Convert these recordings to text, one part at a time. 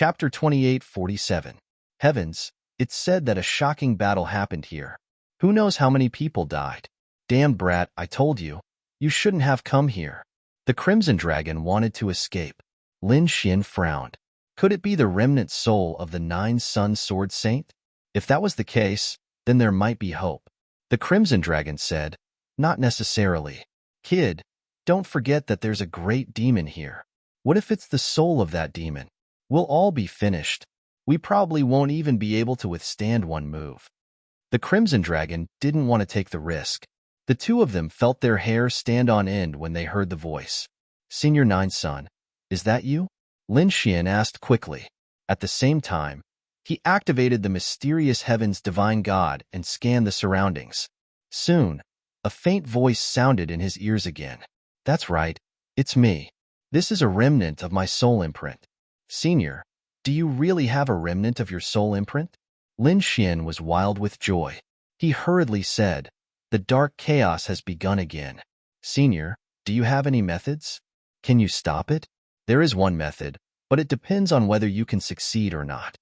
Chapter 2847. Heavens, it's said that a shocking battle happened here. Who knows how many people died? Damn brat, I told you. You shouldn't have come here. The Crimson Dragon wanted to escape. Lin Xian frowned. Could it be the remnant soul of the Nine-Sun Sword Saint? If that was the case, then there might be hope. The Crimson Dragon said, not necessarily. Kid, don't forget that there's a great demon here. What if it's the soul of that demon? We'll all be finished. We probably won't even be able to withstand one move. The Crimson Dragon didn't want to take the risk. The two of them felt their hair stand on end when they heard the voice. Senior Nine-Sun, is that you? Lin Xian asked quickly. At the same time, he activated the mysterious heaven's divine god and scanned the surroundings. Soon, a faint voice sounded in his ears again. That's right, it's me. This is a remnant of my soul imprint. Senior, do you really have a remnant of your soul imprint? Lin Xian was wild with joy. He hurriedly said, the dark chaos has begun again. Senior, do you have any methods? Can you stop it? There is one method, but it depends on whether you can succeed or not.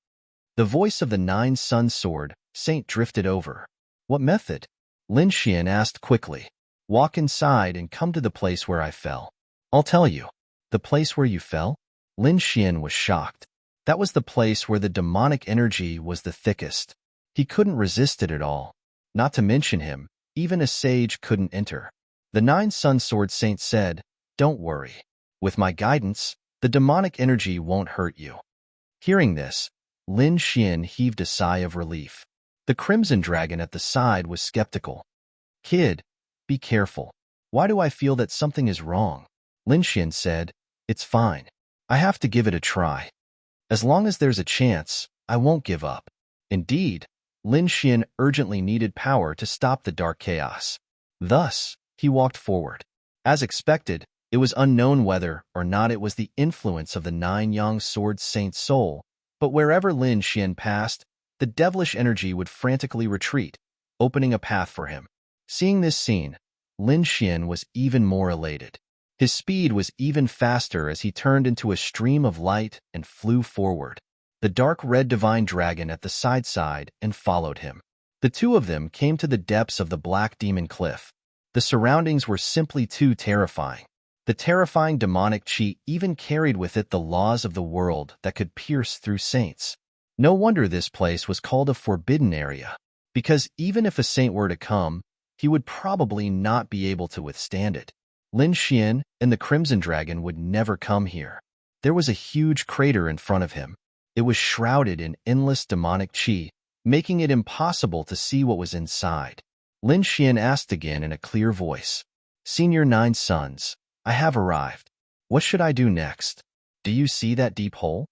The voice of the Nine-Sun Sword Saint drifted over. What method? Lin Xian asked quickly. Walk inside and come to the place where I fell. I'll tell you. The place where you fell? Lin Xian was shocked. That was the place where the demonic energy was the thickest. He couldn't resist it at all. Not to mention him, even a sage couldn't enter. The Nine-Sun Sword Saint said, don't worry. With my guidance, the demonic energy won't hurt you. Hearing this, Lin Xian heaved a sigh of relief. The Crimson Dragon at the side was skeptical. Kid, be careful. Why do I feel that something is wrong? Lin Xian said, it's fine. I have to give it a try. As long as there's a chance, I won't give up. Indeed, Lin Xian urgently needed power to stop the dark chaos. Thus, he walked forward. As expected, it was unknown whether or not it was the influence of the Nine-Yang Sword Saint's soul, but wherever Lin Xian passed, the devilish energy would frantically retreat, opening a path for him. Seeing this scene, Lin Xian was even more elated. His speed was even faster as he turned into a stream of light and flew forward. The dark red divine dragon at the side and followed him. The two of them came to the depths of the Black Demon Cliff. The surroundings were simply too terrifying. The terrifying demonic chi even carried with it the laws of the world that could pierce through saints. No wonder this place was called a forbidden area, because even if a saint were to come, he would probably not be able to withstand it. Lin Xian and the Crimson Dragon would never come here. There was a huge crater in front of him. It was shrouded in endless demonic chi, making it impossible to see what was inside. Lin Xian asked again in a clear voice, Senior Nine Sons, I have arrived. What should I do next? Do you see that deep hole?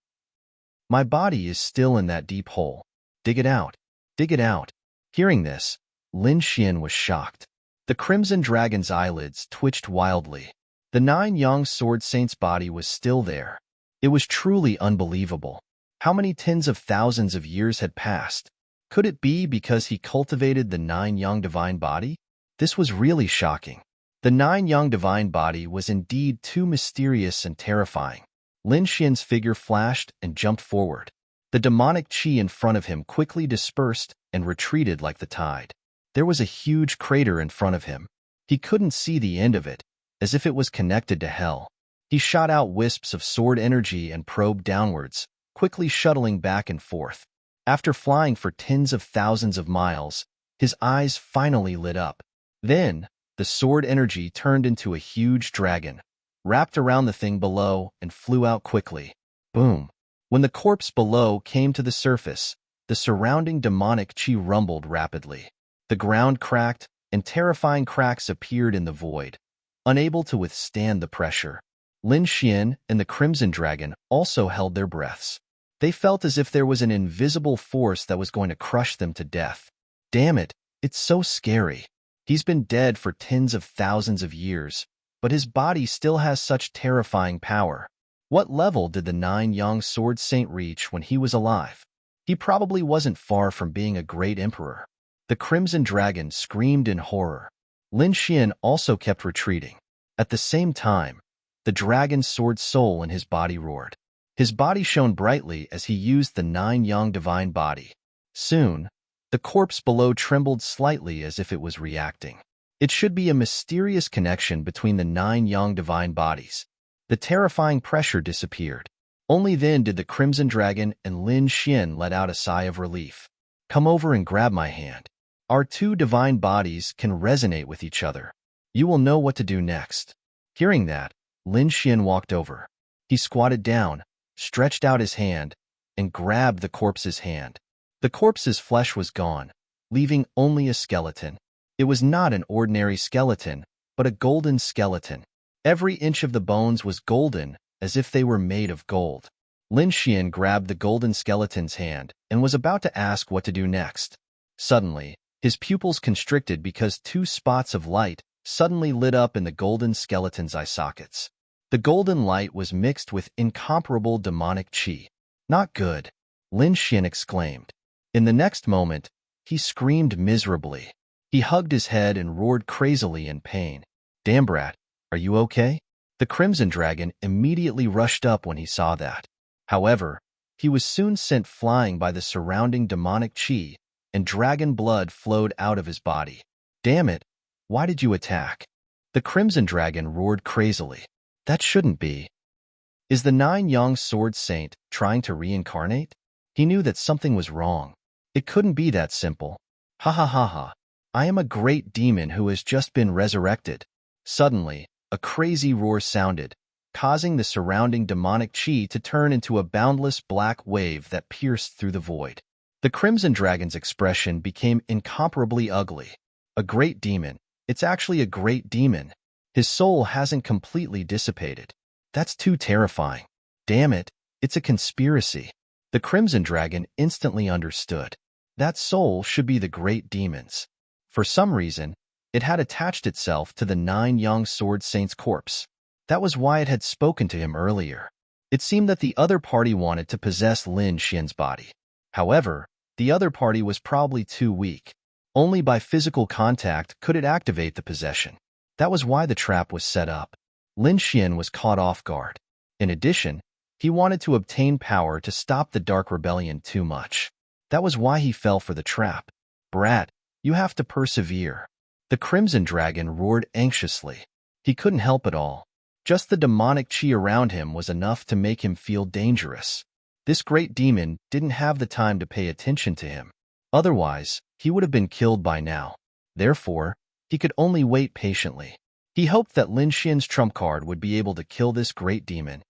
My body is still in that deep hole. Dig it out. Dig it out. Hearing this, Lin Xian was shocked. The Crimson Dragon's eyelids twitched wildly. The Nine-Yang Sword Saint's body was still there. It was truly unbelievable. How many tens of thousands of years had passed? Could it be because he cultivated the Nine-Yang Divine Body? This was really shocking. The Nine-Yang Divine Body was indeed too mysterious and terrifying. Lin Xian's figure flashed and jumped forward. The demonic chi in front of him quickly dispersed and retreated like the tide. There was a huge crater in front of him. He couldn't see the end of it, as if it was connected to hell. He shot out wisps of sword energy and probed downwards, quickly shuttling back and forth. After flying for tens of thousands of miles, his eyes finally lit up. Then, the sword energy turned into a huge dragon, wrapped around the thing below and flew out quickly. Boom! When the corpse below came to the surface, the surrounding demonic chi rumbled rapidly. The ground cracked, and terrifying cracks appeared in the void, unable to withstand the pressure. Lin Xian and the Crimson Dragon also held their breaths. They felt as if there was an invisible force that was going to crush them to death. Damn it, it's so scary. He's been dead for tens of thousands of years, but his body still has such terrifying power. What level did the Nine-Yang Sword Saint reach when he was alive? He probably wasn't far from being a great emperor. The Crimson Dragon screamed in horror. Lin Xian also kept retreating. At the same time, the dragon's sword soul in his body roared. His body shone brightly as he used the 9 yang divine body. Soon, the corpse below trembled slightly as if it was reacting. It should be a mysterious connection between the 9 yang divine bodies. The terrifying pressure disappeared. Only then did the Crimson Dragon and Lin Xian let out a sigh of relief. Come over and grab my hand. Our 2 divine bodies can resonate with each other. You will know what to do next. Hearing that, Lin Xian walked over. He squatted down, stretched out his hand, and grabbed the corpse's hand. The corpse's flesh was gone, leaving only a skeleton. It was not an ordinary skeleton, but a golden skeleton. Every inch of the bones was golden, as if they were made of gold. Lin Xian grabbed the golden skeleton's hand and was about to ask what to do next. Suddenly, his pupils constricted because 2 spots of light suddenly lit up in the golden skeleton's eye sockets. The golden light was mixed with incomparable demonic qi. Not good, Lin Xian exclaimed. In the next moment, he screamed miserably. He hugged his head and roared crazily in pain. Damn brat, are you okay? The Crimson Dragon immediately rushed up when he saw that. However, he was soon sent flying by the surrounding demonic qi, and dragon blood flowed out of his body. Damn it, why did you attack? The Crimson Dragon roared crazily. That shouldn't be. Is the 9 yang sword saint trying to reincarnate? He knew that something was wrong. It couldn't be that simple. Ha ha ha ha. I am a great demon who has just been resurrected. Suddenly, a crazy roar sounded, causing the surrounding demonic qi to turn into a boundless black wave that pierced through the void. The Crimson Dragon's expression became incomparably ugly. A great demon. It's actually a great demon. His soul hasn't completely dissipated. That's too terrifying. Damn it, it's a conspiracy. The Crimson Dragon instantly understood. That soul should be the great demon's. For some reason, it had attached itself to the 9 yang sword saint's corpse. That was why it had spoken to him earlier. It seemed that the other party wanted to possess Lin Xian's body. However, the other party was probably too weak. Only by physical contact could it activate the possession. That was why the trap was set up. Lin Xian was caught off guard. In addition, he wanted to obtain power to stop the Dark Rebellion too much. That was why he fell for the trap. Brat, you have to persevere. The Crimson Dragon roared anxiously. He couldn't help it all. Just the demonic qi around him was enough to make him feel dangerous. This great demon didn't have the time to pay attention to him. Otherwise, he would have been killed by now. Therefore, he could only wait patiently. He hoped that Lin Xian's trump card would be able to kill this great demon.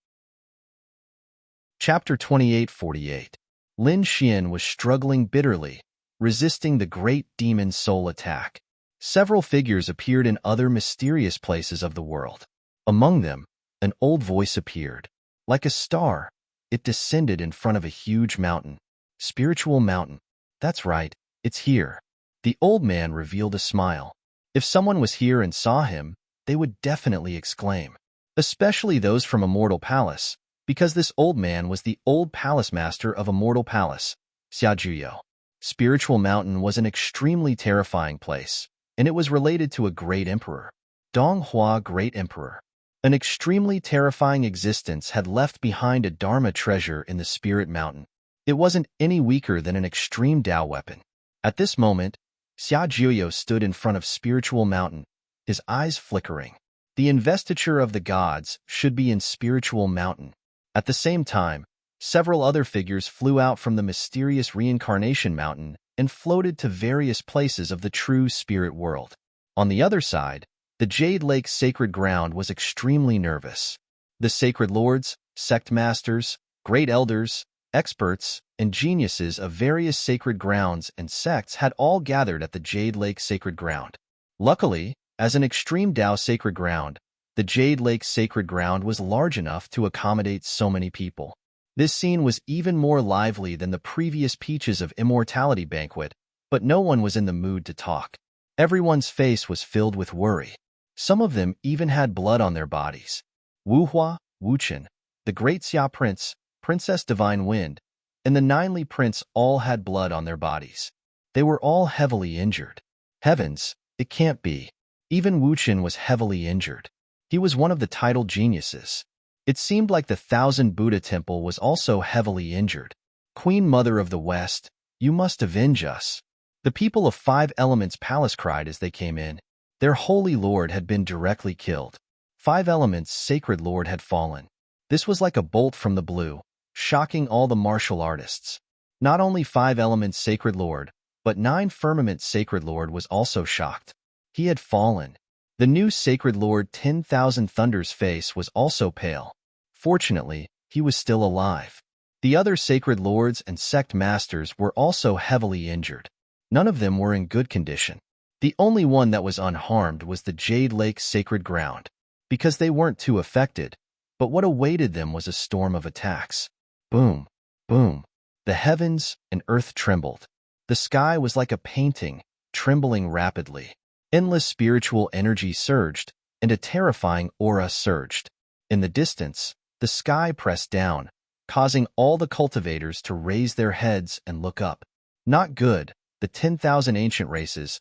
Chapter 2848. Lin Xian was struggling bitterly, resisting the great demon's soul attack. Several figures appeared in other mysterious places of the world. Among them, an old voice appeared. Like a star, it descended in front of a huge mountain. Spiritual mountain. That's right, it's here. The old man revealed a smile. If someone was here and saw him, they would definitely exclaim. Especially those from Immortal Palace, because this old man was the old palace master of Immortal Palace, Xiajuyo. Spiritual Mountain was an extremely terrifying place, and it was related to a great emperor. Donghua Great Emperor. An extremely terrifying existence had left behind a Dharma treasure in the Spirit Mountain. It wasn't any weaker than an extreme Tao weapon. At this moment, Xiajuyo stood in front of Spiritual Mountain, his eyes flickering. The investiture of the gods should be in Spiritual Mountain. At the same time, several other figures flew out from the mysterious Reincarnation Mountain and floated to various places of the true spirit world. On the other side, the Jade Lake Sacred Ground was extremely nervous. The sacred lords, sect masters, great elders, experts, and geniuses of various sacred grounds and sects had all gathered at the Jade Lake Sacred Ground. Luckily, as an extreme Tao sacred ground, the Jade Lake Sacred Ground was large enough to accommodate so many people. This scene was even more lively than the previous Peaches of Immortality banquet, but no one was in the mood to talk. Everyone's face was filled with worry. Some of them even had blood on their bodies. Wu Hua, Wu Chen, the Great Xia Prince, Princess Divine Wind, and the Ninely Prince all had blood on their bodies. They were all heavily injured. Heavens, it can't be. Even Wu Chen was heavily injured. He was one of the titled geniuses. It seemed like the Thousand Buddha Temple was also heavily injured. Queen Mother of the West, you must avenge us. The people of Five Elements Palace cried as they came in. Their holy lord had been directly killed. Five Elements' sacred lord had fallen. This was like a bolt from the blue, shocking all the martial artists. Not only Five Elements' sacred lord, but Nine Firmaments' sacred lord was also shocked. He had fallen. The new sacred lord 10,000 Thunder's face was also pale. Fortunately, he was still alive. The other sacred lords and sect masters were also heavily injured. None of them were in good condition. The only one that was unharmed was the Jade Lake's sacred ground, because they weren't too affected, but what awaited them was a storm of attacks. Boom, boom. The heavens and earth trembled. The sky was like a painting, trembling rapidly. Endless spiritual energy surged, and a terrifying aura surged. In the distance, the sky pressed down, causing all the cultivators to raise their heads and look up. Not good. The 10,000 ancient races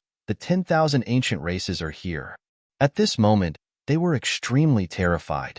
are here. At this moment, they were extremely terrified.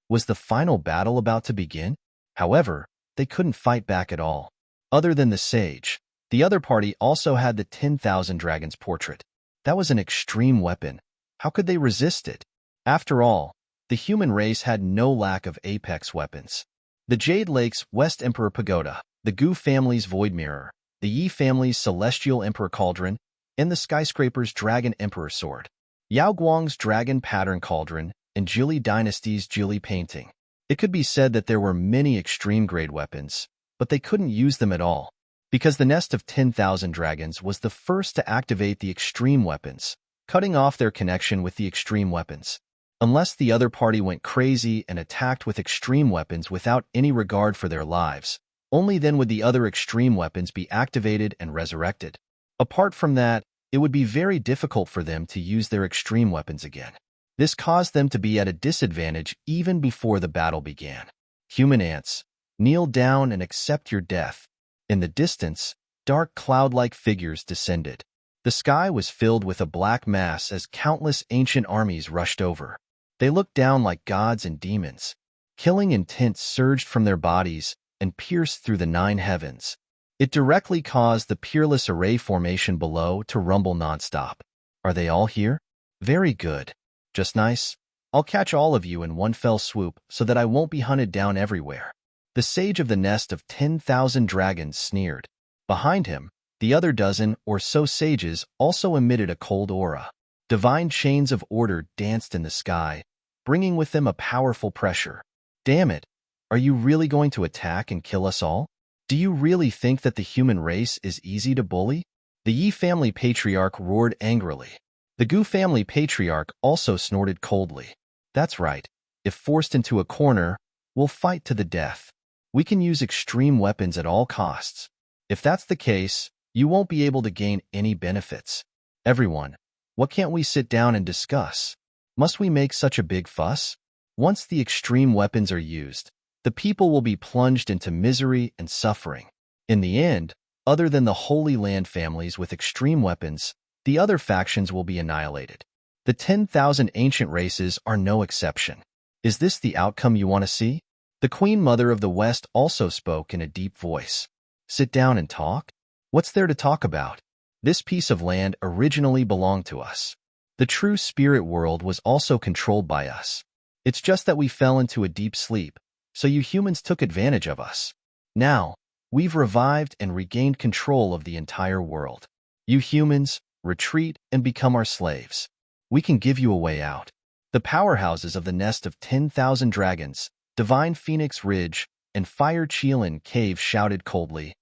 Was the final battle about to begin? However, they couldn't fight back at all. Other than the sage, the other party also had the 10,000 dragons portrait. That was an extreme weapon. How could they resist it? After all, the human race had no lack of apex weapons. The Jade Lake's West Emperor Pagoda, the Gu family's Void Mirror, the Yi family's Celestial Emperor Cauldron, and the Skyscraper's Dragon Emperor Sword, Yao Guang's Dragon Pattern Cauldron, and Jili Dynasty's Jili Painting. It could be said that there were many extreme-grade weapons, but they couldn't use them at all, because the nest of 10,000 dragons was the first to activate the extreme weapons, cutting off their connection with the extreme weapons. Unless the other party went crazy and attacked with extreme weapons without any regard for their lives, only then would the other extreme weapons be activated and resurrected. Apart from that, it would be very difficult for them to use their extreme weapons again. This caused them to be at a disadvantage even before the battle began. Human ants, kneel down and accept your death. In the distance, dark cloud-like figures descended. The sky was filled with a black mass as countless ancient armies rushed over. They looked down like gods and demons. Killing intent surged from their bodies and pierced through the 9 heavens. It directly caused the peerless array formation below to rumble nonstop. Are they all here? Very good. Just nice. I'll catch all of you in one fell swoop so that I won't be hunted down everywhere. The sage of the nest of 10,000 dragons sneered. Behind him, the other dozen or so sages also emitted a cold aura. Divine chains of order danced in the sky, bringing with them a powerful pressure. Damn it! Are you really going to attack and kill us all? Do you really think that the human race is easy to bully? The Yi family patriarch roared angrily. The Gu family patriarch also snorted coldly. That's right. If forced into a corner, we'll fight to the death. We can use extreme weapons at all costs. If that's the case, you won't be able to gain any benefits. Everyone, what can't we sit down and discuss? Must we make such a big fuss? Once the extreme weapons are used, the people will be plunged into misery and suffering. In the end, other than the Holy Land families with extreme weapons, the other factions will be annihilated. The 10,000 ancient races are no exception. Is this the outcome you want to see? The Queen Mother of the West also spoke in a deep voice. Sit down and talk? What's there to talk about? This piece of land originally belonged to us. The true spirit world was also controlled by us. It's just that we fell into a deep sleep, so you humans took advantage of us. Now, we've revived and regained control of the entire world. You humans, retreat and become our slaves. We can give you a way out. The powerhouses of the nest of 10,000 dragons, Divine Phoenix Ridge, and Fire Cheelin Cave shouted coldly.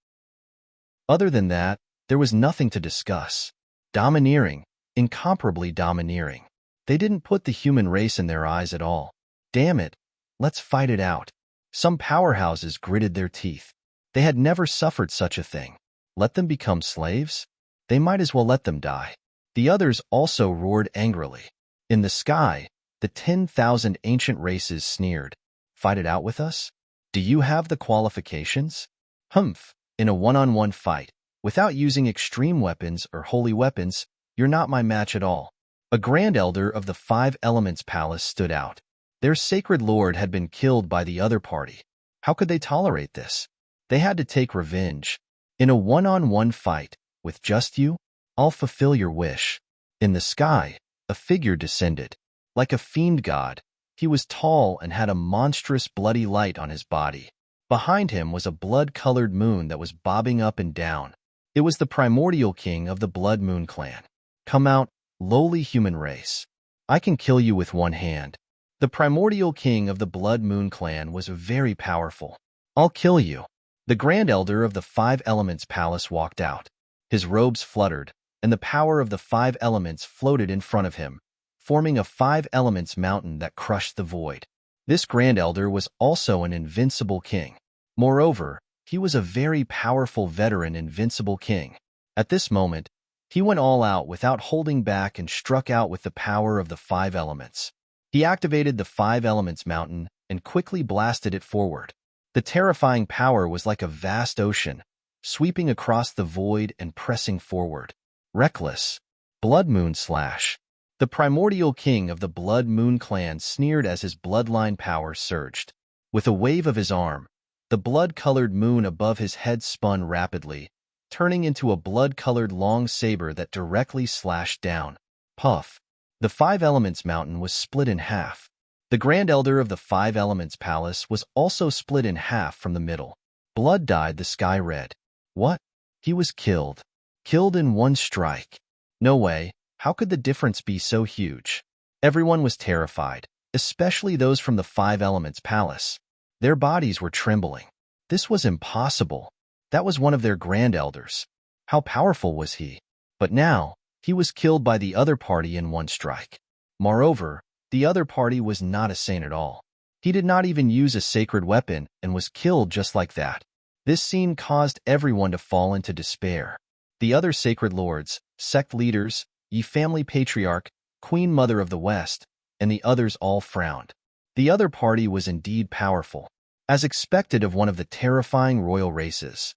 Other than that, there was nothing to discuss. Domineering, incomparably domineering. They didn't put the human race in their eyes at all. Damn it, let's fight it out. Some powerhouses gritted their teeth. They had never suffered such a thing. Let them become slaves? They might as well let them die. The others also roared angrily. In the sky, the 10,000 ancient races sneered. Fight it out with us? Do you have the qualifications? Humph, in a one-on-one fight, without using extreme weapons or holy weapons, you're not my match at all. A Grand Elder of the Five Elements Palace stood out. Their sacred lord had been killed by the other party. How could they tolerate this? They had to take revenge. In a one-on-one fight, with just you, I'll fulfill your wish. In the sky, a figure descended. Like a fiend god, he was tall and had a monstrous bloody light on his body. Behind him was a blood-colored moon that was bobbing up and down. It was the primordial king of the Blood Moon clan. Come out, lowly human race. I can kill you with one hand. The primordial king of the Blood Moon clan was very powerful. I'll kill you. The Grand Elder of the Five Elements Palace walked out. His robes fluttered, and the power of the five elements floated in front of him, forming a five elements mountain that crushed the void. This Grand Elder was also an invincible king. Moreover, he was a very powerful veteran invincible king. At this moment, he went all out without holding back and struck out with the power of the five elements. He activated the five elements mountain and quickly blasted it forward. The terrifying power was like a vast ocean, sweeping across the void and pressing forward. Reckless. Blood Moon Slash. The primordial king of the Blood Moon clan sneered as his bloodline power surged. With a wave of his arm, the blood-colored moon above his head spun rapidly, turning into a blood-colored long saber that directly slashed down. Puff. The Five Elements Mountain was split in half. The Grand Elder of the Five Elements Palace was also split in half from the middle. Blood dyed the sky red. What? He was killed. Killed in one strike. No way. How could the difference be so huge? Everyone was terrified, especially those from the Five Elements Palace. Their bodies were trembling. This was impossible. That was one of their Grand Elders. How powerful was he? But now, he was killed by the other party in one strike. Moreover, the other party was not a saint at all. He did not even use a sacred weapon and was killed just like that. This scene caused everyone to fall into despair. The other sacred lords, sect leaders, ye family patriarch, Queen Mother of the West, and the others all frowned. The other party was indeed powerful, as expected of one of the terrifying royal races.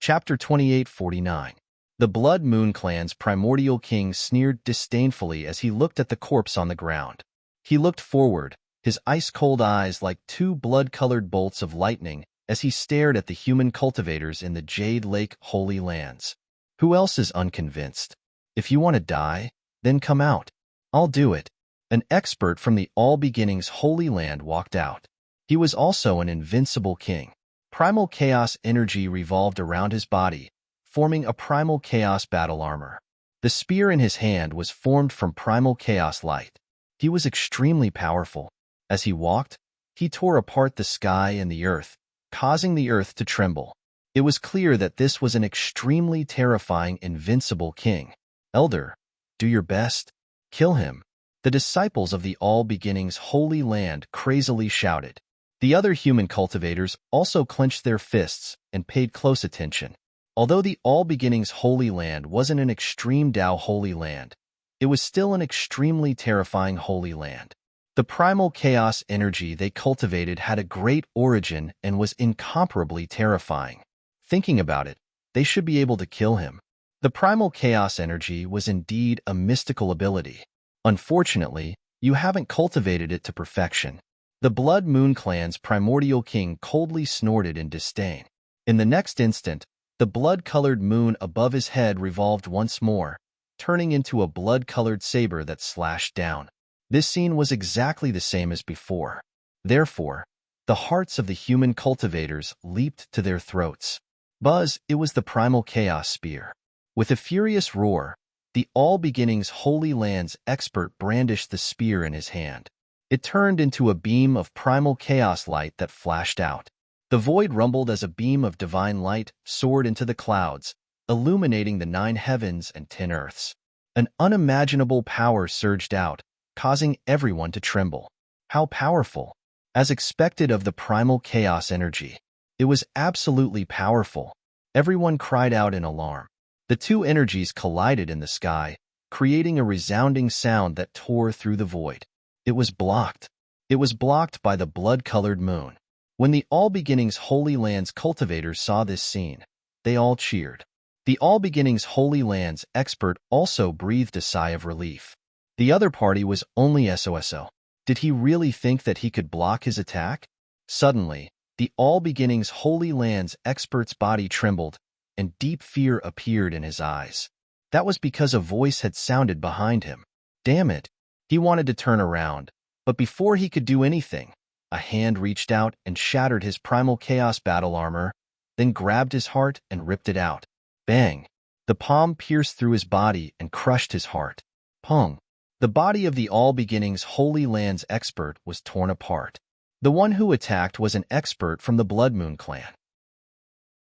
Chapter 2849. The Blood Moon clan's primordial king sneered disdainfully as he looked at the corpse on the ground. He looked forward, his ice-cold eyes like two blood-colored bolts of lightning as he stared at the human cultivators in the Jade Lake Holy Lands. Who else is unconvinced? If you want to die, then come out. I'll do it. An expert from the All Beginnings Holy Land walked out. He was also an invincible king. Primal chaos energy revolved around his body, forming a primal chaos battle armor. The spear in his hand was formed from primal chaos light. He was extremely powerful. As he walked, he tore apart the sky and the earth, causing the earth to tremble. It was clear that this was an extremely terrifying, invincible king. Elder, do your best. Kill him. The disciples of the All Beginnings Holy Land crazily shouted. The other human cultivators also clenched their fists and paid close attention. Although the All Beginnings Holy Land wasn't an extreme Tao Holy Land, it was still an extremely terrifying Holy Land. The primal chaos energy they cultivated had a great origin and was incomparably terrifying. Thinking about it, they should be able to kill him. The primal chaos energy was indeed a mystical ability. Unfortunately, you haven't cultivated it to perfection. The Blood Moon clan's primordial king coldly snorted in disdain. In the next instant, the blood-colored moon above his head revolved once more, turning into a blood-colored saber that slashed down. This scene was exactly the same as before. Therefore, the hearts of the human cultivators leaped to their throats. Buzz, it was the primal chaos spear. With a furious roar, the All Beginnings Holy Land's expert brandished the spear in his hand. It turned into a beam of primal chaos light that flashed out. The void rumbled as a beam of divine light soared into the clouds, illuminating the 9 heavens and 10 earths. An unimaginable power surged out, causing everyone to tremble. How powerful! As expected of the primal chaos energy, it was absolutely powerful. Everyone cried out in alarm. The two energies collided in the sky, creating a resounding sound that tore through the void. It was blocked. It was blocked by the blood-colored moon. When the All Beginnings Holy Land's cultivators saw this scene, they all cheered. The All Beginnings Holy Land's expert also breathed a sigh of relief. The other party was only SOSO. Did he really think that he could block his attack? Suddenly, the All Beginnings Holy Lands expert's body trembled, and deep fear appeared in his eyes. That was because a voice had sounded behind him. Damn it! He wanted to turn around, but before he could do anything, a hand reached out and shattered his primal chaos battle armor, then grabbed his heart and ripped it out. Bang! The palm pierced through his body and crushed his heart. Pong! The body of the All Beginnings Holy Lands expert was torn apart. The one who attacked was an expert from the Blood Moon clan.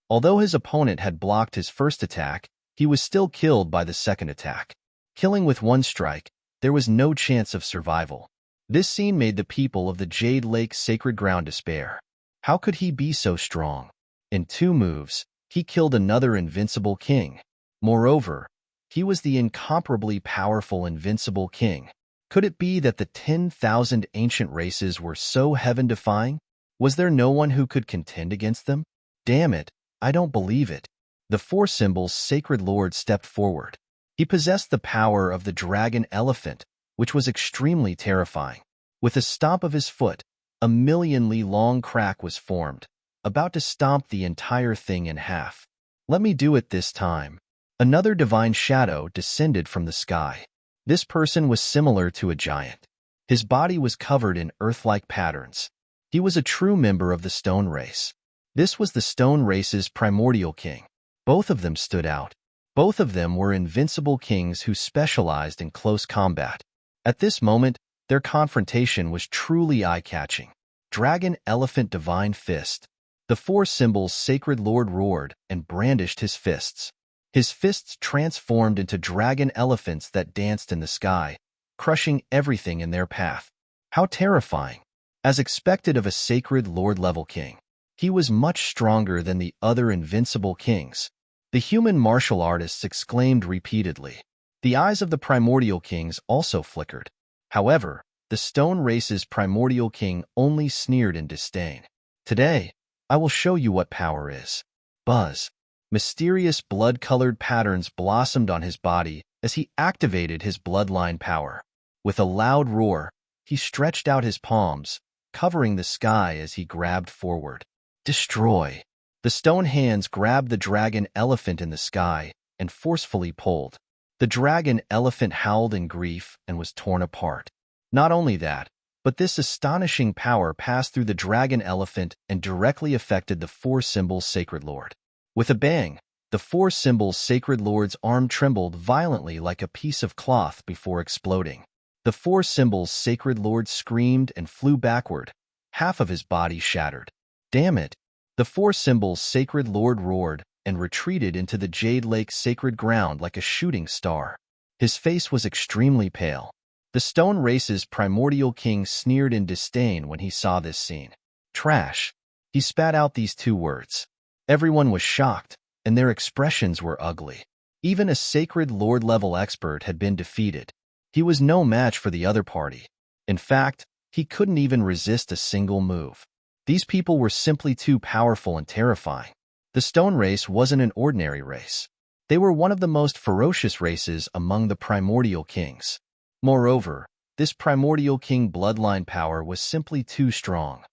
Although his opponent had blocked his first attack, he was still killed by the second attack. Killing with one strike, there was no chance of survival. This scene made the people of the Jade Lake Sacred Ground despair. How could he be so strong? In 2 moves, he killed another invincible king. Moreover, he was the incomparably powerful Invincible King. Could it be that the 10,000 ancient races were so heaven-defying? Was there no one who could contend against them? Damn it, I don't believe it. The 4 Symbols Sacred Lord stepped forward. He possessed the power of the dragon elephant, which was extremely terrifying. With a stomp of his foot, a 1,000,000-li-long crack was formed, about to stomp the entire thing in half. Let me do it this time. Another divine shadow descended from the sky. This person was similar to a giant. His body was covered in earth-like patterns. He was a true member of the Stone Race. This was the Stone Race's primordial king. Both of them stood out. Both of them were invincible kings who specialized in close combat. At this moment, their confrontation was truly eye-catching. Dragon Elephant Divine Fist. The 4 Symbols Sacred Lord roared and brandished his fists. His fists transformed into dragon elephants that danced in the sky, crushing everything in their path. How terrifying! As expected of a Sacred Lord-level king, he was much stronger than the other invincible kings. The human martial artists exclaimed repeatedly. The eyes of the primordial kings also flickered. However, the Stone Race's primordial king only sneered in disdain. Today, I will show you what power is. Buzz. Mysterious blood-colored patterns blossomed on his body as he activated his bloodline power. With a loud roar, he stretched out his palms, covering the sky as he grabbed forward. Destroy! The stone hands grabbed the dragon elephant in the sky and forcefully pulled. The dragon elephant howled in grief and was torn apart. Not only that, but this astonishing power passed through the dragon elephant and directly affected the 4 Symbols Sacred Lord. With a bang, the 4 Symbols Sacred Lord's arm trembled violently like a piece of cloth before exploding. The 4 Symbols Sacred Lord screamed and flew backward. Half of his body shattered. Damn it! The 4 Symbols Sacred Lord roared and retreated into the Jade Lake Sacred Ground like a shooting star. His face was extremely pale. The Stone Race's primordial king sneered in disdain when he saw this scene. Trash. He spat out these 2 words. Everyone was shocked, and their expressions were ugly. Even a Sacred Lord-level expert had been defeated. He was no match for the other party. In fact, he couldn't even resist a single move. These people were simply too powerful and terrifying. The Stone Race wasn't an ordinary race. They were one of the most ferocious races among the primordial kings. Moreover, this primordial king bloodline power was simply too strong.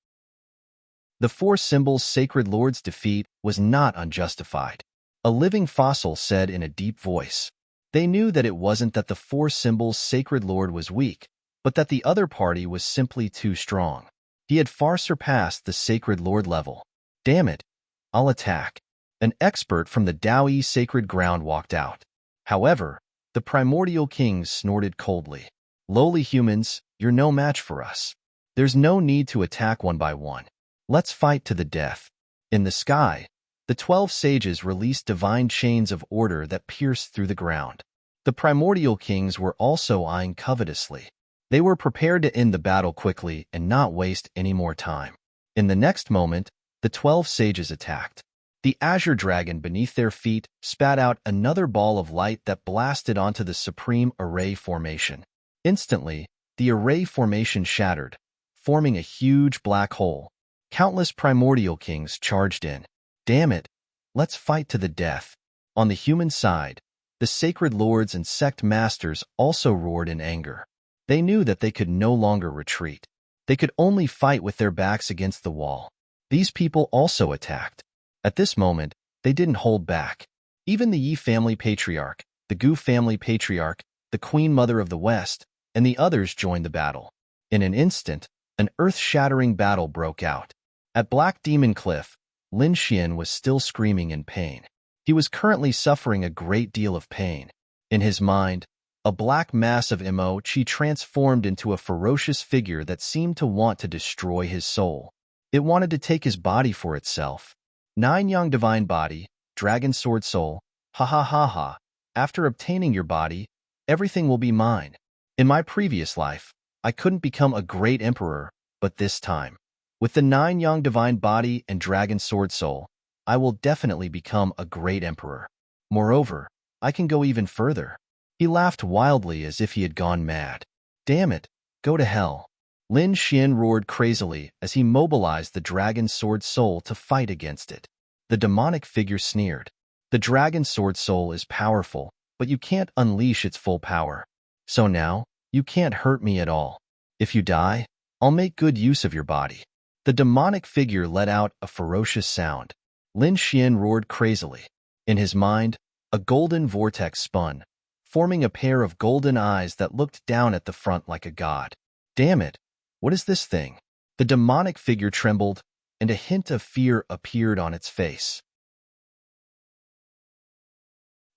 The 4 Symbols Sacred Lord's defeat was not unjustified. A living fossil said in a deep voice. They knew that it wasn't that the 4 Symbols Sacred Lord was weak, but that the other party was simply too strong. He had far surpassed the Sacred Lord level. Damn it! I'll attack. An expert from the Taoyi Sacred Ground walked out. However, the primordial kings snorted coldly. Lowly humans, you're no match for us. There's no need to attack one by one. Let's fight to the death. In the sky, the 12 sages released divine chains of order that pierced through the ground. The primordial kings were also eyeing covetously. They were prepared to end the battle quickly and not waste any more time. In the next moment, the 12 sages attacked. The azure dragon beneath their feet spat out another ball of light that blasted onto the supreme array formation. Instantly, the array formation shattered, forming a huge black hole. Countless primordial kings charged in. Damn it! Let's fight to the death. On the human side, The sacred lords and sect masters also roared in anger. They knew that they could no longer retreat. They could only fight with their backs against the wall. These people also attacked. At this moment, they didn't hold back. Even the Yi family patriarch, the Gu family patriarch, the Queen Mother of the West, and the others joined the battle. In an instant, an earth-shattering battle broke out. At Black Demon Cliff, Lin Xian was still screaming in pain. He was currently suffering a great deal of pain. In his mind, a black mass of Mo-Chi transformed into a ferocious figure that seemed to want to destroy his soul. It wanted to take his body for itself. Nine Yang Divine Body, Dragon Sword Soul, ha ha ha ha. After obtaining your body, everything will be mine. In my previous life, I couldn't become a great emperor, but this time, with the Nine Yang Divine Body and Dragon Sword Soul, I will definitely become a great emperor. Moreover, I can go even further. He laughed wildly as if he had gone mad. Damn it, go to hell. Lin Xian roared crazily as he mobilized the Dragon Sword Soul to fight against it. The demonic figure sneered. The Dragon Sword Soul is powerful, but you can't unleash its full power. So now, you can't hurt me at all. If you die, I'll make good use of your body. The demonic figure let out a ferocious sound. Lin Xian roared crazily. In his mind, a golden vortex spun, forming a pair of golden eyes that looked down at the front like a god. Damn it, what is this thing? The demonic figure trembled, and a hint of fear appeared on its face.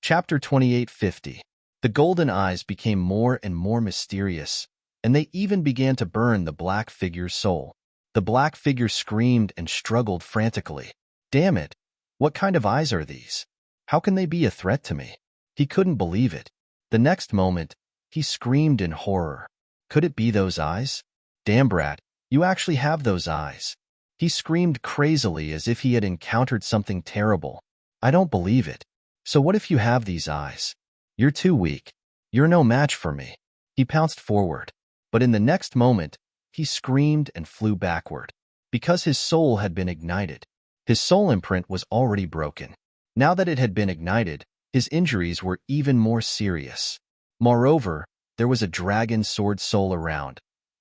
Chapter 2850. The golden eyes became more and more mysterious, and they even began to burn the black figure's soul. The black figure screamed and struggled frantically. Damn it, what kind of eyes are these? How can they be a threat to me? He couldn't believe it. The next moment, he screamed in horror. Could it be those eyes? Damn, brat, you actually have those eyes. He screamed crazily as if he had encountered something terrible. I don't believe it. So what if you have these eyes? You're too weak. You're no match for me. He pounced forward, but in the next moment, he screamed and flew backward. Because his soul had been ignited. His soul imprint was already broken. Now that it had been ignited, his injuries were even more serious. Moreover, there was a dragon sword soul around,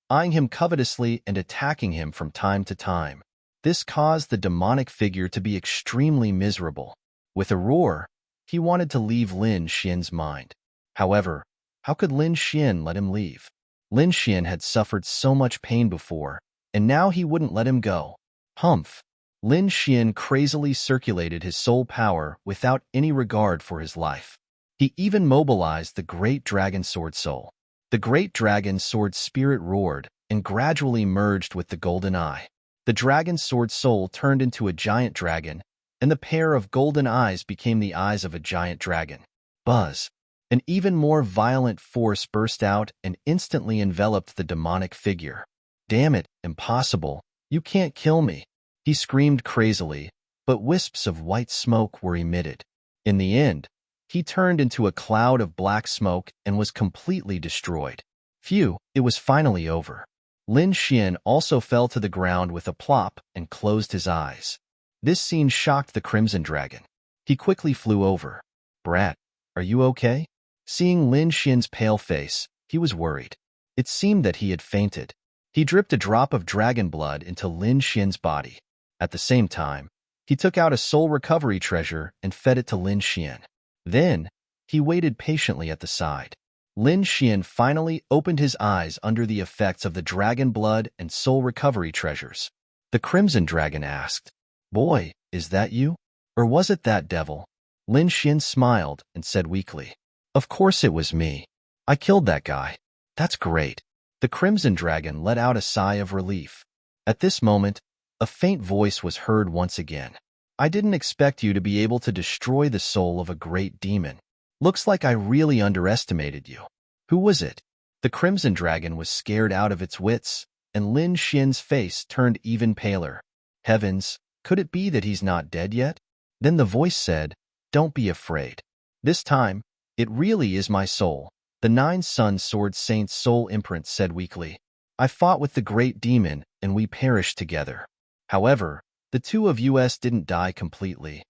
eyeing him covetously and attacking him from time to time. This caused the demonic figure to be extremely miserable. With a roar, he wanted to leave Lin Xian's mind. However, how could Lin Xian let him leave? Lin Xian had suffered so much pain before, and now he wouldn't let him go. Humph! Lin Xian crazily circulated his soul power without any regard for his life. He even mobilized the Great Dragon Sword Soul. The Great Dragon Sword Spirit roared and gradually merged with the Golden Eye. The Dragon Sword Soul turned into a giant dragon, and the pair of golden eyes became the eyes of a giant dragon. Buzz! An even more violent force burst out and instantly enveloped the demonic figure. Damn it, impossible! You can't kill me! He screamed crazily, but wisps of white smoke were emitted. In the end, he turned into a cloud of black smoke and was completely destroyed. Phew, it was finally over. Lin Xian also fell to the ground with a plop and closed his eyes. This scene shocked the Crimson Dragon. He quickly flew over. Brat, are you okay? Seeing Lin Xian's pale face, he was worried. It seemed that he had fainted. He dripped a drop of dragon blood into Lin Xian's body. At the same time, he took out a soul recovery treasure and fed it to Lin Xian. Then, he waited patiently at the side. Lin Xian finally opened his eyes under the effects of the dragon blood and soul recovery treasures. The Crimson Dragon asked, Boy, is that you? Or was it that devil? Lin Xian smiled and said weakly, Of course it was me. I killed that guy. That's great. The Crimson Dragon let out a sigh of relief. At this moment, a faint voice was heard once again. I didn't expect you to be able to destroy the soul of a great demon. Looks like I really underestimated you. Who was it? The Crimson Dragon was scared out of its wits, and Lin Xian's face turned even paler. Heavens, could it be that he's not dead yet? Then the voice said, Don't be afraid. This time, it really is my soul. The Nine Sun Sword Saint's soul imprint said weakly. I fought with the great demon, and we perished together. However, the two of us didn't die completely.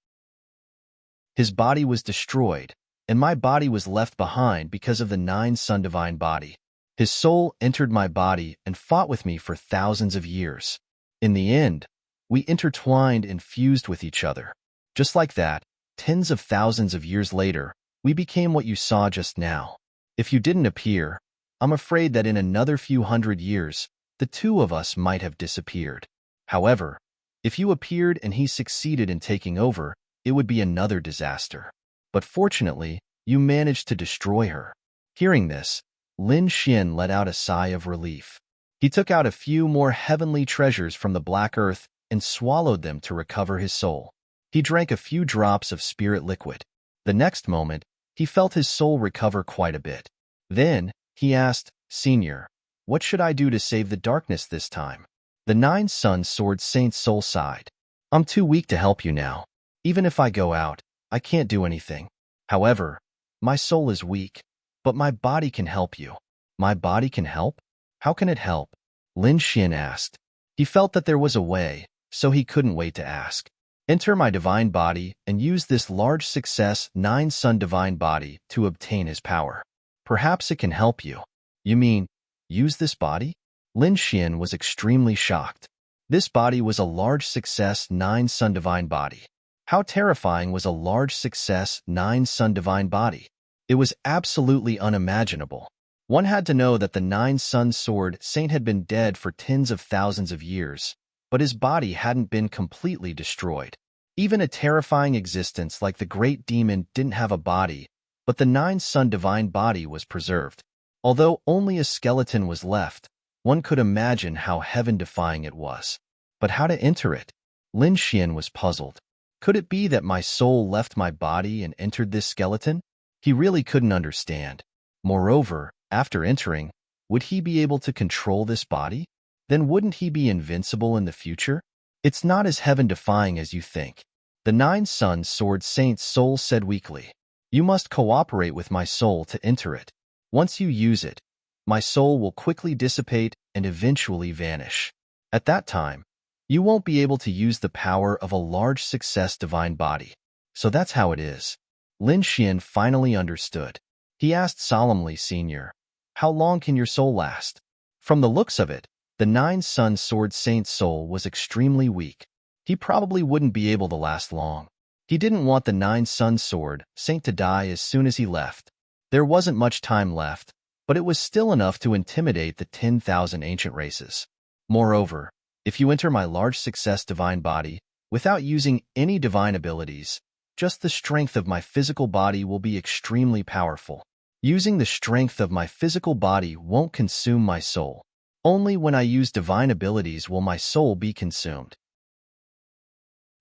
His body was destroyed, and my body was left behind because of the 9 Sun divine body. His soul entered my body and fought with me for thousands of years. In the end, we intertwined and fused with each other. Just like that, tens of thousands of years later, we became what you saw just now. If you didn't appear, I'm afraid that in another few hundred years, the two of us might have disappeared. However, if you appeared and he succeeded in taking over, it would be another disaster. But fortunately, you managed to destroy her. Hearing this, Lin Xian let out a sigh of relief. He took out a few more heavenly treasures from the black earth and swallowed them to recover his soul. He drank a few drops of spirit liquid. The next moment, he felt his soul recover quite a bit. Then, he asked, "Senior, what should I do to save the darkness this time?" The 9 Sun Sword Saint's soul sighed. "I'm too weak to help you now. Even if I go out, I can't do anything. However, my soul is weak, but my body can help you." "My body can help? How can it help?" Lin Xian asked. He felt that there was a way, so he couldn't wait to ask. "Enter my divine body and use this large success 9 Sun divine body to obtain his power. Perhaps it can help you." "You mean, use this body?" Lin Xian was extremely shocked. This body was a large success 9 Sun divine body. How terrifying was a large success 9 Sun divine body? It was absolutely unimaginable. One had to know that the 9 Sun Sword Saint had been dead for tens of thousands of years, but his body hadn't been completely destroyed. Even a terrifying existence like the Great Demon didn't have a body, but the 9 Sun divine body was preserved. Although only a skeleton was left, one could imagine how heaven-defying it was. But how to enter it? Lin Xian was puzzled. Could it be that my soul left my body and entered this skeleton? He really couldn't understand. Moreover, after entering, would he be able to control this body? Then wouldn't he be invincible in the future? It's not as heaven-defying as you think. The 9 Sun Sword Saint's soul said weakly. "You must cooperate with my soul to enter it. Once you use it, my soul will quickly dissipate and eventually vanish. At that time, you won't be able to use the power of a large success divine body." So that's how it is. Lin Xian finally understood. He asked solemnly, "Senior, how long can your soul last?" From the looks of it, the 9 Sun Sword Saint's soul was extremely weak. He probably wouldn't be able to last long. He didn't want the 9 Sun Sword Saint to die as soon as he left. There wasn't much time left, but it was still enough to intimidate the 10,000 ancient races. Moreover, if you enter my large success divine body, without using any divine abilities, just the strength of my physical body will be extremely powerful. Using the strength of my physical body won't consume my soul. Only when I use divine abilities will my soul be consumed.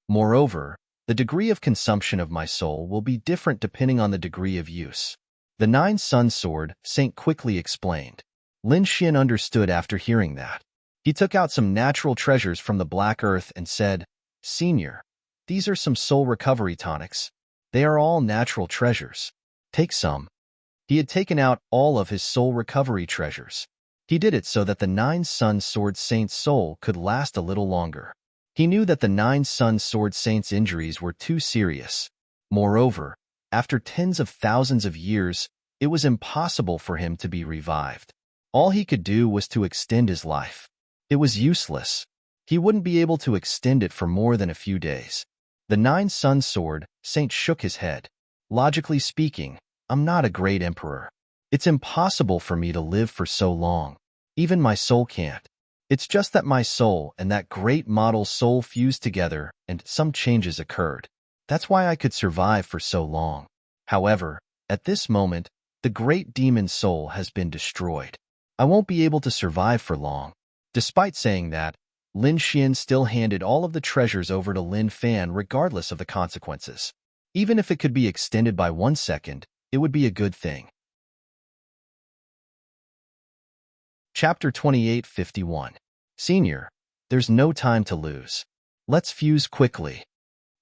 Moreover, the degree of consumption of my soul will be different depending on the degree of use. The 9 Sun Sword Saint quickly explained. Lin Xian understood after hearing that. He took out some natural treasures from the black earth and said, "Senior, these are some soul recovery tonics. They are all natural treasures. Take some." He had taken out all of his soul recovery treasures. He did it so that the 9 Sun Sword Saint's soul could last a little longer. He knew that the 9 Sun Sword Saint's injuries were too serious. Moreover, after tens of thousands of years, it was impossible for him to be revived. All he could do was to extend his life. It was useless. He wouldn't be able to extend it for more than a few days. The 9 Sun Sword Saint shook his head. "Logically speaking, I'm not a great emperor. It's impossible for me to live for so long. Even my soul can't. It's just that my soul and that great model soul fused together and some changes occurred. That's why I could survive for so long. However, at this moment, the great demon soul has been destroyed. I won't be able to survive for long." Despite saying that, Lin Xian still handed all of the treasures over to Lin Fan regardless of the consequences. Even if it could be extended by 1 second, it would be a good thing. Chapter 2851. Senior, there's no time to lose. Let's fuse quickly,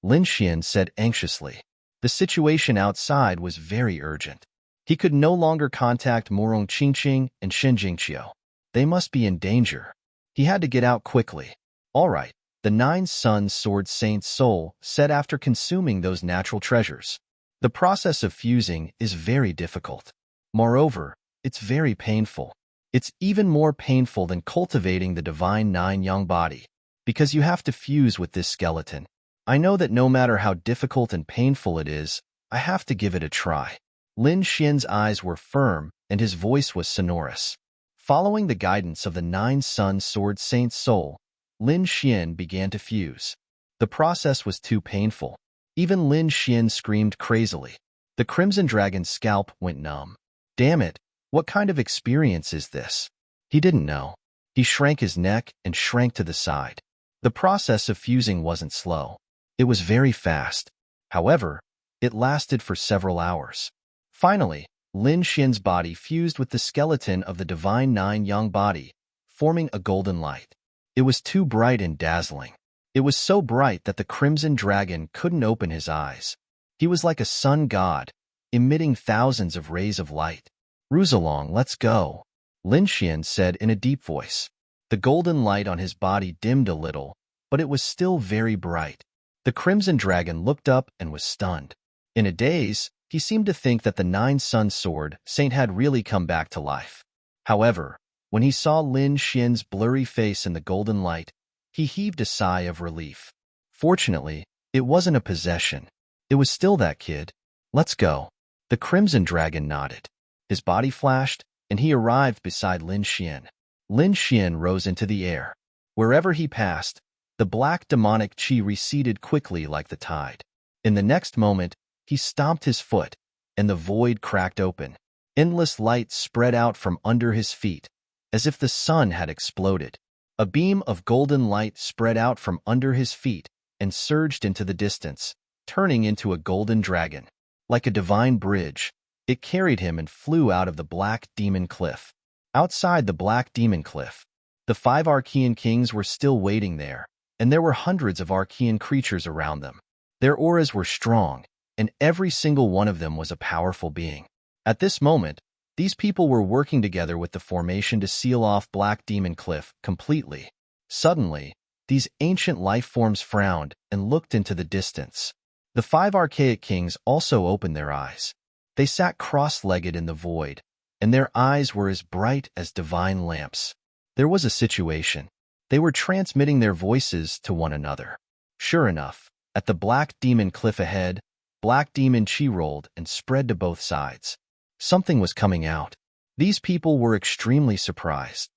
Lin Xian said anxiously. The situation outside was very urgent. He could no longer contact Morong Qingqing and Shen Jingqiu. They must be in danger. He had to get out quickly. All right, the 9 Sun Sword Saint's soul said after consuming those natural treasures. The process of fusing is very difficult. Moreover, it's very painful. It's even more painful than cultivating the divine nine-young body, because you have to fuse with this skeleton. I know that no matter how difficult and painful it is, I have to give it a try. Lin Xian's eyes were firm, and his voice was sonorous. Following the guidance of the nine-sun sword saint's soul, Lin Xian began to fuse. The process was too painful. Even Lin Xian screamed crazily. The crimson dragon's scalp went numb. Damn it, what kind of experience is this? He didn't know. He shrank his neck and shrank to the side. The process of fusing wasn't slow. It was very fast. However, it lasted for several hours. Finally, Lin Xian's body fused with the skeleton of the divine nine-young body, forming a golden light. It was too bright and dazzling. It was so bright that the crimson dragon couldn't open his eyes. He was like a sun god, emitting thousands of rays of light. "Ruzalong, let's go," Lin Xian said in a deep voice. The golden light on his body dimmed a little, but it was still very bright. The crimson dragon looked up and was stunned. In a daze, he seemed to think that the nine-sun sword saint had really come back to life. However, when he saw Lin Xian's blurry face in the golden light, he heaved a sigh of relief. Fortunately, it wasn't a possession. It was still that kid. "Let's go." The crimson dragon nodded. His body flashed, and he arrived beside Lin Xian. Lin Xian rose into the air. Wherever he passed, the black demonic qi receded quickly like the tide. In the next moment, he stomped his foot, and the void cracked open. Endless light spread out from under his feet, as if the sun had exploded. A beam of golden light spread out from under his feet and surged into the distance, turning into a golden dragon. Like a divine bridge, it carried him and flew out of the Black Demon Cliff. Outside the Black Demon Cliff, the 5 Archean kings were still waiting there, and there were hundreds of Archean creatures around them. Their auras were strong, and every single one of them was a powerful being. At this moment, these people were working together with the formation to seal off Black Demon Cliff completely. Suddenly, these ancient life forms frowned and looked into the distance. The 5 archaic kings also opened their eyes. They sat cross-legged in the void, and their eyes were as bright as divine lamps. There was a situation. They were transmitting their voices to one another. Sure enough, at the Black Demon Cliff ahead, Black Demon Chi rolled and spread to both sides. Something was coming out. These people were extremely surprised.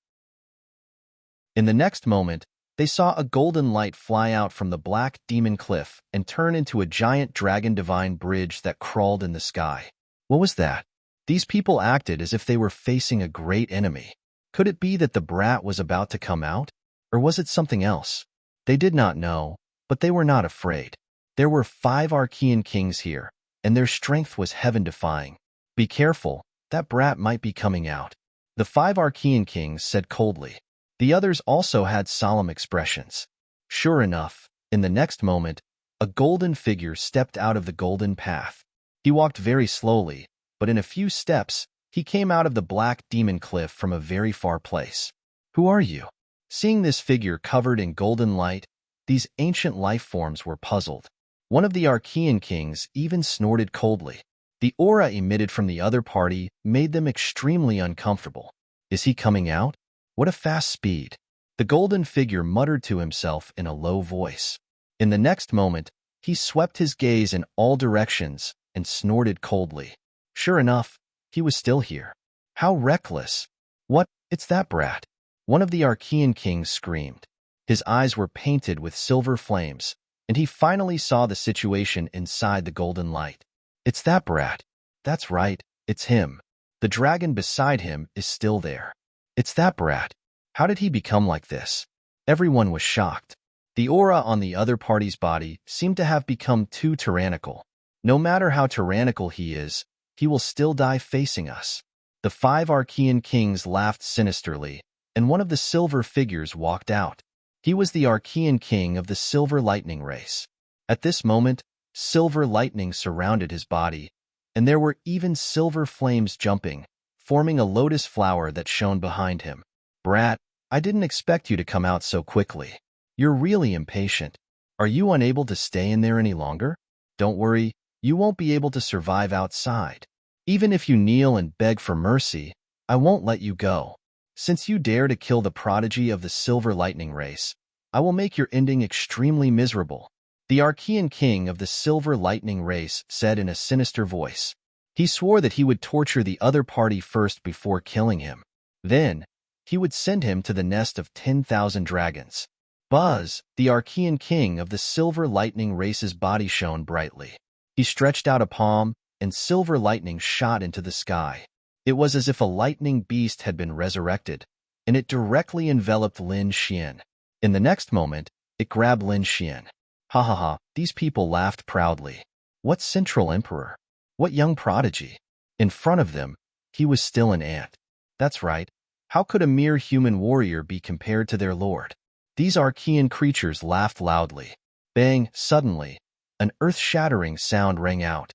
In the next moment, they saw a golden light fly out from the Black Demon Cliff and turn into a giant dragon divine bridge that crawled in the sky. What was that? These people acted as if they were facing a great enemy. Could it be that the brat was about to come out? Or was it something else? They did not know, but they were not afraid. There were 5 Archean kings here, and their strength was heaven-defying. "Be careful, that brat might be coming out," the 5 Archean kings said coldly. The others also had solemn expressions. Sure enough, in the next moment, a golden figure stepped out of the golden path. He walked very slowly, but in a few steps, he came out of the Black Demon Cliff from a very far place. "Who are you?" Seeing this figure covered in golden light, these ancient life forms were puzzled. One of the Archean kings even snorted coldly. The aura emitted from the other party made them extremely uncomfortable. "Is he coming out? What a fast speed." The golden figure muttered to himself in a low voice. In the next moment, he swept his gaze in all directions and snorted coldly. Sure enough, he was still here. How reckless! "What? It's that brat!" One of the Archean kings screamed. His eyes were painted with silver flames, and he finally saw the situation inside the golden light. "It's that brat. That's right, it's him. The dragon beside him is still there. It's that brat. How did he become like this?" Everyone was shocked. The aura on the other party's body seemed to have become too tyrannical. No matter how tyrannical he is, he will still die facing us. The 5 Archean kings laughed sinisterly, and one of the silver figures walked out. He was the Archean king of the Silver Lightning race. At this moment, silver lightning surrounded his body, and there were even silver flames jumping, forming a lotus flower that shone behind him. "Brat, I didn't expect you to come out so quickly. You're really impatient. Are you unable to stay in there any longer? Don't worry, You won't be able to survive outside. Even if you kneel and beg for mercy, I won't let you go. Since you dare to kill the prodigy of the Silver Lightning race, I will make your ending extremely miserable. The Archean king of the Silver Lightning race said in a sinister voice. He swore that he would torture the other party first before killing him. Then, he would send him to the nest of 10,000 dragons. Buzz, the Archean king of the Silver Lightning race's body shone brightly. He stretched out a palm, and silver lightning shot into the sky. It was as if a lightning beast had been resurrected, and it directly enveloped Lin Xian. In the next moment, it grabbed Lin Xian. Ha ha ha, these people laughed proudly. What Central Emperor? What young prodigy? In front of them, he was still an ant. That's right. How could a mere human warrior be compared to their lord? These Archean creatures laughed loudly. Bang, suddenly, an earth-shattering sound rang out.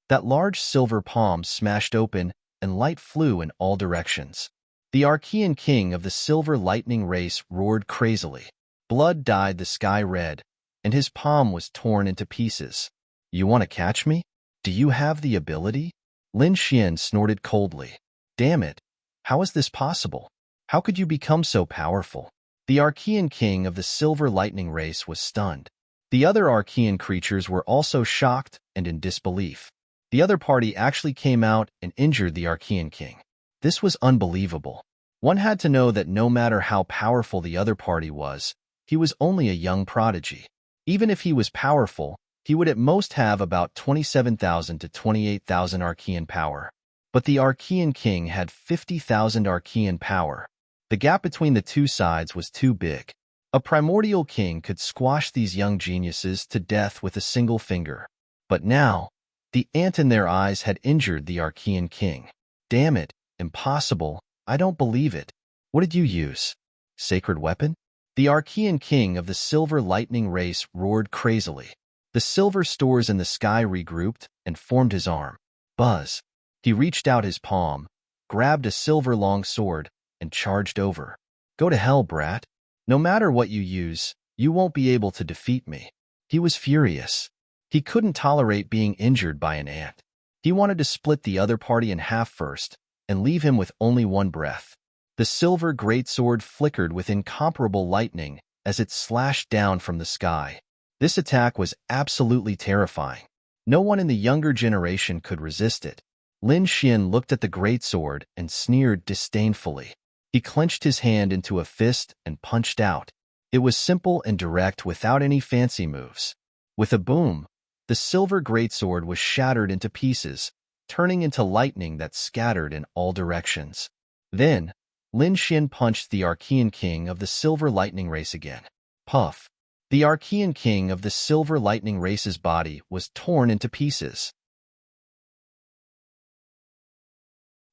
That large silver palm smashed open, and light flew in all directions. The Archean king of the Silver Lightning race roared crazily. Blood dyed the sky red, and his palm was torn into pieces. You want to catch me? Do you have the ability? Lin Xian snorted coldly. Damn it! How is this possible? How could you become so powerful? The Archean king of the Silver Lightning race was stunned. The other Archean creatures were also shocked and in disbelief. The other party actually came out and injured the Archean king. This was unbelievable. One had to know that no matter how powerful the other party was, he was only a young prodigy. Even if he was powerful, he would at most have about 27,000 to 28,000 Archean power. But the Archean king had 50,000 Archean power. The gap between the two sides was too big. A primordial king could squash these young geniuses to death with a single finger. But now, the ant in their eyes had injured the Archean king. Damn it, impossible, I don't believe it. What did you use? Sacred weapon? The Archean king of the Silver Lightning race roared crazily. The silver stores in the sky regrouped and formed his arm. Buzz. He reached out his palm, grabbed a silver long sword, and charged over. Go to hell, brat. No matter what you use, you won't be able to defeat me. He was furious. He couldn't tolerate being injured by an ant. He wanted to split the other party in half first, and leave him with only one breath. The silver greatsword flickered with incomparable lightning as it slashed down from the sky. This attack was absolutely terrifying. No one in the younger generation could resist it. Lin Xian looked at the greatsword and sneered disdainfully. He clenched his hand into a fist and punched out. It was simple and direct without any fancy moves. With a boom, the silver greatsword was shattered into pieces, turning into lightning that scattered in all directions. Then, Lin Xian punched the Archean king of the Silver Lightning race again. Puff! The Archean king of the Silver Lightning race's body was torn into pieces.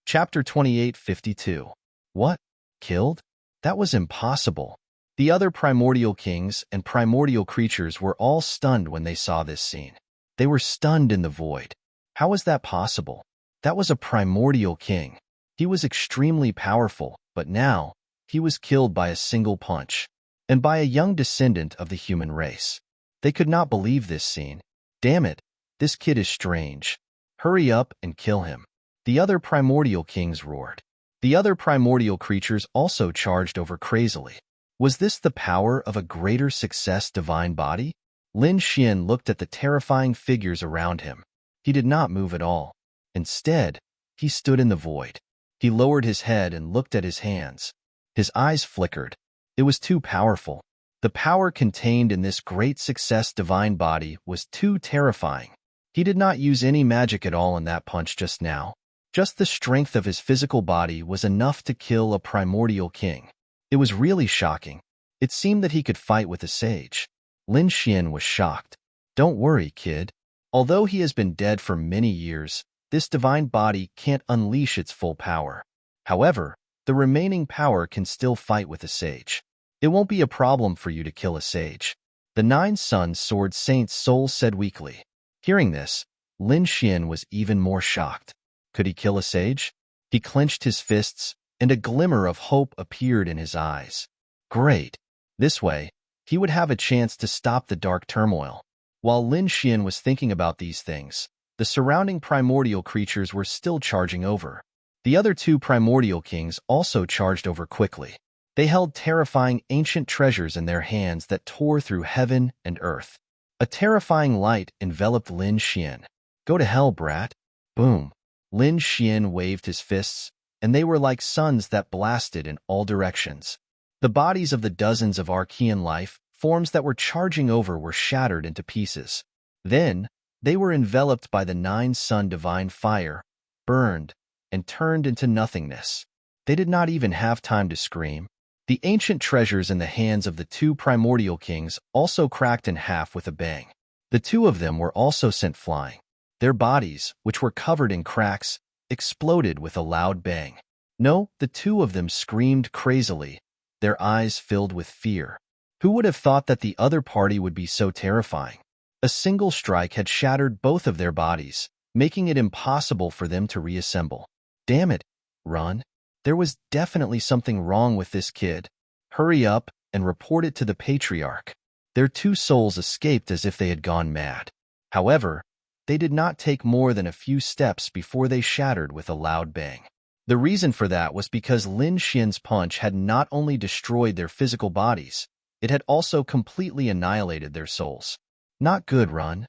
Chapter 28:52. What? Killed? That was impossible. The other primordial kings and primordial creatures were all stunned when they saw this scene. They were stunned in the void. How was that possible? That was a primordial king. He was extremely powerful, but now, he was killed by a single punch, and by a young descendant of the human race. They could not believe this scene. Damn it, this kid is strange. Hurry up and kill him. The other primordial kings roared. The other primordial creatures also charged over crazily. Was this the power of a greater success divine body? Lin Xian looked at the terrifying figures around him. He did not move at all. Instead, he stood in the void. He lowered his head and looked at his hands. His eyes flickered. It was too powerful. The power contained in this great success divine body was too terrifying. He did not use any magic at all in that punch just now. Just the strength of his physical body was enough to kill a primordial king. It was really shocking. It seemed that he could fight with a sage. Lin Xian was shocked. Don't worry, kid. Although he has been dead for many years, this divine body can't unleash its full power. However, the remaining power can still fight with a sage. It won't be a problem for you to kill a sage. The 9 Sun Sword Saint's soul said weakly. Hearing this, Lin Xian was even more shocked. Could he kill a sage? He clenched his fists, and a glimmer of hope appeared in his eyes. Great! This way, he would have a chance to stop the dark turmoil. While Lin Xian was thinking about these things, the surrounding primordial creatures were still charging over. The other two primordial kings also charged over quickly. They held terrifying ancient treasures in their hands that tore through heaven and earth. A terrifying light enveloped Lin Xian. "Go to hell, brat." Boom. Lin Xian waved his fists, and they were like suns that blasted in all directions. The bodies of the dozens of Archean life forms that were charging over were shattered into pieces. Then, they were enveloped by the nine-sun divine fire, burned, and turned into nothingness. They did not even have time to scream. The ancient treasures in the hands of the two primordial kings also cracked in half with a bang. The two of them were also sent flying. Their bodies, which were covered in cracks, exploded with a loud bang. No, the two of them screamed crazily, their eyes filled with fear. Who would have thought that the other party would be so terrifying? A single strike had shattered both of their bodies, making it impossible for them to reassemble. Damn it, run. There was definitely something wrong with this kid. Hurry up and report it to the patriarch. Their two souls escaped as if they had gone mad. However, they did not take more than a few steps before they shattered with a loud bang. The reason for that was because Lin Xian's punch had not only destroyed their physical bodies, it had also completely annihilated their souls. Not good, run.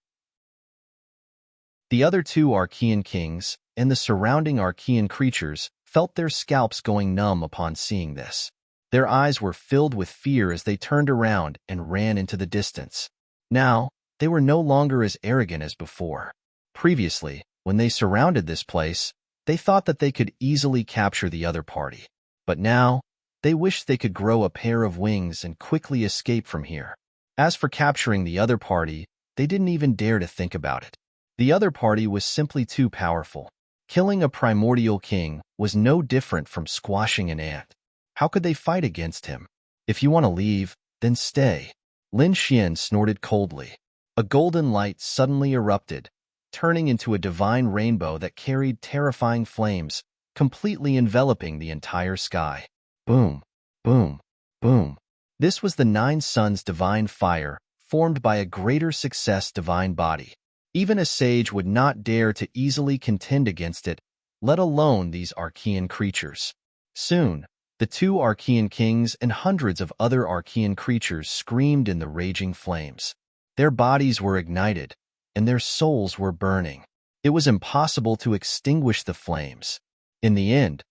The other two Archean kings and the surrounding Archean creatures felt their scalps going numb upon seeing this. Their eyes were filled with fear as they turned around and ran into the distance. Now, they were no longer as arrogant as before. Previously, when they surrounded this place, they thought that they could easily capture the other party. But now, they wished they could grow a pair of wings and quickly escape from here. As for capturing the other party, they didn't even dare to think about it. The other party was simply too powerful. Killing a primordial king was no different from squashing an ant. How could they fight against him? If you want to leave, then stay. Lin Xian snorted coldly. A golden light suddenly erupted, turning into a divine rainbow that carried terrifying flames, completely enveloping the entire sky. Boom, boom, boom. This was the nine suns divine fire, formed by a greater success divine body. Even a sage would not dare to easily contend against it, let alone these Archean creatures. Soon, the two Archean kings and hundreds of other Archean creatures screamed in the raging flames. Their bodies were ignited, and their souls were burning. It was impossible to extinguish the flames. In the end,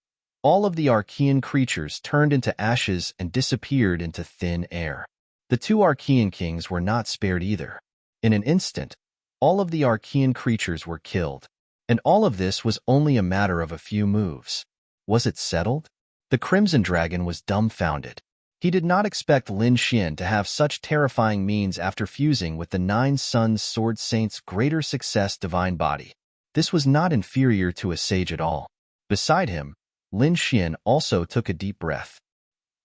all of the Archean creatures turned into ashes and disappeared into thin air. The two Archean kings were not spared either. In an instant, all of the Archean creatures were killed, and all of this was only a matter of a few moves. Was it settled? The Crimson Dragon was dumbfounded. He did not expect Lin Xian to have such terrifying means after fusing with the Nine Suns Sword Saint's greater success divine body. This was not inferior to a sage at all. Beside him, Lin Xian also took a deep breath.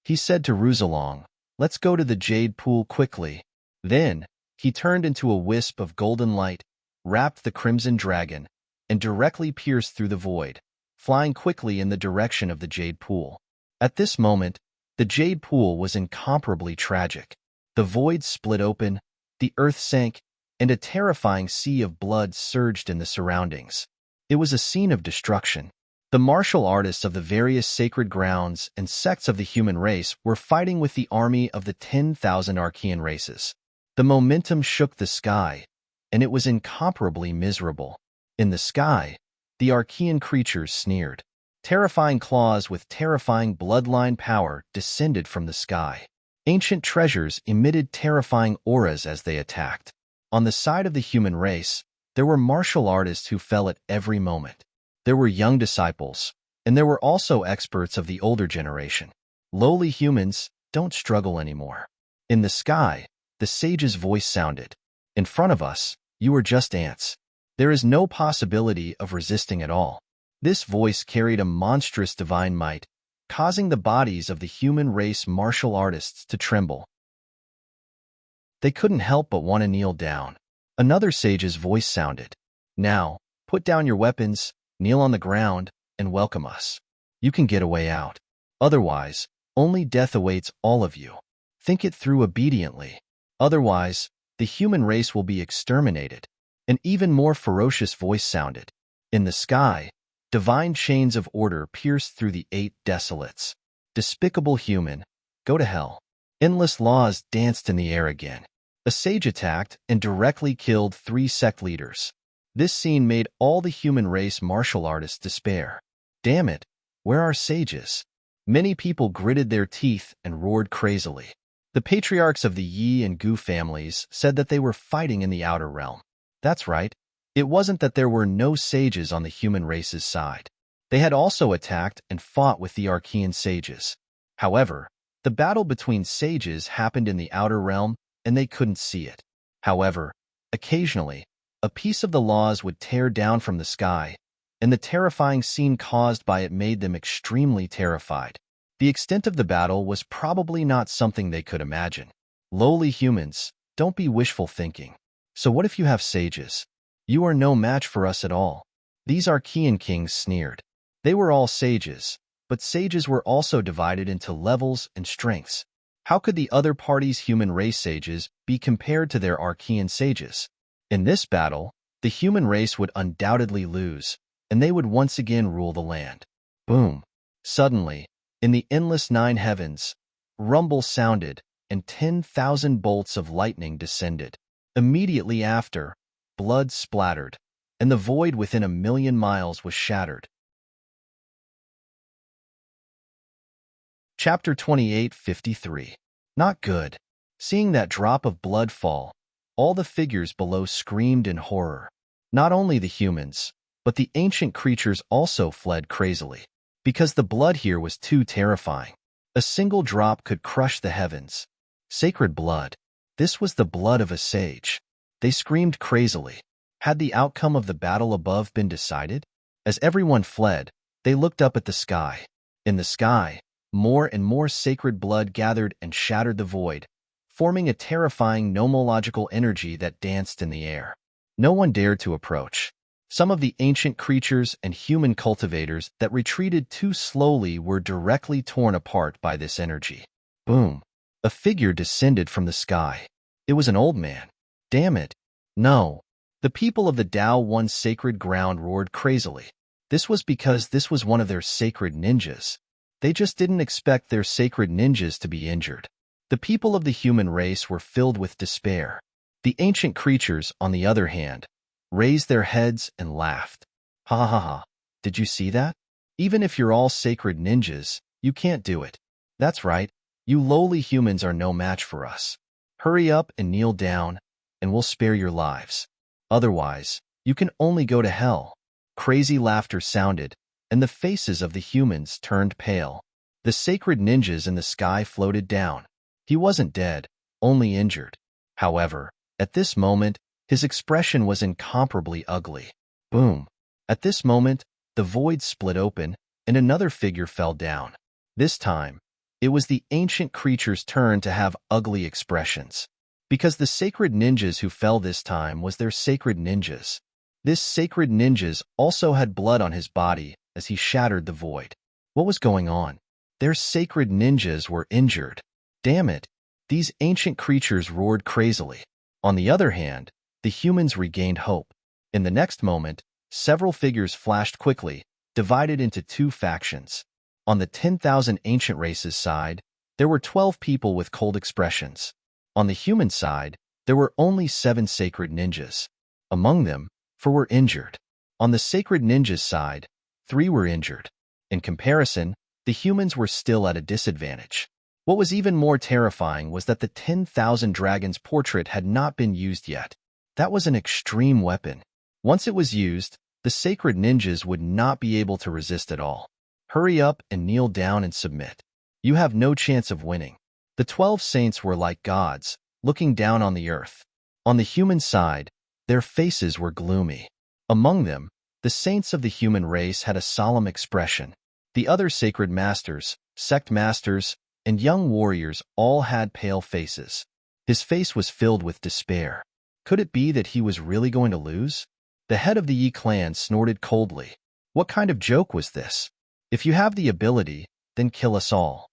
He said to Ruzalong, "Let's go to the Jade Pool quickly." Then, he turned into a wisp of golden light, wrapped the Crimson Dragon, and directly pierced through the void, flying quickly in the direction of the Jade Pool. At this moment, the Jade Pool was incomparably tragic. The void split open, the earth sank, and a terrifying sea of blood surged in the surroundings. It was a scene of destruction. The martial artists of the various sacred grounds and sects of the human race were fighting with the army of the 10,000 Archean races. The momentum shook the sky, and it was incomparably miserable. In the sky, the Archean creatures sneered. Terrifying claws with terrifying bloodline power descended from the sky. Ancient treasures emitted terrifying auras as they attacked. On the side of the human race, there were martial artists who fell at every moment. There were young disciples, and there were also experts of the older generation. Lowly humans don't struggle anymore. In the sky, the sage's voice sounded. In front of us, you are just ants. There is no possibility of resisting at all. This voice carried a monstrous divine might, causing the bodies of the human race martial artists to tremble. They couldn't help but want to kneel down. Another sage's voice sounded. Now, put down your weapons, kneel on the ground, and welcome us. You can get a way out. Otherwise, only death awaits all of you. Think it through obediently. Otherwise, The human race will be exterminated. An even more ferocious voice sounded. In the sky, divine chains of order pierced through the 8 desolates. Despicable human, go to hell. Endless laws danced in the air again. A sage attacked and directly killed 3 sect leaders. This scene made all the human race martial artists despair. Damn it, where are sages? Many people gritted their teeth and roared crazily. The patriarchs of the Yi and Gu families said that they were fighting in the outer realm. That's right. It wasn't that there were no sages on the human race's side. They had also attacked and fought with the Archean sages. However, the battle between sages happened in the outer realm, and they couldn't see it. However, occasionally, a piece of the laws would tear down from the sky, and the terrifying scene caused by it made them extremely terrified. The extent of the battle was probably not something they could imagine. Lowly humans, don't be wishful thinking. So what if you have sages? You are no match for us at all. These Archean kings sneered. They were all sages, but sages were also divided into levels and strengths. How could the other party's human race sages be compared to their Archean sages? In this battle, the human race would undoubtedly lose, and they would once again rule the land. Boom! Suddenly, in the endless 9 heavens, rumble sounded, and 10,000 bolts of lightning descended. Immediately after, blood splattered, and the void within 1,000,000 miles was shattered. Chapter 28:53. Not good. Seeing that drop of blood fall, all the figures below screamed in horror. Not only the humans, but the ancient creatures also fled crazily, because the blood here was too terrifying. A single drop could crush the heavens. Sacred blood. This was the blood of a sage. They screamed crazily. Had the outcome of the battle above been decided? As everyone fled, they looked up at the sky. In the sky, more and more sacred blood gathered and shattered the void, forming a terrifying nomological energy that danced in the air. No one dared to approach. Some of the ancient creatures and human cultivators that retreated too slowly were directly torn apart by this energy. Boom! A figure descended from the sky. It was an old man. Damn it! No! The people of the Tao One sacred ground roared crazily. This was because this was one of their sacred ninjas. They just didn't expect their sacred ninjas to be injured. The people of the human race were filled with despair. The ancient creatures, on the other hand, raised their heads and laughed. Ha ha ha, did you see that? Even if you're all sacred ninjas, you can't do it. That's right, you lowly humans are no match for us. Hurry up and kneel down, and we'll spare your lives. Otherwise, you can only go to hell. Crazy laughter sounded, and the faces of the humans turned pale. The sacred ninjas in the sky floated down. He wasn't dead, only injured. However, at this moment, his expression was incomparably ugly. Boom! At this moment, the void split open, and another figure fell down. This time, it was the ancient creature's turn to have ugly expressions. Because the sacred ninjas who fell this time was their sacred ninjas. This sacred ninjas also had blood on his body as he shattered the void. What was going on? Their sacred ninjas were injured. Damn it! These ancient creatures roared crazily. On the other hand, the humans regained hope. In the next moment, several figures flashed quickly, divided into 2 factions. On the 10,000 ancient races side, there were 12 people with cold expressions. On the human side, there were only 7 sacred ninjas. Among them, 4 were injured. On the sacred ninjas side, 3 were injured. In comparison, the humans were still at a disadvantage. What was even more terrifying was that the 10,000 dragons portrait had not been used yet. That was an extreme weapon. Once it was used, the sacred ninjas would not be able to resist at all. Hurry up and kneel down and submit. You have no chance of winning. The 12 saints were like gods, looking down on the earth. On the human side, their faces were gloomy. Among them, the saints of the human race had a solemn expression. The other sacred masters, sect masters, and young warriors all had pale faces. His face was filled with despair. Could it be that he was really going to lose? The head of the Yi clan snorted coldly. What kind of joke was this? If you have the ability, then kill us all.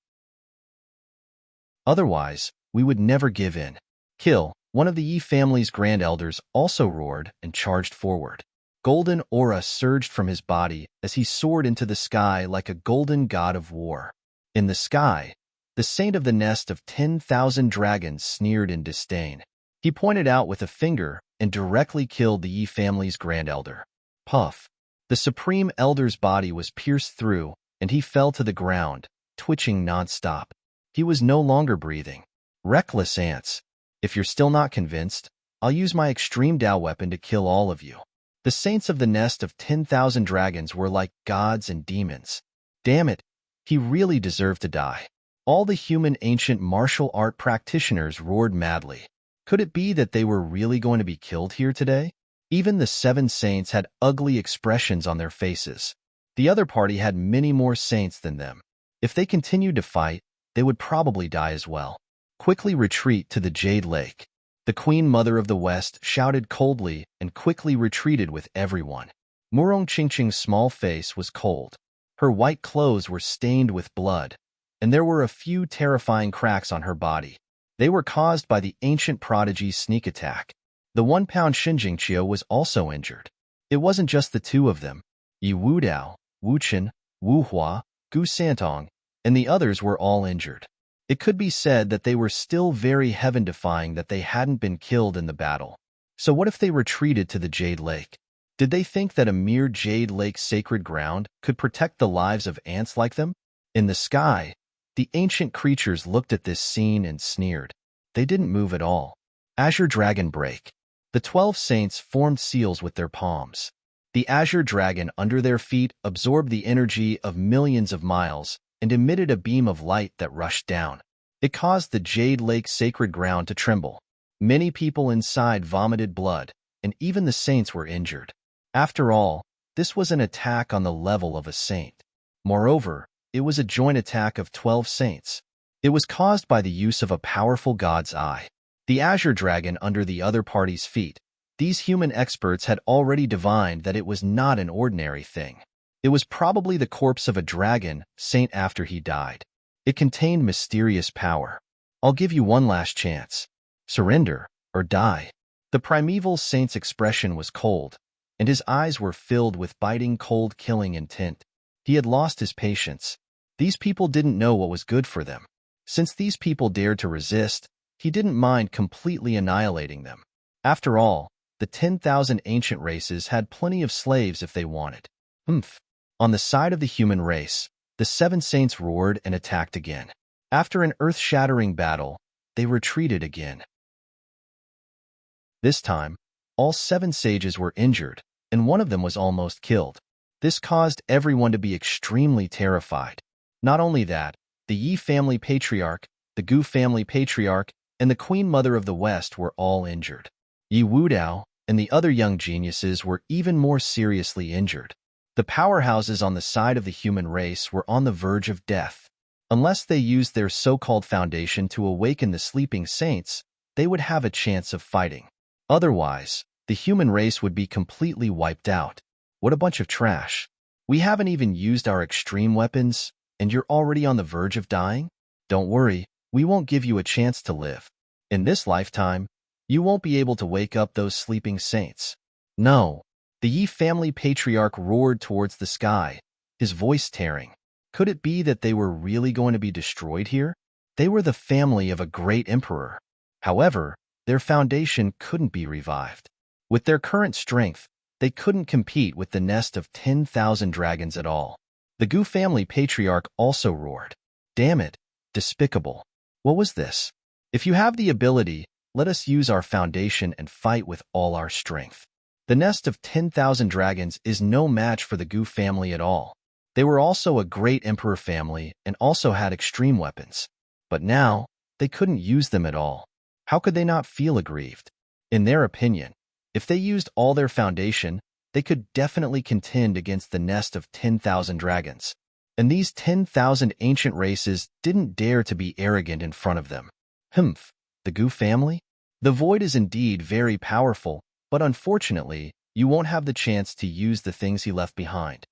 Otherwise, we would never give in. Kill, One of the Yi family's grand elders also roared and charged forward. Golden aura surged from his body as he soared into the sky like a golden god of war. In the sky, the saint of the nest of 10,000 dragons sneered in disdain. He pointed out with a finger and directly killed the Yi family's grand elder. Puff! The supreme elder's body was pierced through, and he fell to the ground, twitching nonstop. He was no longer breathing. Reckless ants. If you're still not convinced, I'll use my extreme Dao weapon to kill all of you. The saints of the nest of 10,000 dragons were like gods and demons. Damn it, he really deserved to die. All the human ancient martial art practitioners roared madly. Could it be that they were really going to be killed here today? Even the 7 saints had ugly expressions on their faces. The other party had many more saints than them. If they continued to fight, they would probably die as well. Quickly retreat to the Jade Lake. The Queen Mother of the West shouted coldly and quickly retreated with everyone. Murong Qingqing's small face was cold. Her white clothes were stained with blood, and there were a few terrifying cracks on her body. They were caused by the ancient prodigy's sneak attack. The 1-pound Xinjingqiu was also injured. It wasn't just the 2 of them. Yi Wudao, Wu Qin, Wu Hua, Gu Santong, and the others were all injured. It could be said that they were still very heaven-defying that they hadn't been killed in the battle. So what if they retreated to the Jade Lake? Did they think that a mere Jade Lake sacred ground could protect the lives of ants like them? In the sky, the ancient creatures looked at this scene and sneered. They didn't move at all. Azure Dragon Break. The 12 saints formed seals with their palms. The Azure Dragon under their feet absorbed the energy of millions of miles and emitted a beam of light that rushed down. It caused the Jade Lake sacred ground to tremble. Many people inside vomited blood, and even the saints were injured. After all, this was an attack on the level of a saint. Moreover, it was a joint attack of 12 saints. It was caused by the use of a powerful god's eye. The Azure Dragon under the other party's feet. These human experts had already divined that it was not an ordinary thing. It was probably the corpse of a dragon saint after he died. It contained mysterious power. I'll give you one last chance. Surrender, or die. The primeval saint's expression was cold, and his eyes were filled with biting cold killing intent. He had lost his patience. These people didn't know what was good for them. Since these people dared to resist, he didn't mind completely annihilating them. After all, the 10,000 ancient races had plenty of slaves if they wanted. On the side of the human race, the 7 saints roared and attacked again. After an earth-shattering battle, they retreated again. This time, all 7 sages were injured, and one of them was almost killed. This caused everyone to be extremely terrified. Not only that, the Yi family patriarch, the Gu family patriarch, and the Queen Mother of the West were all injured. Yi Wudao and the other young geniuses were even more seriously injured. The powerhouses on the side of the human race were on the verge of death. Unless they used their so-called foundation to awaken the sleeping saints, they would have a chance of fighting. Otherwise, the human race would be completely wiped out. What a bunch of trash. We haven't even used our extreme weapons, and you're already on the verge of dying? Don't worry, we won't give you a chance to live. In this lifetime, you won't be able to wake up those sleeping saints. No. The Yi family patriarch roared towards the sky, his voice tearing. Could it be that they were really going to be destroyed here? They were the family of a great emperor. However, their foundation couldn't be revived. With their current strength, they couldn't compete with the nest of 10,000 dragons at all. The Gu family patriarch also roared. Damn it, despicable. What was this? If you have the ability, let us use our foundation and fight with all our strength. The nest of 10,000 dragons is no match for the Gu family at all. They were also a great emperor family and also had extreme weapons. But now, they couldn't use them at all. How could they not feel aggrieved? In their opinion, if they used all their foundation, they could definitely contend against the nest of 10,000 dragons. And these 10,000 ancient races didn't dare to be arrogant in front of them. The Gu family? The void is indeed very powerful, but unfortunately, you won't have the chance to use the things he left behind.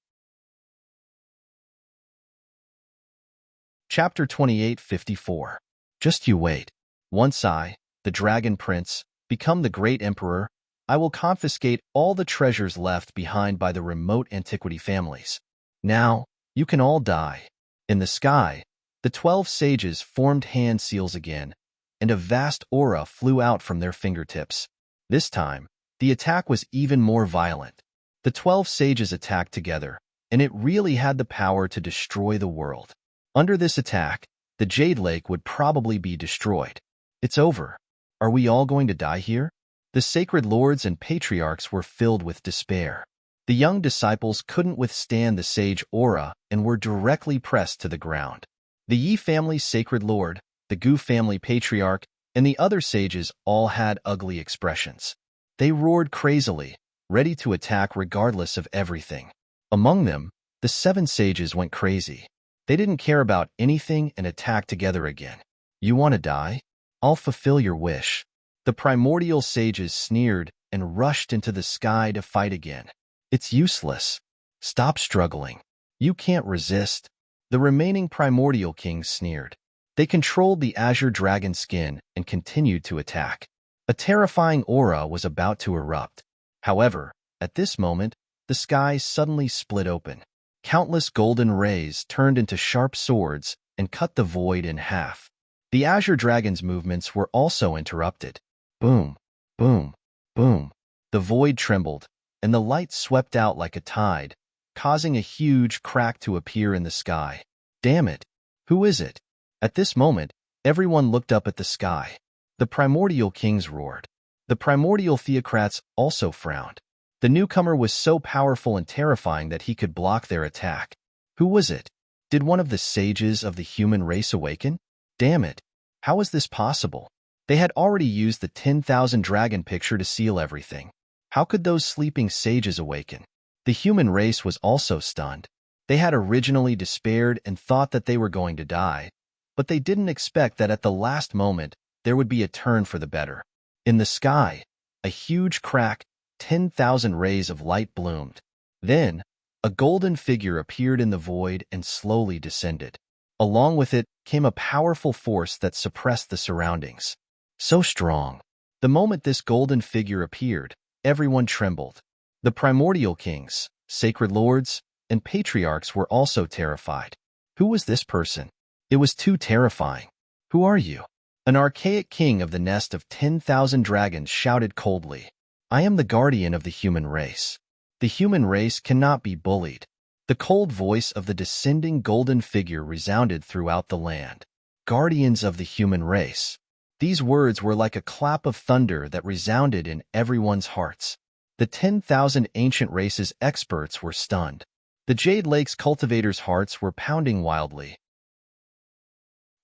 Chapter 2854. Just you wait. Once I, the Dragon Prince, become the great emperor, I will confiscate all the treasures left behind by the remote antiquity families. Now, you can all die." In the sky, the 12 sages formed hand seals again, and a vast aura flew out from their fingertips. This time, the attack was even more violent. The 12 sages attacked together, and it really had the power to destroy the world. Under this attack, the Jade Lake would probably be destroyed. It's over. Are we all going to die here? The sacred lords and patriarchs were filled with despair. The young disciples couldn't withstand the sage aura and were directly pressed to the ground. The Yi family sacred lord, the Gu family patriarch, and the other sages all had ugly expressions. They roared crazily, ready to attack regardless of everything. Among them, the 7 sages went crazy. They didn't care about anything and attacked together again. "You want to die? I'll fulfill your wish." The primordial sages sneered and rushed into the sky to fight again. "It's useless. Stop struggling. You can't resist." The remaining primordial kings sneered. They controlled the azure dragon skin and continued to attack. A terrifying aura was about to erupt. However, at this moment, the sky suddenly split open. Countless golden rays turned into sharp swords and cut the void in half. The azure dragon's movements were also interrupted. Boom, boom, boom. The void trembled, and the light swept out like a tide, causing a huge crack to appear in the sky. "Damn it! Who is it?" At this moment, everyone looked up at the sky. The primordial kings roared. The primordial theocrats also frowned. The newcomer was so powerful and terrifying that he could block their attack. Who was it? Did one of the sages of the human race awaken? Damn it! How was this possible? They had already used the 10,000 dragon picture to seal everything. How could those sleeping sages awaken? The human race was also stunned. They had originally despaired and thought that they were going to die, but they didn't expect that at the last moment there would be a turn for the better. In the sky, a huge crack, 10,000 rays of light bloomed. Then, a golden figure appeared in the void and slowly descended. Along with it came a powerful force that suppressed the surroundings. So strong. The moment this golden figure appeared, everyone trembled. The primordial kings, sacred lords, and patriarchs were also terrified. Who was this person? It was too terrifying. "Who are you?" An archaic king of the nest of 10,000 dragons shouted coldly. "I am the guardian of the human race. The human race cannot be bullied." The cold voice of the descending golden figure resounded throughout the land. "Guardians of the human race." These words were like a clap of thunder that resounded in everyone's hearts. The 10,000 ancient races experts were stunned. The Jade Lake's cultivators' hearts were pounding wildly.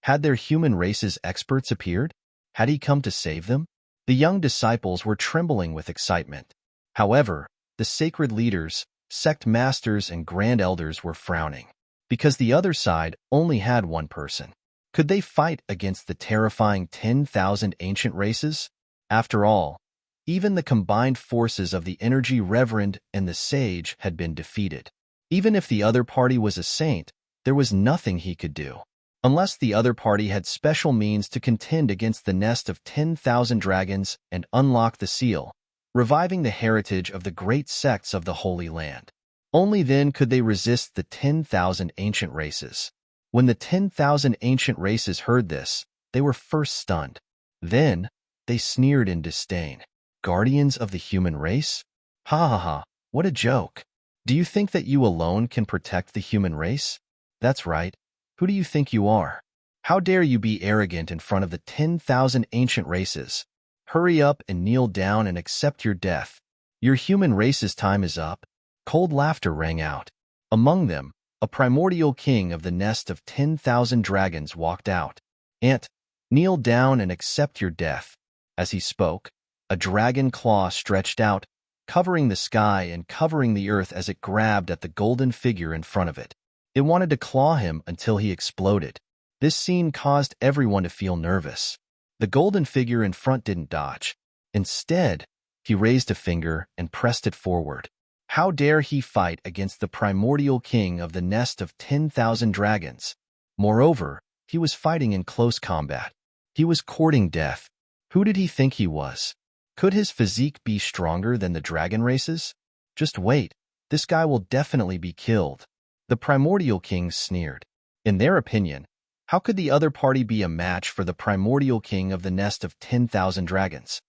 Had their human race's experts appeared? Had he come to save them? The young disciples were trembling with excitement. However, the sacred leaders, sect masters, and grand elders were frowning, because the other side only had one person. Could they fight against the terrifying 10,000 ancient races? After all, even the combined forces of the energy reverend and the sage had been defeated. Even if the other party was a saint, there was nothing he could do. Unless the other party had special means to contend against the nest of 10,000 dragons and unlock the seal, reviving the heritage of the great sects of the Holy Land. Only then could they resist the 10,000 ancient races. When the 10,000 ancient races heard this, they were first stunned. Then, they sneered in disdain. "Guardians of the human race? Ha ha ha, what a joke. Do you think that you alone can protect the human race? That's right. Who do you think you are? How dare you be arrogant in front of the 10,000 ancient races? Hurry up and kneel down and accept your death. Your human race's time is up." Cold laughter rang out. Among them, a primordial king of the nest of 10,000 dragons walked out. "Ant, kneel down and accept your death." As he spoke, a dragon claw stretched out, covering the sky and covering the earth as it grabbed at the golden figure in front of it. It wanted to claw him until he exploded. This scene caused everyone to feel nervous. The golden figure in front didn't dodge. Instead, he raised a finger and pressed it forward. How dare he fight against the primordial king of the nest of 10,000 dragons? Moreover, he was fighting in close combat. He was courting death. Who did he think he was? Could his physique be stronger than the dragon races? Just wait, this guy will definitely be killed. The primordial kings sneered. In their opinion, how could the other party be a match for the primordial king of the nest of 10,000 dragons?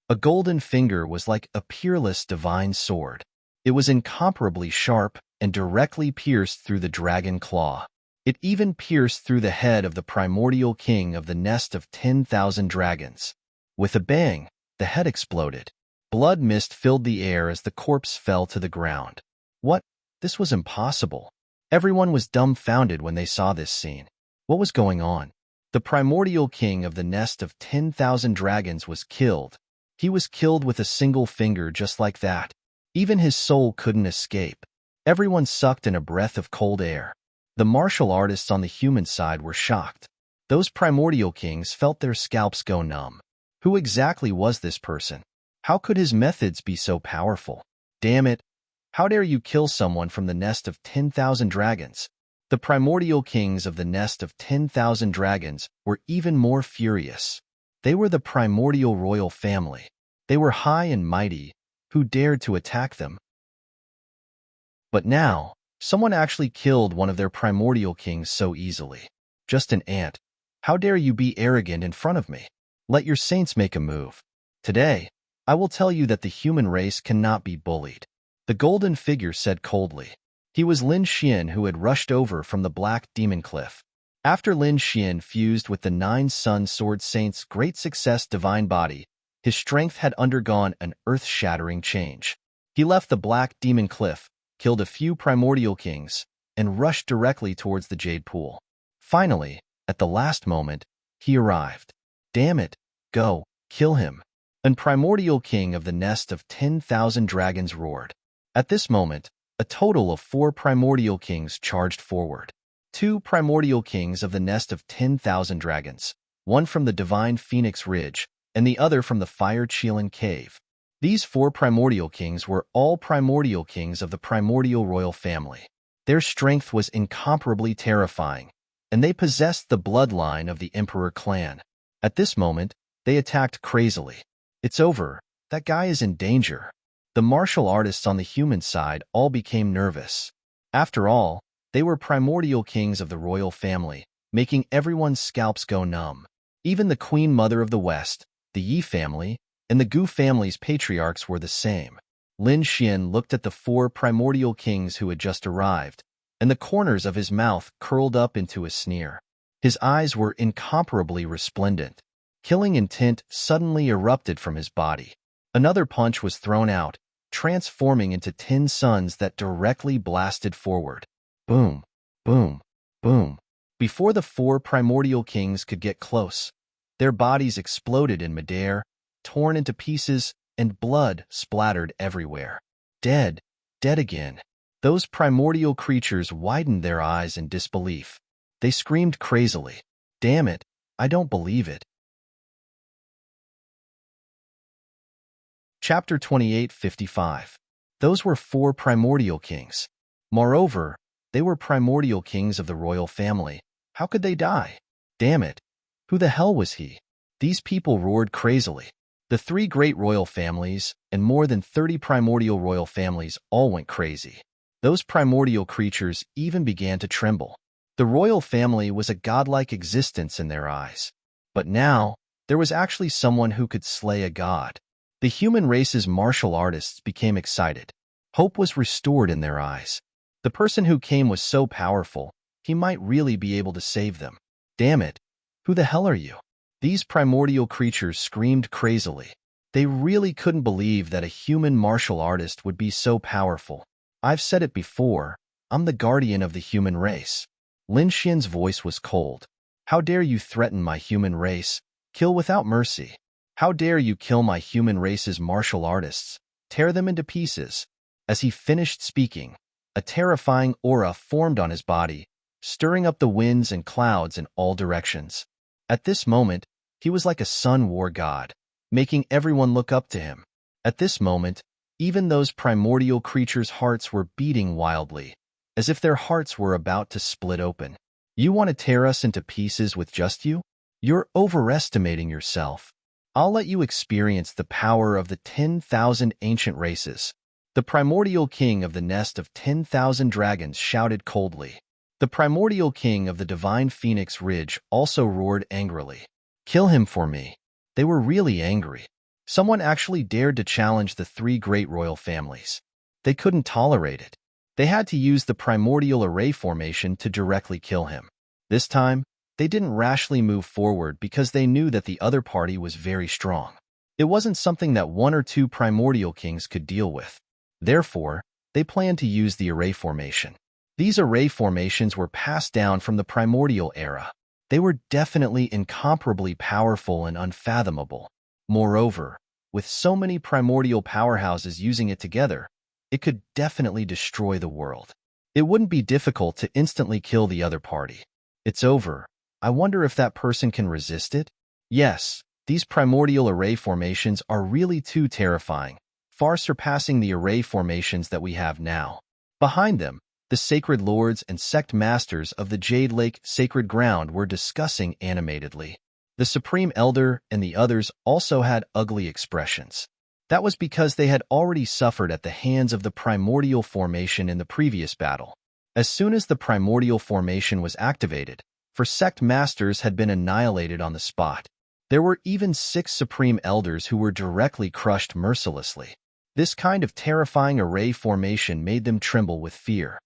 A golden finger was like a peerless divine sword. It was incomparably sharp and directly pierced through the dragon claw. It even pierced through the head of the primordial king of the nest of 10,000 dragons. With a bang, the head exploded. Blood mist filled the air as the corpse fell to the ground. What? This was impossible. Everyone was dumbfounded when they saw this scene. What was going on? The primordial king of the nest of 10,000 dragons was killed. He was killed with a single finger just like that. Even his soul couldn't escape. Everyone sucked in a breath of cold air. The martial artists on the human side were shocked. Those primordial kings felt their scalps go numb. Who exactly was this person? How could his methods be so powerful? Damn it! How dare you kill someone from the nest of 10,000 dragons? The primordial kings of the nest of 10,000 dragons were even more furious. They were the primordial royal family. They were high and mighty. Who dared to attack them? But now, someone actually killed one of their primordial kings so easily. Just an ant. How dare you be arrogant in front of me? Let your saints make a move. Today, I will tell you that the human race cannot be bullied. The golden figure said coldly. He was Lin Xian, who had rushed over from the Black Demon Cliff. After Lin Xian fused with the 9 Sun Sword Saint's great success divine body, his strength had undergone an earth-shattering change. He left the Black Demon Cliff, killed a few primordial kings, and rushed directly towards the Jade Pool. Finally, at the last moment, he arrived. Damn it, go, kill him. An primordial king of the nest of 10,000 dragons roared. At this moment, a total of 4 primordial kings charged forward. 2 primordial kings of the nest of 10,000 dragons, one from the divine Phoenix Ridge, and the other from the Fire Chelan Cave. These 4 primordial kings were all primordial kings of the primordial royal family. Their strength was incomparably terrifying, and they possessed the bloodline of the Emperor clan. At this moment, they attacked crazily. It's over. That guy is in danger. The martial artists on the human side all became nervous. After all, they were primordial kings of the royal family, making everyone's scalps go numb. Even the Queen Mother of the West, the Yi family, and the Gu family's patriarchs were the same. Lin Xian looked at the 4 primordial kings who had just arrived, and the corners of his mouth curled up into a sneer. His eyes were incomparably resplendent. Killing intent suddenly erupted from his body. Another punch was thrown out, transforming into 10 suns that directly blasted forward. Boom, boom, boom. Before the 4 primordial kings could get close, their bodies exploded in midair, torn into pieces, and blood splattered everywhere. Dead, dead again. Those primordial creatures widened their eyes in disbelief. They screamed crazily. Damn it, I don't believe it. Chapter 28:55. Those were 4 primordial kings. Moreover, they were primordial kings of the royal family. How could they die? Damn it. Who the hell was he? These people roared crazily. The 3 great royal families and more than 30 primordial royal families all went crazy. Those primordial creatures even began to tremble. The royal family was a godlike existence in their eyes. But now, there was actually someone who could slay a god. The human race's martial artists became excited. Hope was restored in their eyes. The person who came was so powerful, he might really be able to save them. Damn it, who the hell are you? These primordial creatures screamed crazily. They really couldn't believe that a human martial artist would be so powerful. I've said it before, I'm the guardian of the human race. Lin Xian's voice was cold. How dare you threaten my human race? Kill without mercy. How dare you kill my human race's martial artists? Tear them into pieces. As he finished speaking, a terrifying aura formed on his body, stirring up the winds and clouds in all directions. At this moment, he was like a sun war god, making everyone look up to him. At this moment, even those primordial creatures' hearts were beating wildly, as if their hearts were about to split open. You want to tear us into pieces with just you? You're overestimating yourself. I'll let you experience the power of the 10,000 ancient races. The primordial king of the nest of 10,000 dragons shouted coldly. The primordial king of the divine Phoenix Ridge also roared angrily. Kill him for me. They were really angry. Someone actually dared to challenge the three great royal families. They couldn't tolerate it. They had to use the primordial array formation to directly kill him. This time, they didn't rashly move forward because they knew that the other party was very strong. It wasn't something that one or two primordial kings could deal with. Therefore, they planned to use the array formation. These array formations were passed down from the primordial era. They were definitely incomparably powerful and unfathomable. Moreover, with so many primordial powerhouses using it together, it could definitely destroy the world. It wouldn't be difficult to instantly kill the other party. It's over. I wonder if that person can resist it? Yes, these primordial array formations are really too terrifying, far surpassing the array formations that we have now. Behind them, the sacred lords and sect masters of the Jade Lake sacred ground were discussing animatedly. The Supreme Elder and the others also had ugly expressions. That was because they had already suffered at the hands of the primordial formation in the previous battle. As soon as the primordial formation was activated, for sect masters had been annihilated on the spot. There were even 6 Supreme Elders who were directly crushed mercilessly. This kind of terrifying array formation made them tremble with fear.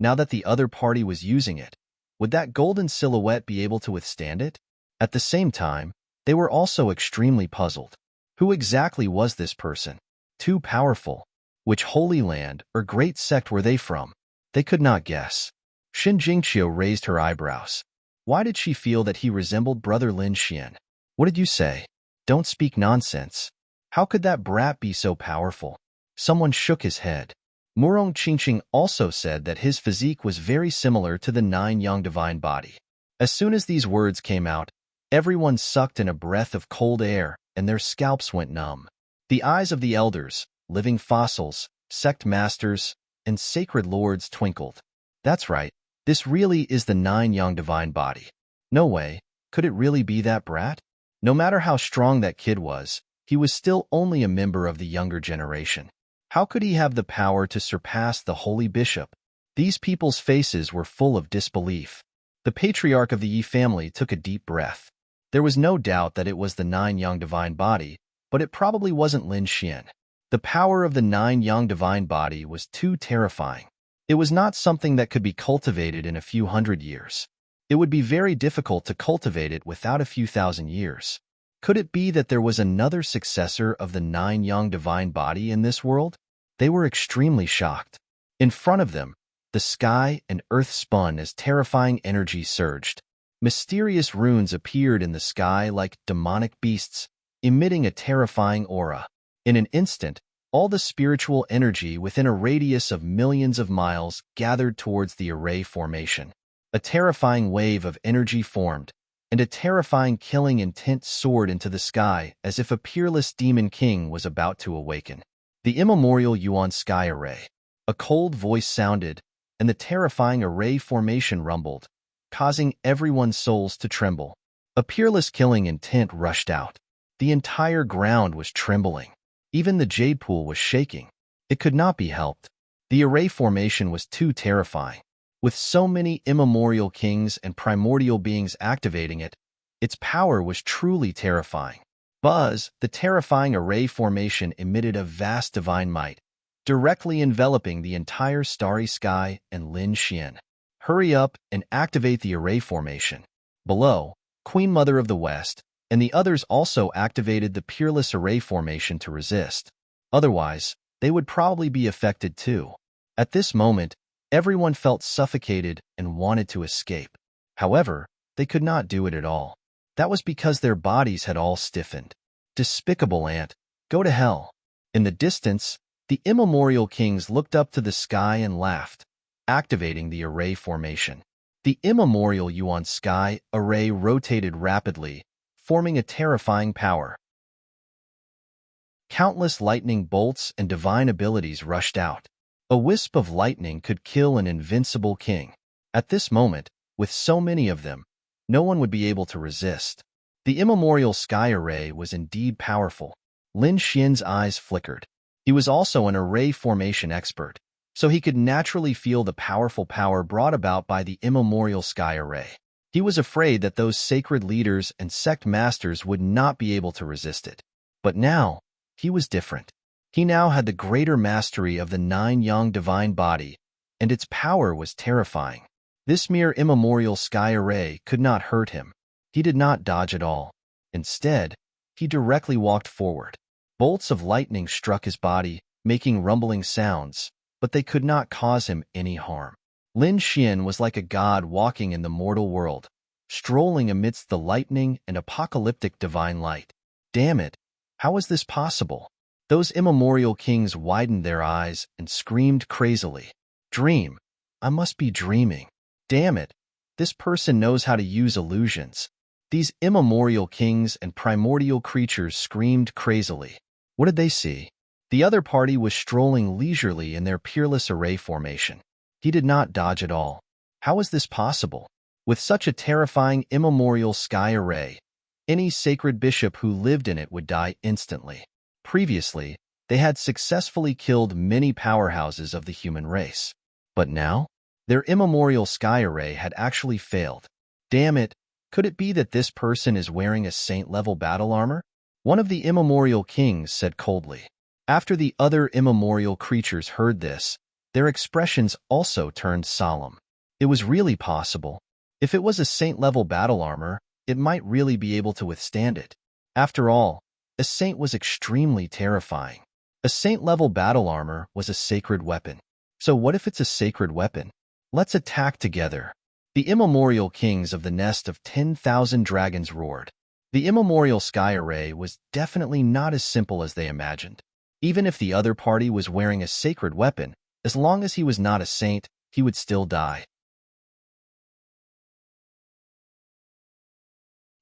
Now that the other party was using it, would that golden silhouette be able to withstand it? At the same time, they were also extremely puzzled. Who exactly was this person? Too powerful. Which holy land or great sect were they from? They could not guess. Xin Jingqiu raised her eyebrows. Why did she feel that he resembled Brother Lin Xian? What did you say? Don't speak nonsense. How could that brat be so powerful? Someone shook his head. Murong Qingqing also said that his physique was very similar to the 9 Yang divine body. As soon as these words came out, everyone sucked in a breath of cold air and their scalps went numb. The eyes of the elders, living fossils, sect masters, and sacred lords twinkled. That's right. This really is the 9 Yang divine body. No way. Could it really be that brat? No matter how strong that kid was, he was still only a member of the younger generation. How could he have the power to surpass the holy bishop? These people's faces were full of disbelief. The patriarch of the Yi family took a deep breath. There was no doubt that it was the 9 Yang divine body, but it probably wasn't Lin Xian. The power of the 9 Yang divine body was too terrifying. It was not something that could be cultivated in a few hundred years. It would be very difficult to cultivate it without a few thousand years. Could it be that there was another successor of the 9 Yang divine body in this world? They were extremely shocked. In front of them, the sky and earth spun as terrifying energy surged. Mysterious runes appeared in the sky like demonic beasts, emitting a terrifying aura. In an instant, all the spiritual energy within a radius of millions of miles gathered towards the array formation. A terrifying wave of energy formed, and a terrifying killing intent soared into the sky as if a peerless demon king was about to awaken. The immemorial Yuan sky array. A cold voice sounded, and the terrifying array formation rumbled, causing everyone's souls to tremble. A peerless killing intent rushed out. The entire ground was trembling. Even the jade pool was shaking. It could not be helped. The array formation was too terrifying. With so many immemorial kings and primordial beings activating it, its power was truly terrifying. Buzz, the terrifying array formation emitted a vast divine might, directly enveloping the entire starry sky and Lin Xian. Hurry up and activate the array formation. Below, Queen Mother of the West, and the others also activated the peerless array formation to resist. Otherwise, they would probably be affected too. At this moment, everyone felt suffocated and wanted to escape. However, they could not do it at all. That was because their bodies had all stiffened. Despicable ant, go to hell. In the distance, the immemorial kings looked up to the sky and laughed, activating the array formation. The immemorial Yuan sky array rotated rapidly, forming a terrifying power. Countless lightning bolts and divine abilities rushed out. A wisp of lightning could kill an invincible king. At this moment, with so many of them, no one would be able to resist. The immemorial sky array was indeed powerful. Lin Xian's eyes flickered. He was also an array formation expert, so he could naturally feel the powerful power brought about by the immemorial sky array. He was afraid that those sacred leaders and sect masters would not be able to resist it. But now, he was different. He now had the greater mastery of the nine yang divine body, and its power was terrifying. This mere immemorial sky array could not hurt him. He did not dodge at all. Instead, he directly walked forward. Bolts of lightning struck his body, making rumbling sounds, but they could not cause him any harm. Lin Xian was like a god walking in the mortal world, strolling amidst the lightning and apocalyptic divine light. Damn it! How was this possible? Those immemorial kings widened their eyes and screamed crazily. Dream! I must be dreaming. Damn it! This person knows how to use illusions. These immemorial kings and primordial creatures screamed crazily. What did they see? The other party was strolling leisurely in their peerless array formation. He did not dodge at all. How was this possible? With such a terrifying immemorial sky array, any sacred bishop who lived in it would die instantly. Previously, they had successfully killed many powerhouses of the human race. But now, their immemorial sky array had actually failed. Damn it, could it be that this person is wearing a saint-level battle armor? One of the immemorial kings said coldly. After the other immemorial creatures heard this, their expressions also turned solemn. It was really possible. If it was a saint-level battle armor, it might really be able to withstand it. After all, a saint was extremely terrifying. A saint-level battle armor was a sacred weapon. So what if it's a sacred weapon? Let's attack together. The immemorial kings of the nest of 10,000 dragons roared. The immemorial sky array was definitely not as simple as they imagined. Even if the other party was wearing a sacred weapon, as long as he was not a saint, he would still die.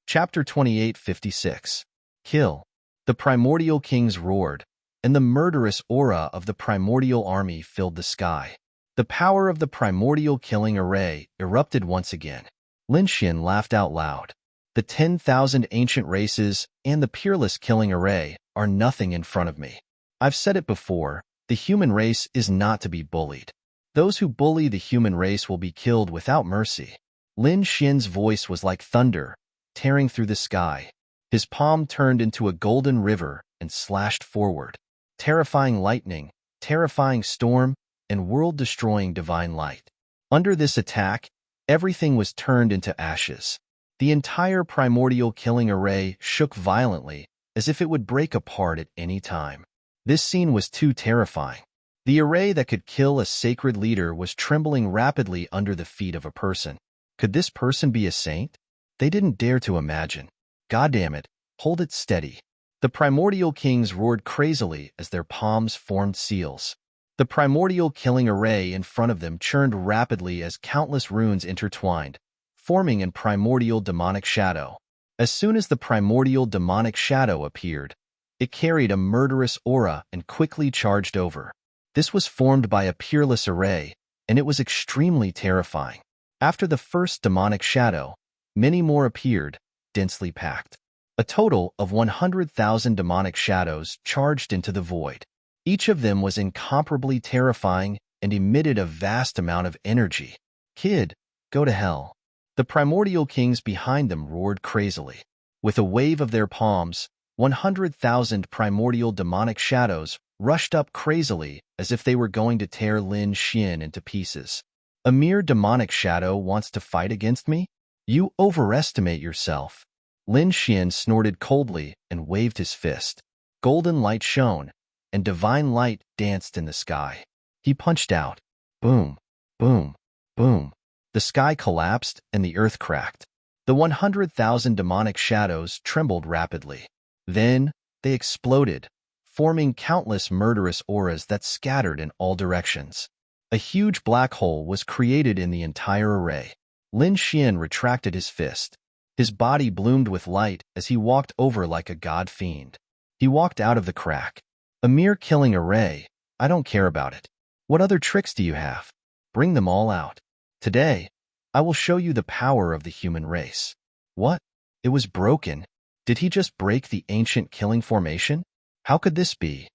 Chapter 28:56. Kill. The primordial kings roared, and the murderous aura of the primordial army filled the sky. The power of the primordial killing array erupted once again. Lin Xian laughed out loud. The 10,000 ancient races and the peerless killing array are nothing in front of me. I've said it before, the human race is not to be bullied. Those who bully the human race will be killed without mercy. Lin Xian's voice was like thunder, tearing through the sky. His palm turned into a golden river and slashed forward. Terrifying lightning, terrifying storm, and world-destroying divine light. Under this attack, everything was turned into ashes. The entire primordial killing array shook violently, as if it would break apart at any time. This scene was too terrifying. The array that could kill a sacred leader was trembling rapidly under the feet of a person. Could this person be a saint? They didn't dare to imagine. Goddamn it, hold it steady. The primordial kings roared crazily as their palms formed seals. The primordial killing array in front of them churned rapidly as countless runes intertwined, forming in primordial demonic shadow. As soon as the primordial demonic shadow appeared, it carried a murderous aura and quickly charged over. This was formed by a peerless array, and it was extremely terrifying. After the first demonic shadow, many more appeared, densely packed. A total of 100,000 demonic shadows charged into the void. Each of them was incomparably terrifying and emitted a vast amount of energy. Kid, go to hell. The primordial kings behind them roared crazily. With a wave of their palms, 100,000 primordial demonic shadows rushed up crazily as if they were going to tear Lin Xian into pieces. A mere demonic shadow wants to fight against me? You overestimate yourself. Lin Xian snorted coldly and waved his fist. Golden light shone, and divine light danced in the sky. He punched out. Boom, boom, boom. The sky collapsed and the earth cracked. The 100,000 demonic shadows trembled rapidly. Then, they exploded, forming countless murderous auras that scattered in all directions. A huge black hole was created in the entire array. Lin Xian retracted his fist. His body bloomed with light as he walked over like a god fiend. He walked out of the crack. A mere killing array. I don't care about it. What other tricks do you have? Bring them all out. Today, I will show you the power of the human race. What? It was broken. Did he just break the ancient killing formation? How could this be?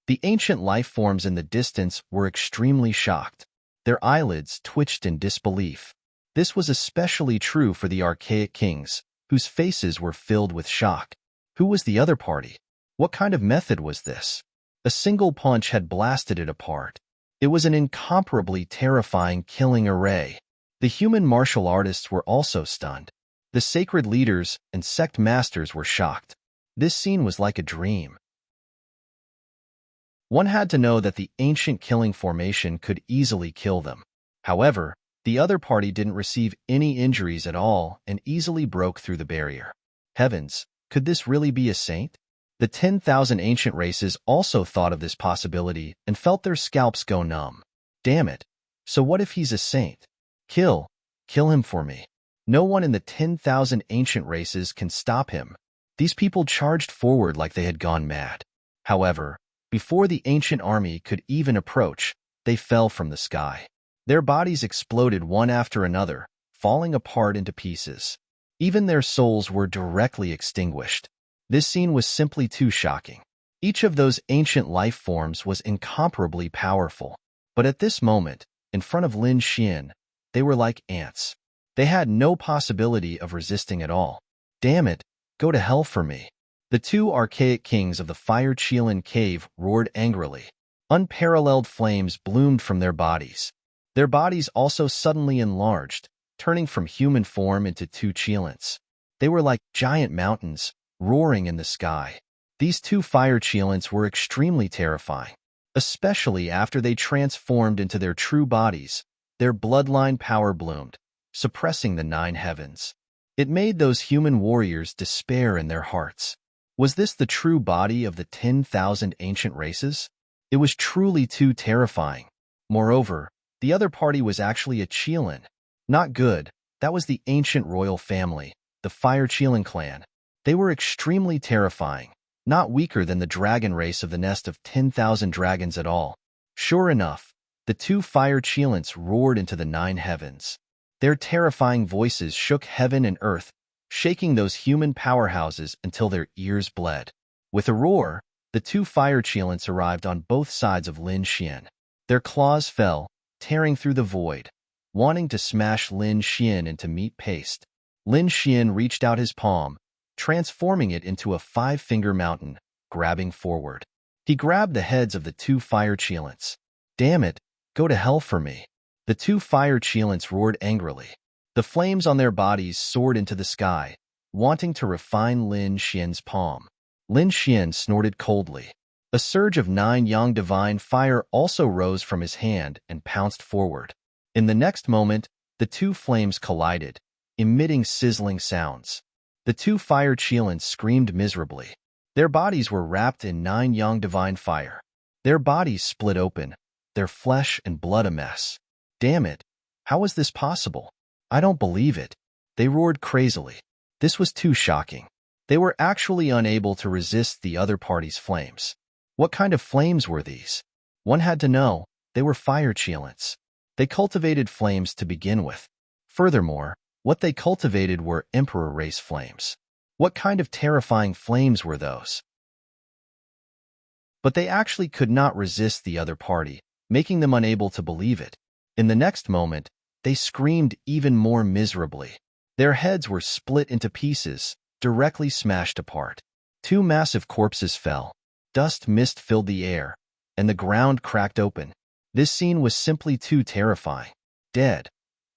The ancient life forms in the distance were extremely shocked. Their eyelids twitched in disbelief. This was especially true for the archaic kings, whose faces were filled with shock. Who was the other party? What kind of method was this? A single punch had blasted it apart. It was an incomparably terrifying killing array. The human martial artists were also stunned. The sacred leaders and sect masters were shocked. This scene was like a dream. One had to know that the ancient killing formation could easily kill them. However, the other party didn't receive any injuries at all and easily broke through the barrier. Heavens, could this really be a saint? The 10,000 ancient races also thought of this possibility and felt their scalps go numb. Damn it. So what if he's a saint? Kill him for me. No one in the 10,000 ancient races can stop him. These people charged forward like they had gone mad. However, before the ancient army could even approach, they fell from the sky. Their bodies exploded one after another, falling apart into pieces. Even their souls were directly extinguished. This scene was simply too shocking. Each of those ancient life forms was incomparably powerful. But at this moment, in front of Lin Xian, they were like ants. They had no possibility of resisting at all. Damn it, go to hell for me. The two archaic kings of the Fire Qilin cave roared angrily. Unparalleled flames bloomed from their bodies. Their bodies also suddenly enlarged, turning from human form into two Qilins. They were like giant mountains, roaring in the sky. These two Fire Qilins were extremely terrifying, especially after they transformed into their true bodies. Their bloodline power bloomed, suppressing the 9 heavens. It made those human warriors despair in their hearts. Was this the true body of the 10,000 ancient races? It was truly too terrifying. Moreover, the other party was actually a Qilin. Not good. That was the ancient royal family, the Fire Qilin clan. They were extremely terrifying, not weaker than the dragon race of the nest of 10,000 dragons at all. Sure enough, the two Fire Qilins roared into the 9 heavens. Their terrifying voices shook heaven and earth, shaking those human powerhouses until their ears bled. With a roar, the two Fire Qilins arrived on both sides of Lin Xian. Their claws fell, tearing through the void, wanting to smash Lin Xian into meat paste. Lin Xian reached out his palm, transforming it into a 5-finger mountain, grabbing forward. He grabbed the heads of the two Fire Qilins. Damn it, go to hell for me. The two Fire Qilins roared angrily. The flames on their bodies soared into the sky, wanting to refine Lin Xian's palm. Lin Xian snorted coldly. A surge of 9 yang divine fire also rose from his hand and pounced forward. In the next moment, the two flames collided, emitting sizzling sounds. The two Fire Qilins screamed miserably. Their bodies were wrapped in 9 yang divine fire. Their bodies split open, their flesh and blood a mess. Damn it, how was this possible? I don't believe it. They roared crazily. This was too shocking. They were actually unable to resist the other party's flames. What kind of flames were these? One had to know. They were Fire Qilins. They cultivated flames to begin with. Furthermore, what they cultivated were Emperor race flames. What kind of terrifying flames were those? But they actually could not resist the other party, making them unable to believe it. In the next moment, they screamed even more miserably. Their heads were split into pieces, directly smashed apart. 2 massive corpses fell. Dust mist filled the air, and the ground cracked open. This scene was simply too terrifying. Dead.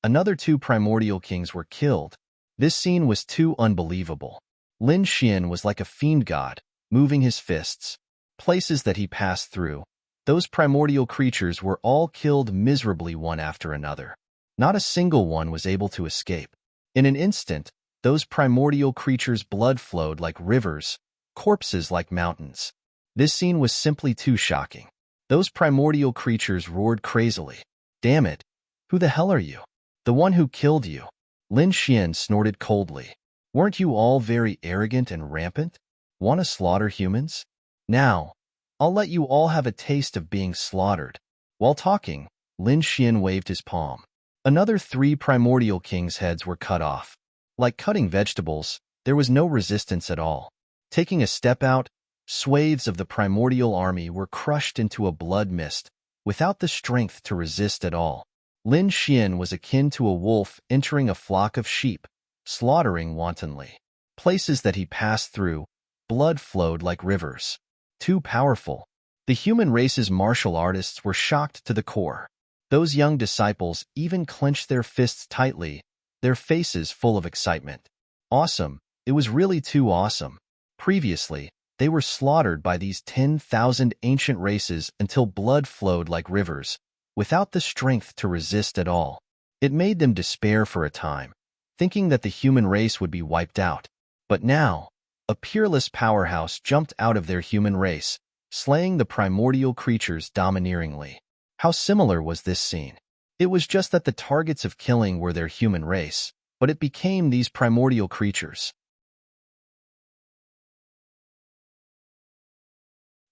Another 2 primordial kings were killed. This scene was too unbelievable. Lin Xian was like a fiend god, moving his fists. Places that he passed through, those primordial creatures were all killed miserably one after another. Not a single one was able to escape. In an instant, those primordial creatures' blood flowed like rivers, corpses like mountains. This scene was simply too shocking. Those primordial creatures roared crazily. Damn it, who the hell are you? The one who killed you. Lin Xian snorted coldly. Weren't you all very arrogant and rampant? Want to slaughter humans? Now, I'll let you all have a taste of being slaughtered. While talking, Lin Xian waved his palm. Another 3 primordial kings' heads were cut off. Like cutting vegetables, There was no resistance at all. Taking a step out, swathes of the primordial army were crushed into a blood mist, without the strength to resist at all. Lin Xian was akin to a wolf entering a flock of sheep, slaughtering wantonly. Places that he passed through, blood flowed like rivers. Too powerful. The human race's martial artists were shocked to the core. Those young disciples even clenched their fists tightly, their faces full of excitement. Awesome. It was really too awesome. Previously, they were slaughtered by these 10,000 ancient races until blood flowed like rivers, without the strength to resist at all. It made them despair for a time, thinking that the human race would be wiped out. But now, a peerless powerhouse jumped out of their human race, slaying the primordial creatures domineeringly. How similar was this scene? It was just that the targets of killing were their human race, but it became these primordial creatures.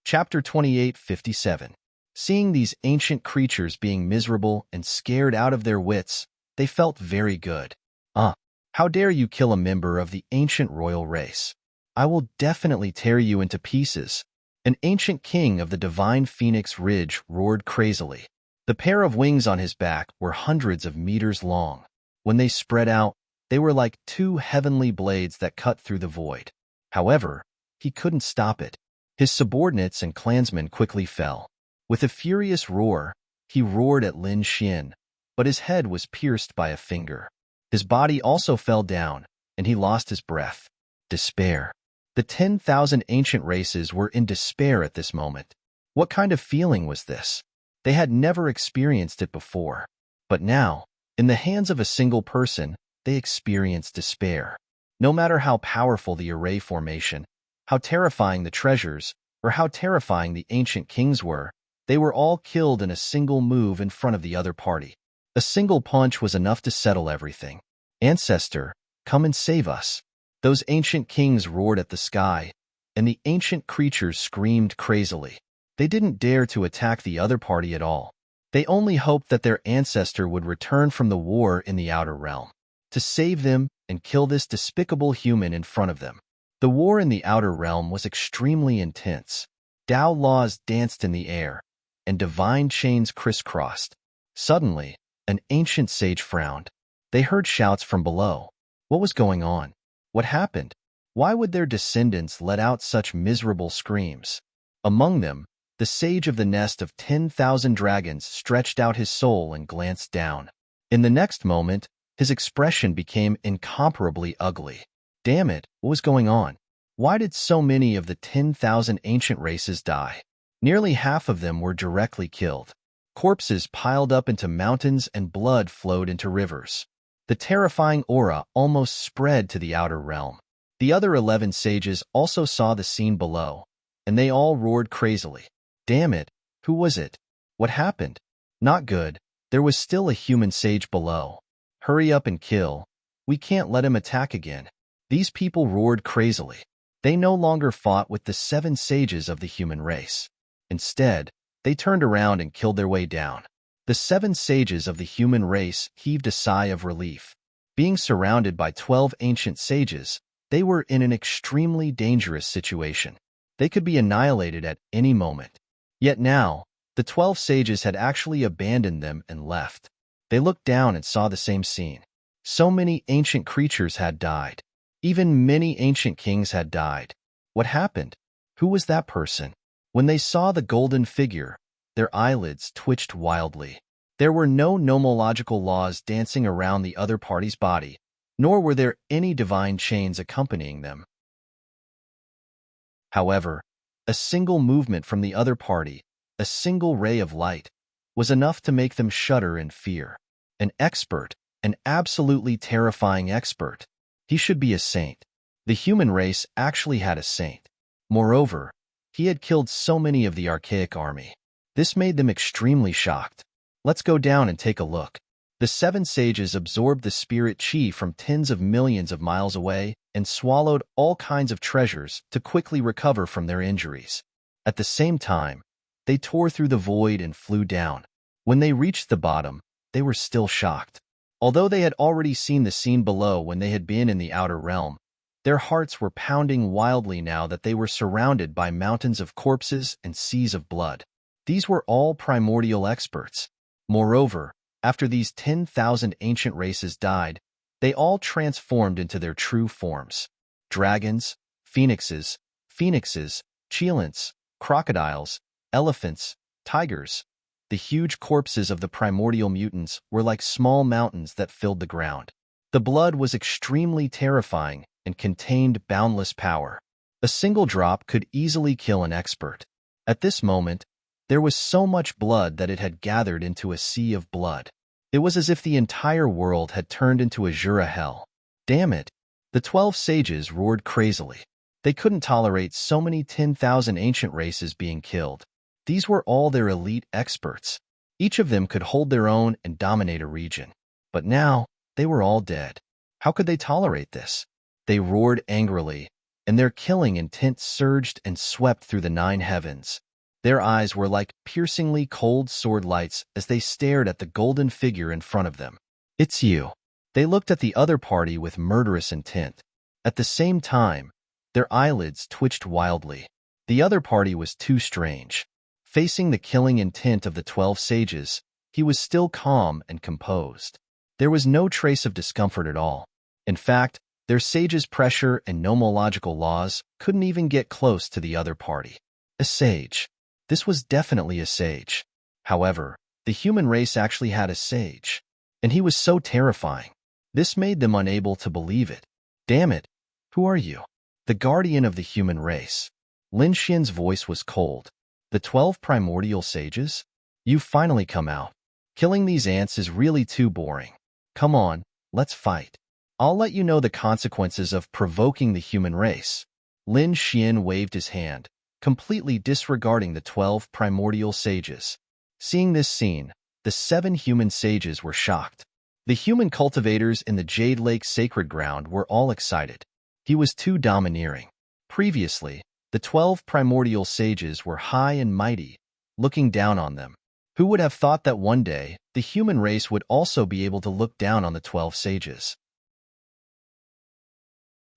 Chapter 28:57. Seeing these ancient creatures being miserable and scared out of their wits, they felt very good. How dare you kill a member of the ancient royal race? I will definitely tear you into pieces. An ancient king of the divine Phoenix Ridge roared crazily. The pair of wings on his back were hundreds of meters long. When they spread out, they were like two heavenly blades that cut through the void. However, he couldn't stop it. His subordinates and clansmen quickly fell. With a furious roar, he roared at Lin Xian, but his head was pierced by a finger. His body also fell down, and he lost his breath. Despair. The 10,000 ancient races were in despair at this moment. What kind of feeling was this? They had never experienced it before. But now, in the hands of a single person, they experienced despair. No matter how powerful the array formation, how terrifying the treasures, or how terrifying the ancient kings were, they were all killed in a single move in front of the other party. A single punch was enough to settle everything. Ancestor, come and save us. Those ancient kings roared at the sky, and the ancient creatures screamed crazily. They didn't dare to attack the other party at all. They only hoped that their ancestor would return from the war in the outer realm, to save them and kill this despicable human in front of them. The war in the outer realm was extremely intense. Tao laws danced in the air, and divine chains crisscrossed. Suddenly, an ancient sage frowned. They heard shouts from below. What was going on? What happened? Why would their descendants let out such miserable screams? Among them, the sage of the nest of 10,000 dragons stretched out his soul and glanced down. In the next moment, his expression became incomparably ugly. Damn it, what was going on? Why did so many of the 10,000 ancient races die? Nearly half of them were directly killed. Corpses piled up into mountains and blood flowed into rivers. The terrifying aura almost spread to the outer realm. The other 11 sages also saw the scene below, and they all roared crazily. Damn it, who was it? What happened? Not good. There was still a human sage below. Hurry up and kill. We can't let him attack again. These people roared crazily. They no longer fought with the 7 sages of the human race. Instead, they turned around and killed their way down. The 7 sages of the human race heaved a sigh of relief. Being surrounded by 12 ancient sages, they were in an extremely dangerous situation. They could be annihilated at any moment. Yet now, the 12 sages had actually abandoned them and left. They looked down and saw the same scene. So many ancient creatures had died. Even many ancient kings had died. What happened? Who was that person? When they saw the golden figure, their eyelids twitched wildly. There were no nomological laws dancing around the other party's body, nor were there any divine chains accompanying them. However, a single movement from the other party, a single ray of light, was enough to make them shudder in fear. An expert, an absolutely terrifying expert. He should be a saint. The human race actually had a saint. Moreover, he had killed so many of the archaic army. This made them extremely shocked. Let's go down and take a look. The 7 sages absorbed the spirit chi from tens of millions of miles away and swallowed all kinds of treasures to quickly recover from their injuries. At the same time, they tore through the void and flew down. When they reached the bottom, they were still shocked. Although they had already seen the scene below when they had been in the outer realm, Their hearts were pounding wildly now that they were surrounded by mountains of corpses and seas of blood. These were all primordial experts. Moreover, after these 10,000 ancient races died, they all transformed into their true forms. Dragons, phoenixes, cheilants, crocodiles, elephants, tigers. The huge corpses of the primordial mutants were like small mountains that filled the ground. The blood was extremely terrifying and contained boundless power. A single drop could easily kill an expert. At this moment, there was so much blood that it had gathered into a sea of blood. It was as if the entire world had turned into Azura hell. Damn it! The 12 sages roared crazily. They couldn't tolerate so many 10,000 ancient races being killed. These were all their elite experts. Each of them could hold their own and dominate a region. But now, they were all dead. How could they tolerate this? They roared angrily, and their killing intent surged and swept through the 9 heavens. Their eyes were like piercingly cold sword lights as they stared at the golden figure in front of them. It's you. They looked at the other party with murderous intent. At the same time, their eyelids twitched wildly. The other party was too strange. Facing the killing intent of the 12 sages, he was still calm and composed. There was no trace of discomfort at all. In fact, their sages' pressure and nomological laws couldn't even get close to the other party. A sage. This was definitely a sage. However, the human race actually had a sage. And he was so terrifying. This made them unable to believe it. Damn it, who are you? The guardian of the human race. Lin Xian's voice was cold. The 12 primordial sages? You've finally come out. Killing these ants is really too boring. Come on, let's fight. I'll let you know the consequences of provoking the human race. Lin Xian waved his hand, completely disregarding the 12 primordial sages. Seeing this scene, the 7 human sages were shocked. The human cultivators in the Jade Lake sacred ground were all excited. He was too domineering. Previously, the 12 primordial sages were high and mighty, looking down on them. Who would have thought that one day, the human race would also be able to look down on the 12 sages?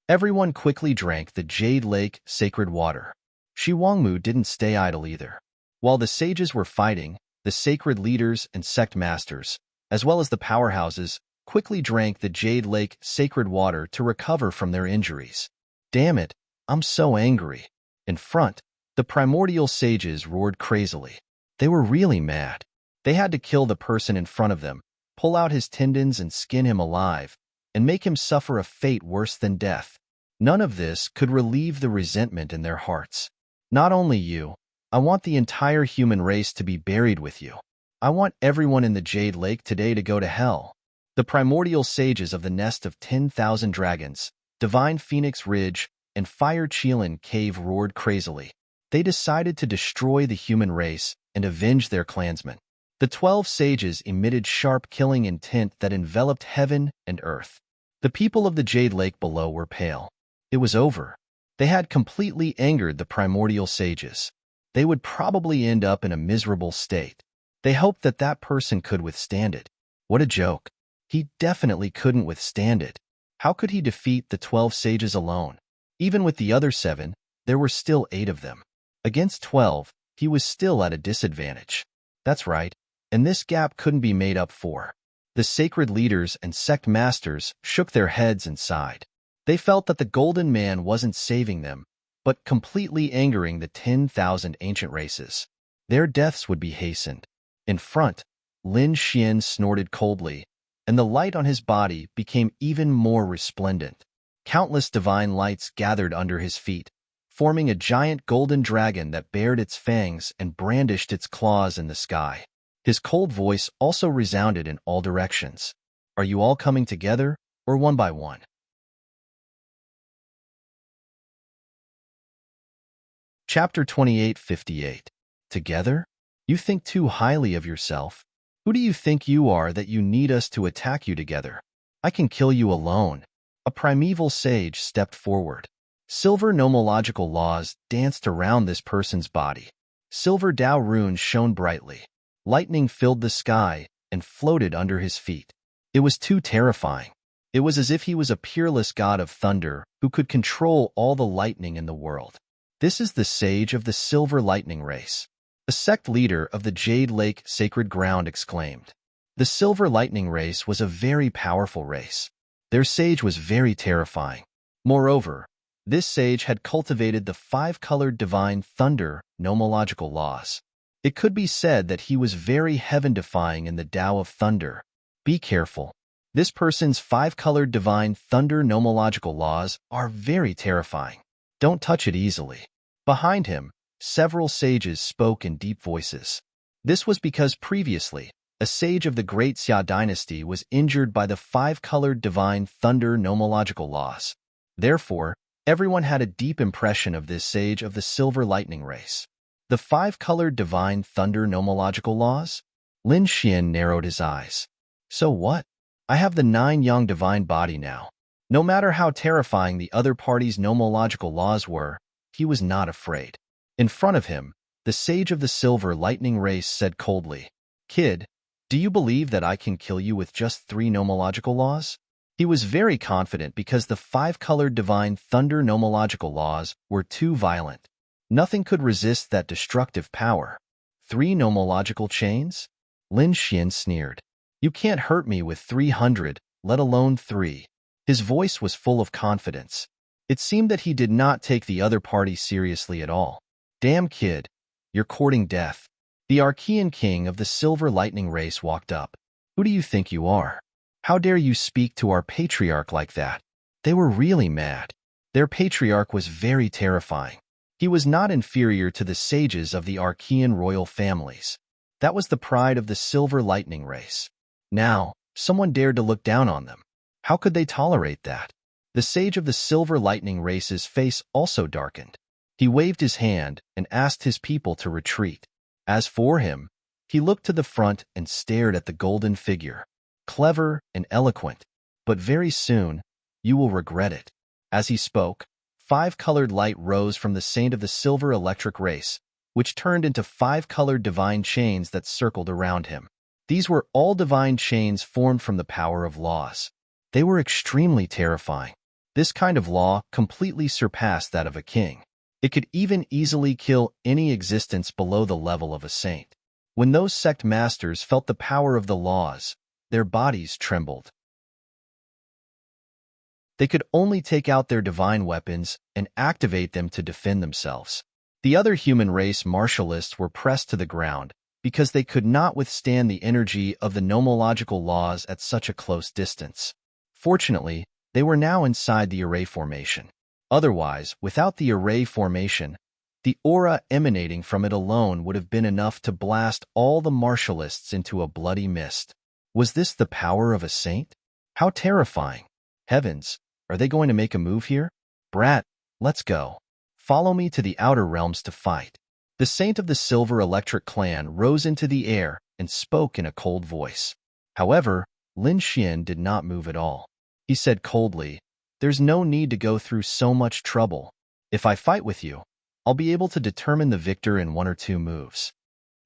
Everyone quickly drank the Jade Lake sacred water. Shi Wangmu didn't stay idle either. While the sages were fighting, the sacred leaders and sect masters, as well as the powerhouses, quickly drank the Jade Lake sacred water to recover from their injuries. Damn it, I'm so angry. In front, the primordial sages roared crazily. They were really mad. They had to kill the person in front of them, pull out his tendons and skin him alive, and make him suffer a fate worse than death. None of this could relieve the resentment in their hearts. Not only you, I want the entire human race to be buried with you. I want everyone in the Jade Lake today to go to hell. The primordial sages of the nest of 10,000 dragons, Divine Phoenix Ridge, and Fire Cheilin Cave roared crazily. They decided to destroy the human race and avenge their clansmen. The 12 sages emitted sharp killing intent that enveloped heaven and earth. The people of the Jade Lake below were pale. It was over. They had completely angered the primordial sages. They would probably end up in a miserable state. They hoped that that person could withstand it. What a joke. He definitely couldn't withstand it. How could he defeat the 12 sages alone? Even with the other 7, there were still 8 of them. Against 12, he was still at a disadvantage. That's right, and this gap couldn't be made up for. The sacred leaders and sect masters shook their heads and sighed. They felt that the Golden Man wasn't saving them, but completely angering the 10,000 ancient races. Their deaths would be hastened. In front, Lin Xian snorted coldly, and the light on his body became even more resplendent. Countless divine lights gathered under his feet, forming a giant golden dragon that bared its fangs and brandished its claws in the sky. His cold voice also resounded in all directions. Are you all coming together, or one by one? Chapter 2858. Together? You think too highly of yourself. Who do you think you are that you need us to attack you together? I can kill you alone. A primeval sage stepped forward. Silver nomological laws danced around this person's body. Silver Tao runes shone brightly. Lightning filled the sky and floated under his feet. It was too terrifying. It was as if he was a peerless god of thunder who could control all the lightning in the world. This is the sage of the Silver Lightning race. A sect leader of the Jade Lake Sacred Ground exclaimed. The Silver Lightning race was a very powerful race. Their sage was very terrifying. Moreover, this sage had cultivated the five-colored divine thunder nomological laws. It could be said that he was very heaven-defying in the Tao of thunder. Be careful. This person's five-colored divine thunder nomological laws are very terrifying. Don't touch it easily. Behind him, several sages spoke in deep voices. This was because previously, a sage of the Great Xia dynasty was injured by the five-colored divine thunder nomological laws. Therefore, everyone had a deep impression of this sage of the Silver Lightning race. The five-colored divine thunder nomological laws? Lin Xian narrowed his eyes. So what? I have the 9-yang divine body now. No matter how terrifying the other party's nomological laws were, he was not afraid. In front of him, the sage of the Silver Lightning race said coldly, Kid, do you believe that I can kill you with just 3 nomological laws? He was very confident because the five-colored divine thunder nomological laws were too violent. Nothing could resist that destructive power. 3 nomological chains? Lin Xian sneered. You can't hurt me with 300, let alone 3. His voice was full of confidence. It seemed that he did not take the other party seriously at all. Damn kid, you're courting death. The Archean king of the Silver Lightning race walked up. Who do you think you are? How dare you speak to our patriarch like that? They were really mad. Their patriarch was very terrifying. He was not inferior to the sages of the Archean royal families. That was the pride of the Silver Lightning race. Now, someone dared to look down on them. How could they tolerate that? The sage of the Silver Lightning race's face also darkened. He waved his hand and asked his people to retreat. As for him, he looked to the front and stared at the golden figure. Clever and eloquent, but very soon, you will regret it. As he spoke, 5-colored light rose from the saint of the Silver Electric race, which turned into 5-colored divine chains that circled around him. These were all divine chains formed from the power of laws. They were extremely terrifying. This kind of law completely surpassed that of a king. It could even easily kill any existence below the level of a saint. When those sect masters felt the power of the laws, their bodies trembled. They could only take out their divine weapons and activate them to defend themselves. The other human race martialists were pressed to the ground because they could not withstand the energy of the nomological laws at such a close distance. Fortunately, they were now inside the array formation. Otherwise, without the array formation, the aura emanating from it alone would have been enough to blast all the martialists into a bloody mist. Was this the power of a saint? How terrifying! Heavens, are they going to make a move here? Brat, let's go. Follow me to the outer realms to fight. The saint of the Silver Electric clan rose into the air and spoke in a cold voice. However, Lin Xian did not move at all. He said coldly, There's no need to go through so much trouble. If I fight with you, I'll be able to determine the victor in 1 or 2 moves.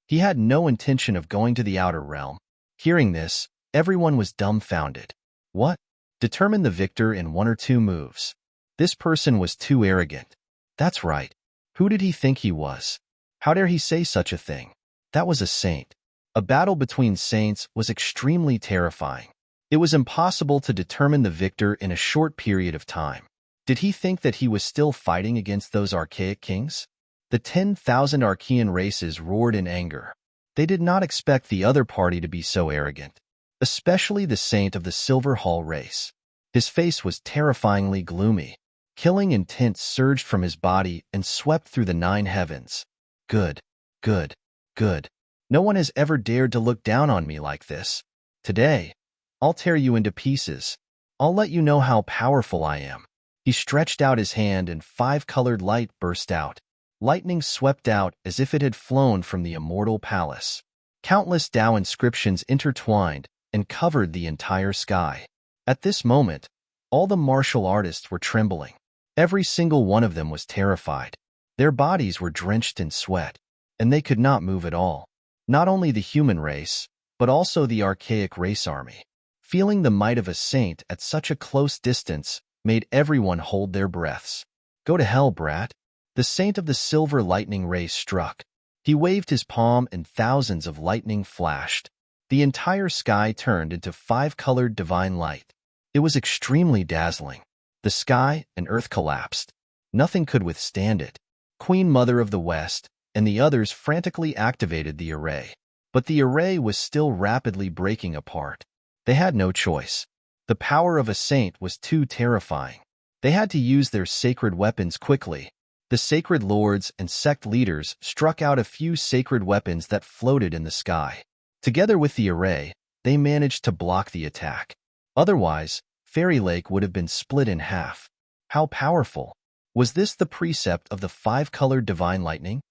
He had no intention of going to the outer realm. Hearing this, everyone was dumbfounded. What? Determine the victor in 1 or 2 moves. This person was too arrogant. That's right. Who did he think he was? How dare he say such a thing? That was a saint. A battle between saints was extremely terrifying. It was impossible to determine the victor in a short period of time. Did he think that he was still fighting against those archaic kings? The 10,000 Archean races roared in anger. They did not expect the other party to be so arrogant, especially the saint of the Silver Hall race. His face was terrifyingly gloomy. Killing intent surged from his body and swept through the 9 heavens. Good, good, good. No one has ever dared to look down on me like this. Today, I'll tear you into pieces. I'll let you know how powerful I am. He stretched out his hand and 5-colored light burst out. Lightning swept out as if it had flown from the immortal palace. Countless Tao inscriptions intertwined and covered the entire sky. At this moment, all the martial artists were trembling. Every single one of them was terrified. Their bodies were drenched in sweat, and they could not move at all. Not only the human race, but also the archaic race army. Feeling the might of a saint at such a close distance made everyone hold their breaths. Go to hell, brat. The saint of the silver lightning rays struck. He waved his palm and thousands of lightning flashed. The entire sky turned into five-colored divine light. It was extremely dazzling. The sky and earth collapsed. Nothing could withstand it. Queen Mother of the West and the others frantically activated the array. But the array was still rapidly breaking apart. They had no choice. The power of a saint was too terrifying. They had to use their sacred weapons quickly. The sacred lords and sect leaders struck out a few sacred weapons that floated in the sky. Together with the array, they managed to block the attack. Otherwise, Fairy Lake would have been split in half. How powerful! Was this the precept of the five-colored divine lightning?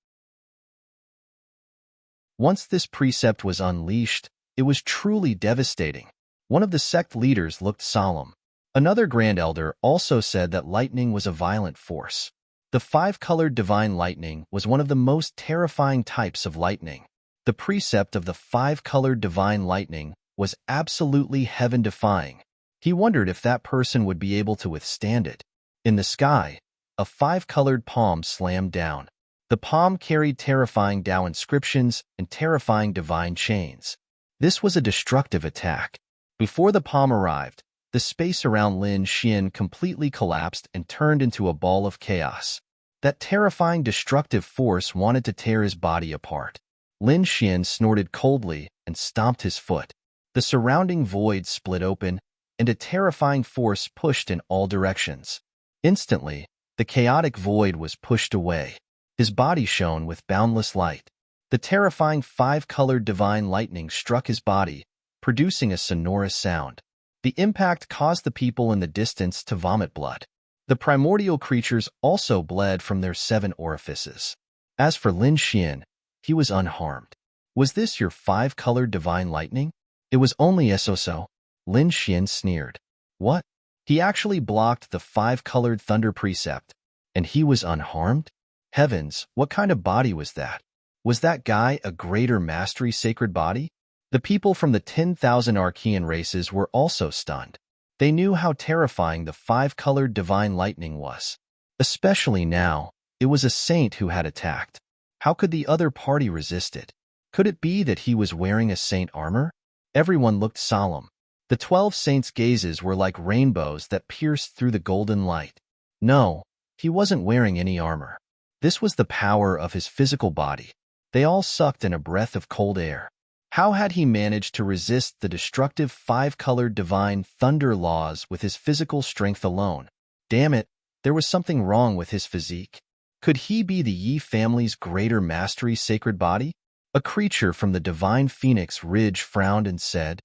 Once this precept was unleashed, it was truly devastating. One of the sect leaders looked solemn. Another Grand Elder also said that lightning was a violent force. The five-colored divine lightning was one of the most terrifying types of lightning. The precept of the five-colored divine lightning was absolutely heaven-defying. He wondered if that person would be able to withstand it. In the sky, a five-colored palm slammed down. The palm carried terrifying Tao inscriptions and terrifying divine chains. This was a destructive attack. Before the palm arrived, the space around Lin Xian completely collapsed and turned into a ball of chaos. That terrifying destructive force wanted to tear his body apart. Lin Xian snorted coldly and stomped his foot. The surrounding void split open, and a terrifying force pushed in all directions. Instantly, the chaotic void was pushed away. His body shone with boundless light. The terrifying five-colored divine lightning struck his body, producing a sonorous sound. The impact caused the people in the distance to vomit blood. The primordial creatures also bled from their 7 orifices. As for Lin Xian, he was unharmed. Was this your five-colored divine lightning? It was only so. Lin Xian sneered. What? He actually blocked the five-colored thunder precept, and he was unharmed? Heavens, what kind of body was that? Was that guy a greater mastery sacred body? The people from the 10,000 Archean races were also stunned. They knew how terrifying the five-colored divine lightning was. Especially now, it was a saint who had attacked. How could the other party resist it? Could it be that he was wearing a saint armor? Everyone looked solemn. The 12 saints' gazes were like rainbows that pierced through the golden light. No, he wasn't wearing any armor. This was the power of his physical body. They all sucked in a breath of cold air. How had he managed to resist the destructive five-colored divine thunder laws with his physical strength alone? Damn it, there was something wrong with his physique. Could he be the Yi family's greater mastery sacred body? A creature from the divine phoenix ridge frowned and said,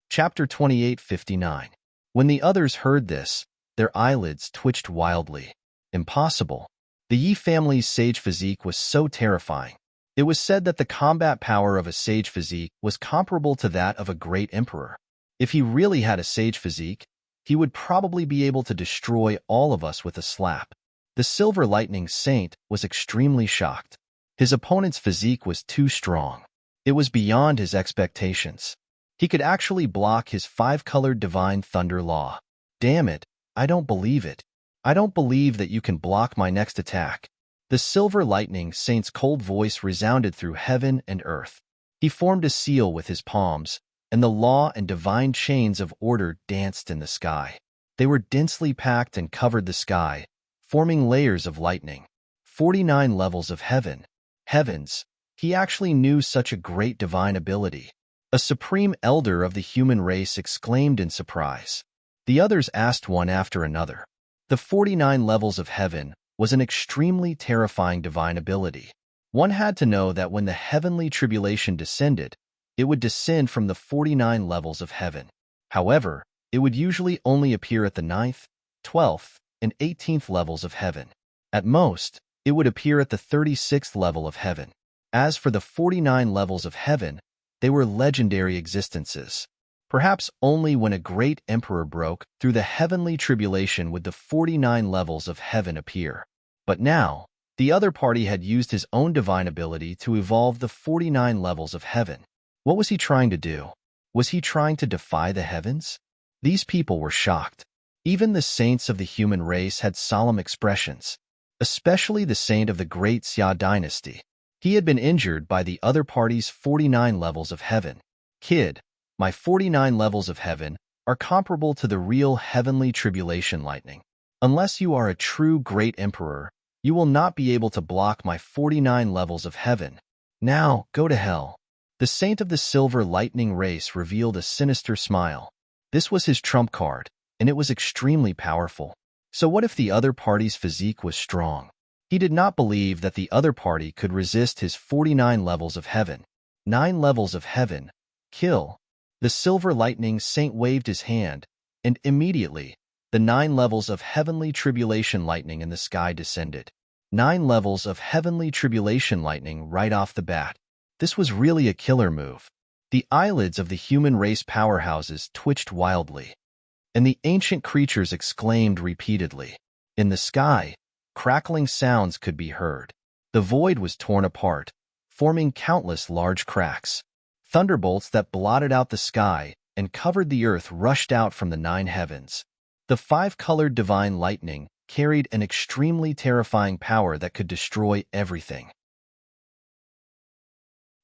Chapter 2859. When the others heard this, their eyelids twitched wildly. Impossible. The Yi family's sage physique was so terrifying. It was said that the combat power of a sage physique was comparable to that of a great emperor. If he really had a sage physique, he would probably be able to destroy all of us with a slap. The Silver Lightning Saint was extremely shocked. His opponent's physique was too strong. It was beyond his expectations. He could actually block his five-colored divine thunder law. Damn it, I don't believe it. I don't believe that you can block my next attack. The Silver Lightning Saint's cold voice resounded through heaven and earth. He formed a seal with his palms, and the law and divine chains of order danced in the sky. They were densely packed and covered the sky, forming layers of lightning. 49 levels of heaven. Heavens, he actually knew such a great divine ability. A supreme elder of the human race exclaimed in surprise. The others asked one after another. The 49 levels of heaven was an extremely terrifying divine ability. One had to know that when the heavenly tribulation descended, it would descend from the 49 levels of heaven. However, it would usually only appear at the 9th, 12th, and 18th levels of heaven. At most, it would appear at the 36th level of heaven. As for the 49 levels of heaven, they were legendary existences. Perhaps only when a great emperor broke through the heavenly tribulation would the 49 levels of heaven appear. But now, The other party had used his own divine ability to evolve the 49 levels of heaven. What was he trying to do? Was he trying to defy the heavens? These people were shocked. Even the saints of the human race had solemn expressions, especially the saint of the great Xia dynasty. He had been injured by the other party's 49 levels of heaven. Kid, my 49 levels of heaven are comparable to the real heavenly tribulation lightning. Unless you are a true great emperor, you will not be able to block my 49 levels of heaven. Now, go to hell. The saint of the silver lightning race revealed a sinister smile. This was his trump card, and it was extremely powerful. So what if the other party's physique was strong? He did not believe that the other party could resist his 49 levels of heaven. 9 levels of heaven. Kill. The silver lightning saint waved his hand, and immediately, the 9 levels of heavenly tribulation lightning in the sky descended. 9 levels of heavenly tribulation lightning right off the bat. This was really a killer move. The eyelids of the human race powerhouses twitched wildly, and the ancient creatures exclaimed repeatedly. In the sky, crackling sounds could be heard. The void was torn apart, forming countless large cracks. Thunderbolts that blotted out the sky and covered the earth rushed out from the 9 heavens. The 5-colored divine lightning carried an extremely terrifying power that could destroy everything.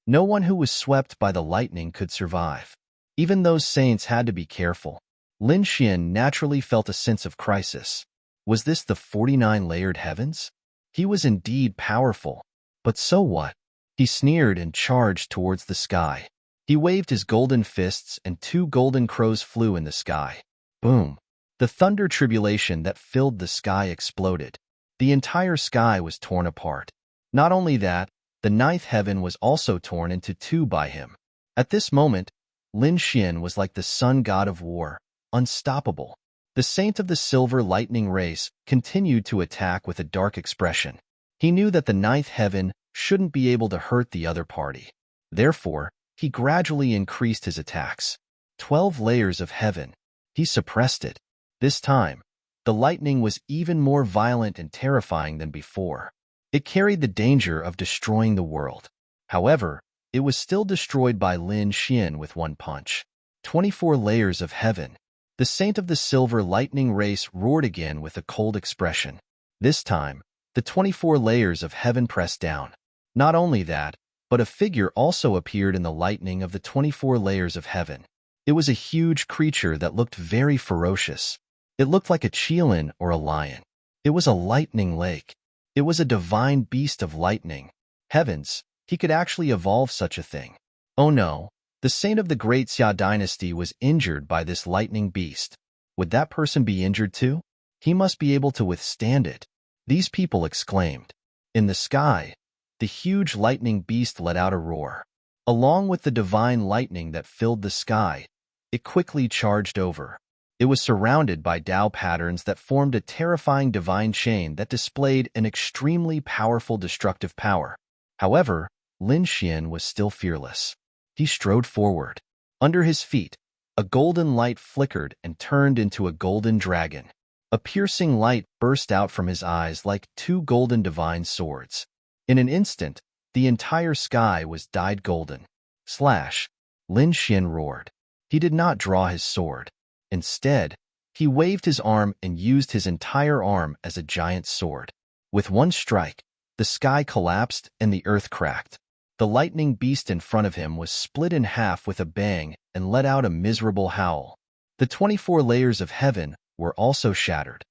No one who was swept by the lightning could survive. Even those saints had to be careful. Lin Xian naturally felt a sense of crisis. Was this the 49-layered heavens? He was indeed powerful. But so what? He sneered and charged towards the sky. He waved his golden fists and 2 golden crows flew in the sky. Boom! The thunder tribulation that filled the sky exploded. The entire sky was torn apart. Not only that, the 9th heaven was also torn into 2 by him. At this moment, Lin Xian was like the sun god of war, unstoppable. The saint of the silver lightning race continued to attack with a dark expression. He knew that the 9th heaven shouldn't be able to hurt the other party. Therefore, he gradually increased his attacks. 12 layers of heaven. He suppressed it. This time, the lightning was even more violent and terrifying than before. It carried the danger of destroying the world. However, it was still destroyed by Lin Xian with 1 punch. 24 layers of heaven. The saint of the silver lightning race roared again with a cold expression. This time, the 24 layers of heaven pressed down. Not only that, but a figure also appeared in the lightning of the 24 layers of heaven. It was a huge creature that looked very ferocious. It looked like a qilin or a lion. It was a lightning lake. It was a divine beast of lightning. Heavens, he could actually evolve such a thing. Oh no, the saint of the great Xia dynasty was injured by this lightning beast. Would that person be injured too? He must be able to withstand it. These people exclaimed. In the sky, the huge lightning beast let out a roar. Along with the divine lightning that filled the sky, it quickly charged over. It was surrounded by Tao patterns that formed a terrifying divine chain that displayed an extremely powerful destructive power. However, Lin Xian was still fearless. He strode forward. Under his feet, a golden light flickered and turned into a golden dragon. A piercing light burst out from his eyes like 2 golden divine swords. In an instant, the entire sky was dyed golden. Slash! Lin Xian roared. He did not draw his sword. Instead, he waved his arm and used his entire arm as a giant sword. With 1 strike, the sky collapsed and the earth cracked. The lightning beast in front of him was split in half with a bang and let out a miserable howl. The 24 layers of heaven were also shattered.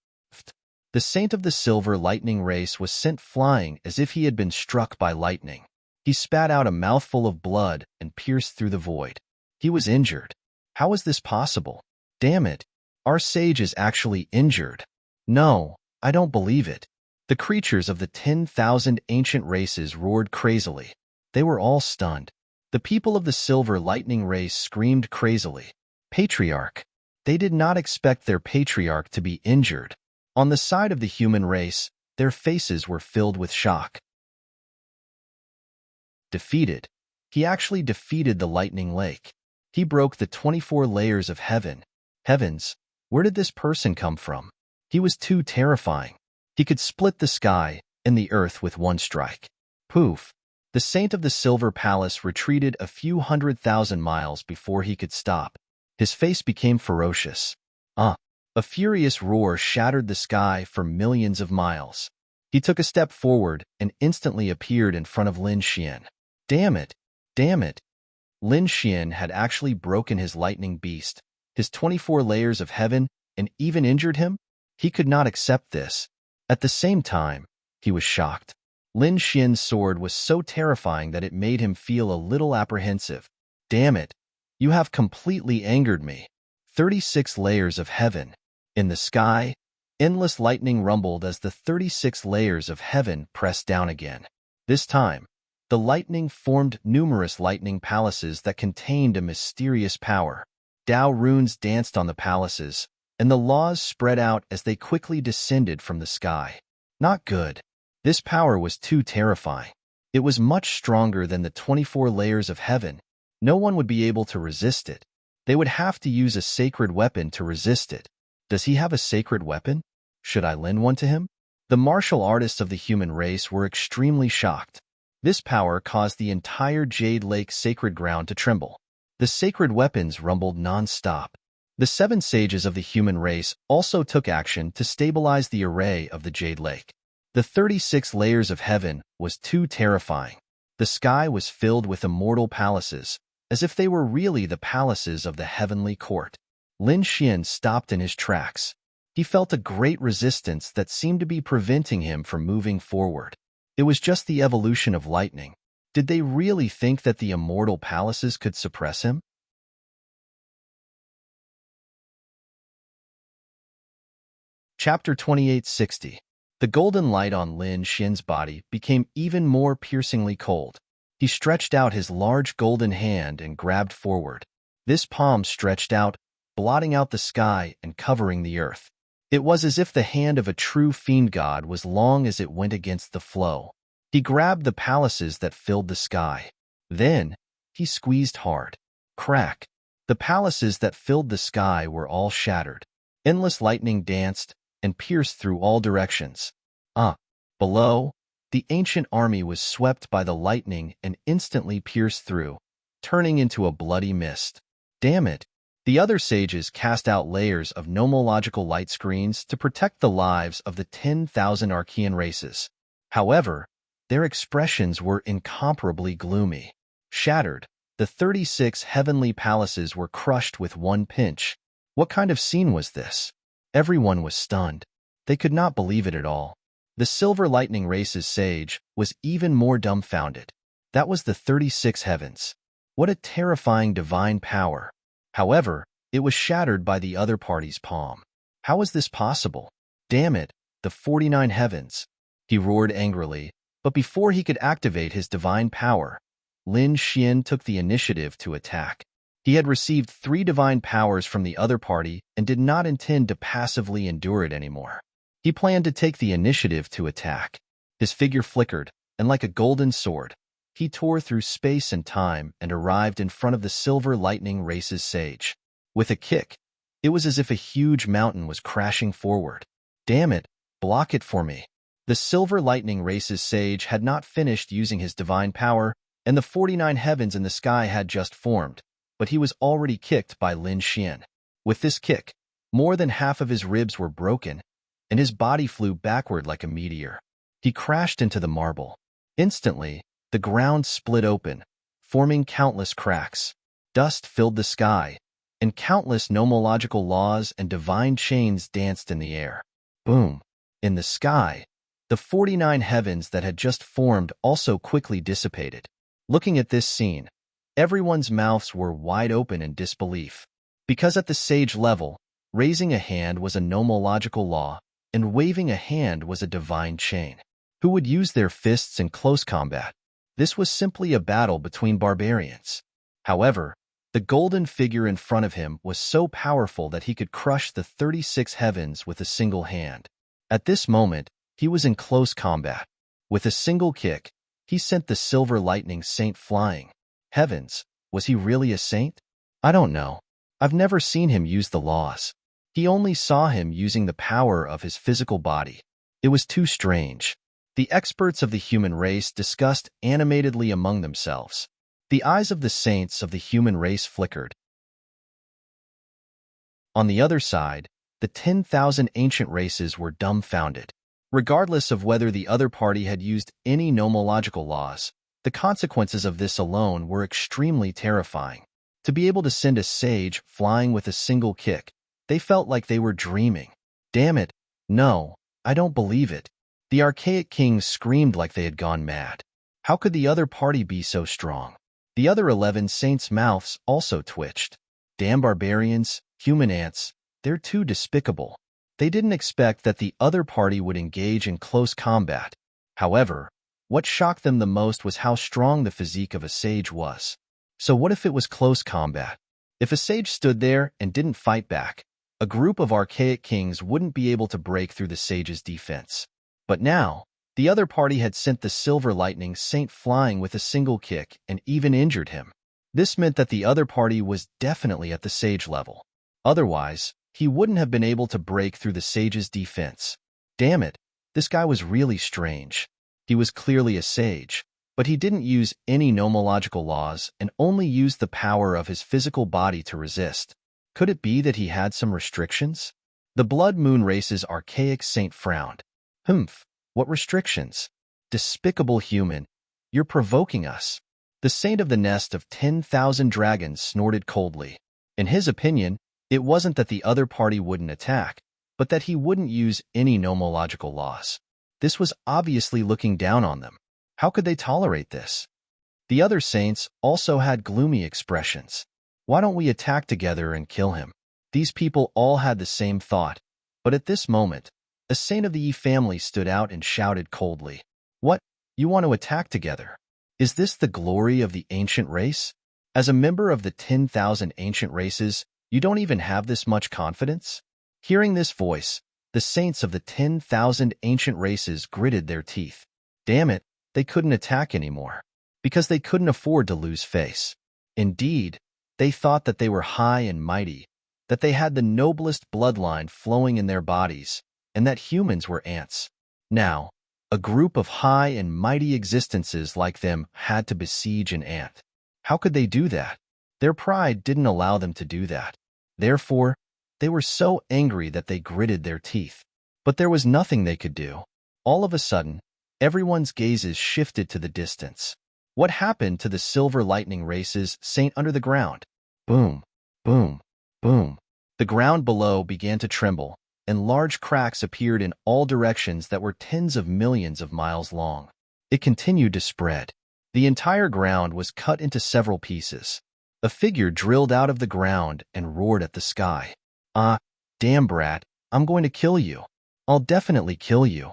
The saint of the silver lightning race was sent flying as if he had been struck by lightning. He spat out a mouthful of blood and pierced through the void. He was injured. How is this possible? Damn it, our sage is actually injured. No, I don't believe it. The creatures of the 10,000 ancient races roared crazily. They were all stunned. The people of the silver lightning race screamed crazily. Patriarch. They did not expect their patriarch to be injured. On the side of the human race, their faces were filled with shock. Defeated. He actually defeated the lightning lake. He broke the 24 layers of heaven. Heavens, where did this person come from? He was too terrifying. He could split the sky and the earth with one strike. Poof! The saint of the Silver Palace retreated a few 100,000 miles before he could stop. His face became ferocious. A furious roar shattered the sky for millions of miles. He took a step forward and instantly appeared in front of Lin Xian. Damn it! Damn it! Lin Xian had actually broken his lightning beast, his 24 layers of heaven, and even injured him? He could not accept this. At the same time, he was shocked. Lin Xian's sword was so terrifying that it made him feel a little apprehensive. Damn it! You have completely angered me. 36 layers of heaven. In the sky, endless lightning rumbled as the 36 layers of heaven pressed down again. This time, the lightning formed numerous lightning palaces that contained a mysterious power. Tao runes danced on the palaces, and the laws spread out as they quickly descended from the sky. Not good. This power was too terrifying. It was much stronger than the 24 layers of heaven. No one would be able to resist it. They would have to use a sacred weapon to resist it. Does he have a sacred weapon? Should I lend one to him? The martial artists of the human race were extremely shocked. This power caused the entire Jade Lake sacred ground to tremble. The sacred weapons rumbled non-stop. The 7 sages of the human race also took action to stabilize the array of the Jade Lake. The 36 layers of heaven was too terrifying. The sky was filled with immortal palaces, as if they were really the palaces of the heavenly court. Lin Xian stopped in his tracks. He felt a great resistance that seemed to be preventing him from moving forward. It was just the evolution of lightning. Did they really think that the immortal palaces could suppress him? Chapter 2860. The golden light on Lin Xian's body became even more piercingly cold. He stretched out his large golden hand and grabbed forward. This palm stretched out, blotting out the sky and covering the earth. It was as if the hand of a true fiend god was long as it went against the flow. He grabbed the palaces that filled the sky. Then, he squeezed hard. Crack! The palaces that filled the sky were all shattered. Endless lightning danced and pierced through all directions. Below, the ancient army was swept by the lightning and instantly pierced through, turning into a bloody mist. Damn it! The other sages cast out layers of nomological light screens to protect the lives of the 10,000 Archean races. However, their expressions were incomparably gloomy. Shattered, the 36 heavenly palaces were crushed with one pinch. What kind of scene was this? Everyone was stunned. They could not believe it at all. The Silver Lightning Race's sage was even more dumbfounded. That was the 36 heavens. What a terrifying divine power. However, it was shattered by the other party's palm. How was this possible? Damn it, the 49 heavens. He roared angrily, but before he could activate his divine power, Lin Xian took the initiative to attack. He had received 3 divine powers from the other party and did not intend to passively endure it anymore. He planned to take the initiative to attack. His figure flickered, and like a golden sword, he tore through space and time and arrived in front of the Silver Lightning Race's sage. With a kick, it was as if a huge mountain was crashing forward. Damn it, block it for me. The Silver Lightning Race's sage had not finished using his divine power, and the 49 heavens in the sky had just formed, but he was already kicked by Lin Xian. With this kick, more than half of his ribs were broken, and his body flew backward like a meteor. He crashed into the marble. Instantly, the ground split open, forming countless cracks. Dust filled the sky, and countless nomological laws and divine chains danced in the air. Boom! In the sky, the 49 heavens that had just formed also quickly dissipated. Looking at this scene, everyone's mouths were wide open in disbelief. Because at the sage level, raising a hand was a nomological law, and waving a hand was a divine chain. Who would use their fists in close combat? This was simply a battle between barbarians. However, the golden figure in front of him was so powerful that he could crush the 36 heavens with a single hand. At this moment, he was in close combat. With a single kick, he sent the Silver Lightning Saint flying. Heavens, was he really a saint? I don't know. I've never seen him use the laws. He only saw him using the power of his physical body. It was too strange. The experts of the human race discussed animatedly among themselves. The eyes of the saints of the human race flickered. On the other side, the 10,000 ancient races were dumbfounded. Regardless of whether the other party had used any nomological laws, the consequences of this alone were extremely terrifying. To be able to send a sage flying with a single kick, they felt like they were dreaming. Damn it, no, I don't believe it. The archaic kings screamed like they had gone mad. How could the other party be so strong? The other 11 saints' mouths also twitched. Damn barbarians, human ants, they're too despicable. They didn't expect that the other party would engage in close combat. However, what shocked them the most was how strong the physique of a sage was. So what if it was close combat? If a sage stood there and didn't fight back, a group of archaic kings wouldn't be able to break through the sage's defense. But now, the other party had sent the Silver Lightning Saint flying with a single kick and even injured him. This meant that the other party was definitely at the sage level. Otherwise, he wouldn't have been able to break through the sage's defense. Damn it, this guy was really strange. He was clearly a sage, but he didn't use any nomological laws and only used the power of his physical body to resist. Could it be that he had some restrictions? The Blood Moon Race's archaic saint frowned. Humph, what restrictions? Despicable human, you're provoking us. The saint of the nest of 10,000 dragons snorted coldly. In his opinion, it wasn't that the other party wouldn't attack, but that he wouldn't use any nomological laws. This was obviously looking down on them. How could they tolerate this? The other saints also had gloomy expressions. Why don't we attack together and kill him? These people all had the same thought, but at this moment, a saint of the Yi family stood out and shouted coldly. What? You want to attack together? Is this the glory of the ancient race? As a member of the 10,000 ancient races, you don't even have this much confidence? Hearing this voice, the saints of the 10,000 ancient races gritted their teeth. Damn it, they couldn't attack anymore, because they couldn't afford to lose face. Indeed, they thought that they were high and mighty, that they had the noblest bloodline flowing in their bodies, and that humans were ants. Now, a group of high and mighty existences like them had to besiege an ant. How could they do that? Their pride didn't allow them to do that. Therefore, they were so angry that they gritted their teeth. But there was nothing they could do. All of a sudden, everyone's gazes shifted to the distance. What happened to the Silver Lightning Race's saint under the ground? Boom, boom, boom. The ground below began to tremble, and large cracks appeared in all directions that were tens of millions of miles long. It continued to spread. The entire ground was cut into several pieces. A figure drilled out of the ground and roared at the sky. Ah, damn brat, I'm going to kill you. I'll definitely kill you.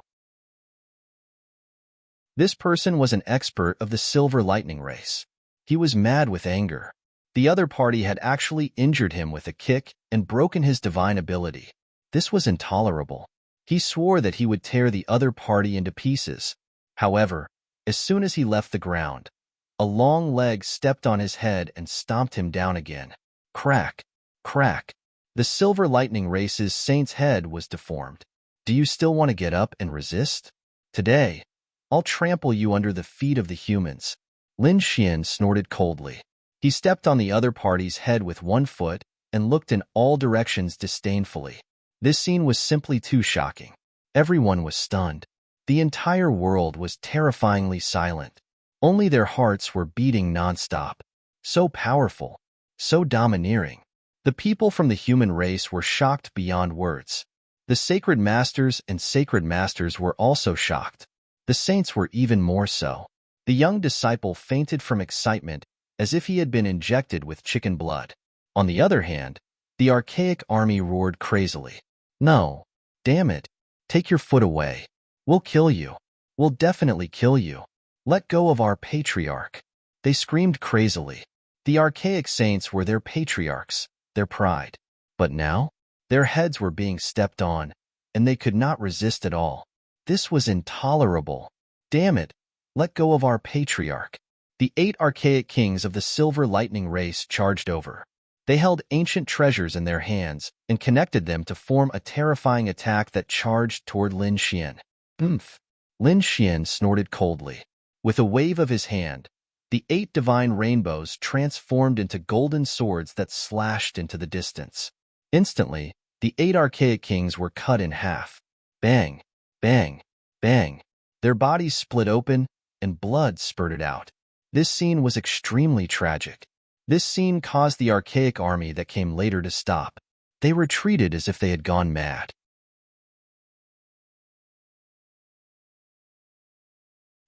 This person was an expert of the Silver Lightning Race. He was mad with anger. The other party had actually injured him with a kick and broken his divine ability. This was intolerable. He swore that he would tear the other party into pieces. However, as soon as he left the ground, a long leg stepped on his head and stomped him down again. Crack, crack. The Silver Lightning Race's saint's head was deformed. Do you still want to get up and resist? Today, I'll trample you under the feet of the humans. Lin Xian snorted coldly. He stepped on the other party's head with one foot and looked in all directions disdainfully. This scene was simply too shocking. Everyone was stunned. The entire world was terrifyingly silent. Only their hearts were beating nonstop. So powerful, so domineering. The people from the human race were shocked beyond words. The sacred masters and sacred masters were also shocked. The saints were even more so. The young disciple fainted from excitement as if he had been injected with chicken blood. On the other hand, the archaic army roared crazily. No, damn it, take your foot away. We'll kill you. We'll definitely kill you. Let go of our patriarch. They screamed crazily. The archaic saints were their patriarchs, their pride. But now, their heads were being stepped on, and they could not resist at all. This was intolerable. Damn it, let go of our patriarch. The 8 archaic kings of the Silver Lightning Race charged over. They held ancient treasures in their hands and connected them to form a terrifying attack that charged toward Lin Xian. Oomph! Lin Xian snorted coldly. With a wave of his hand, the 8 divine rainbows transformed into golden swords that slashed into the distance. Instantly, the 8 archaic kings were cut in half. Bang, bang, bang. Their bodies split open, and blood spurted out. This scene was extremely tragic. This scene caused the archaic army that came later to stop. They retreated as if they had gone mad.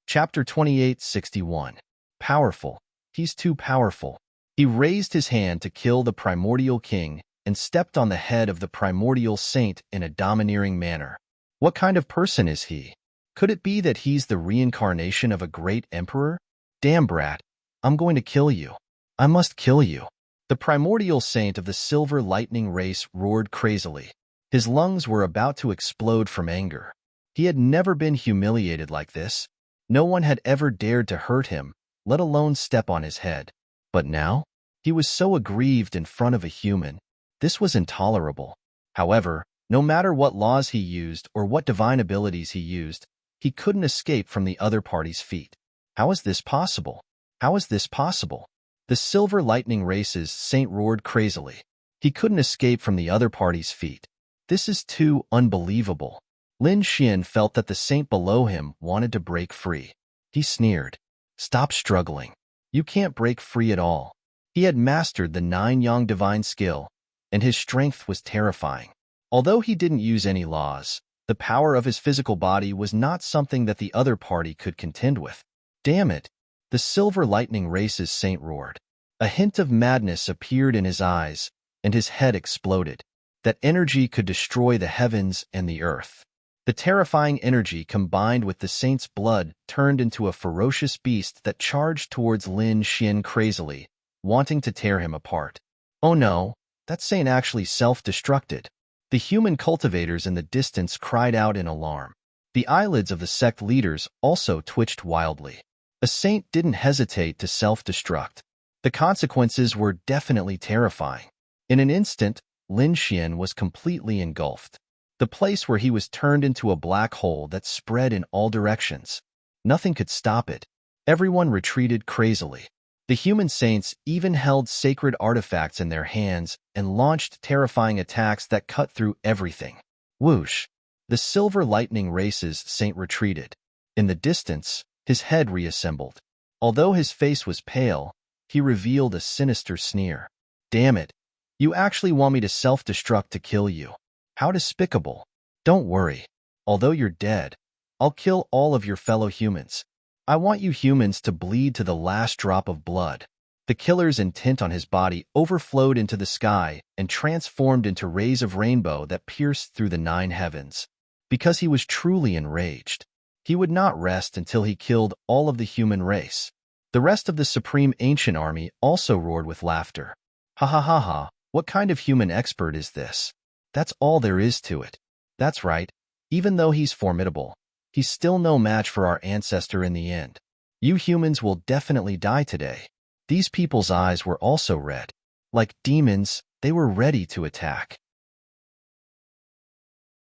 Chapter 28:61. Powerful. He's too powerful. He raised his hand to kill the primordial king and stepped on the head of the primordial saint in a domineering manner. What kind of person is he? Could it be that he's the reincarnation of a great emperor? Damn, brat, I'm going to kill you. I must kill you. The primordial saint of the silver lightning race roared crazily. His lungs were about to explode from anger. He had never been humiliated like this. No one had ever dared to hurt him, let alone step on his head. But now, he was so aggrieved in front of a human. This was intolerable. However, no matter what laws he used or what divine abilities he used, he couldn't escape from the other party's feet. How is this possible? How is this possible? The silver lightning race's saint roared crazily. He couldn't escape from the other party's feet. This is too unbelievable. Lin Xian felt that the saint below him wanted to break free. He sneered. Stop struggling. You can't break free at all. He had mastered the 9 yang divine skill, and his strength was terrifying. Although he didn't use any laws, the power of his physical body was not something that the other party could contend with. Damn it! The silver lightning race's saint roared. A hint of madness appeared in his eyes, and his head exploded. That energy could destroy the heavens and the earth. The terrifying energy combined with the saint's blood turned into a ferocious beast that charged towards Lin Xian crazily, wanting to tear him apart. Oh no, that saint actually self-destructed. The human cultivators in the distance cried out in alarm. The eyelids of the sect leaders also twitched wildly. A saint didn't hesitate to self-destruct. The consequences were definitely terrifying. In an instant, Lin Xian was completely engulfed. The place where he was turned into a black hole that spread in all directions. Nothing could stop it. Everyone retreated crazily. The human saints even held sacred artifacts in their hands and launched terrifying attacks that cut through everything. Whoosh! The silver lightning race's saint retreated. In the distance, his head reassembled. Although his face was pale, he revealed a sinister sneer. Damn it! You actually want me to self-destruct to kill you. How despicable. Don't worry. Although you're dead, I'll kill all of your fellow humans. I want you humans to bleed to the last drop of blood. The killer's intent on his body overflowed into the sky and transformed into rays of rainbow that pierced through the 9 heavens. Because he was truly enraged, he would not rest until he killed all of the human race. The rest of the supreme ancient army also roared with laughter. Ha ha ha ha, what kind of human expert is this? That's all there is to it. That's right. Even though he's formidable, he's still no match for our ancestor in the end. You humans will definitely die today. These people's eyes were also red. Like demons, they were ready to attack.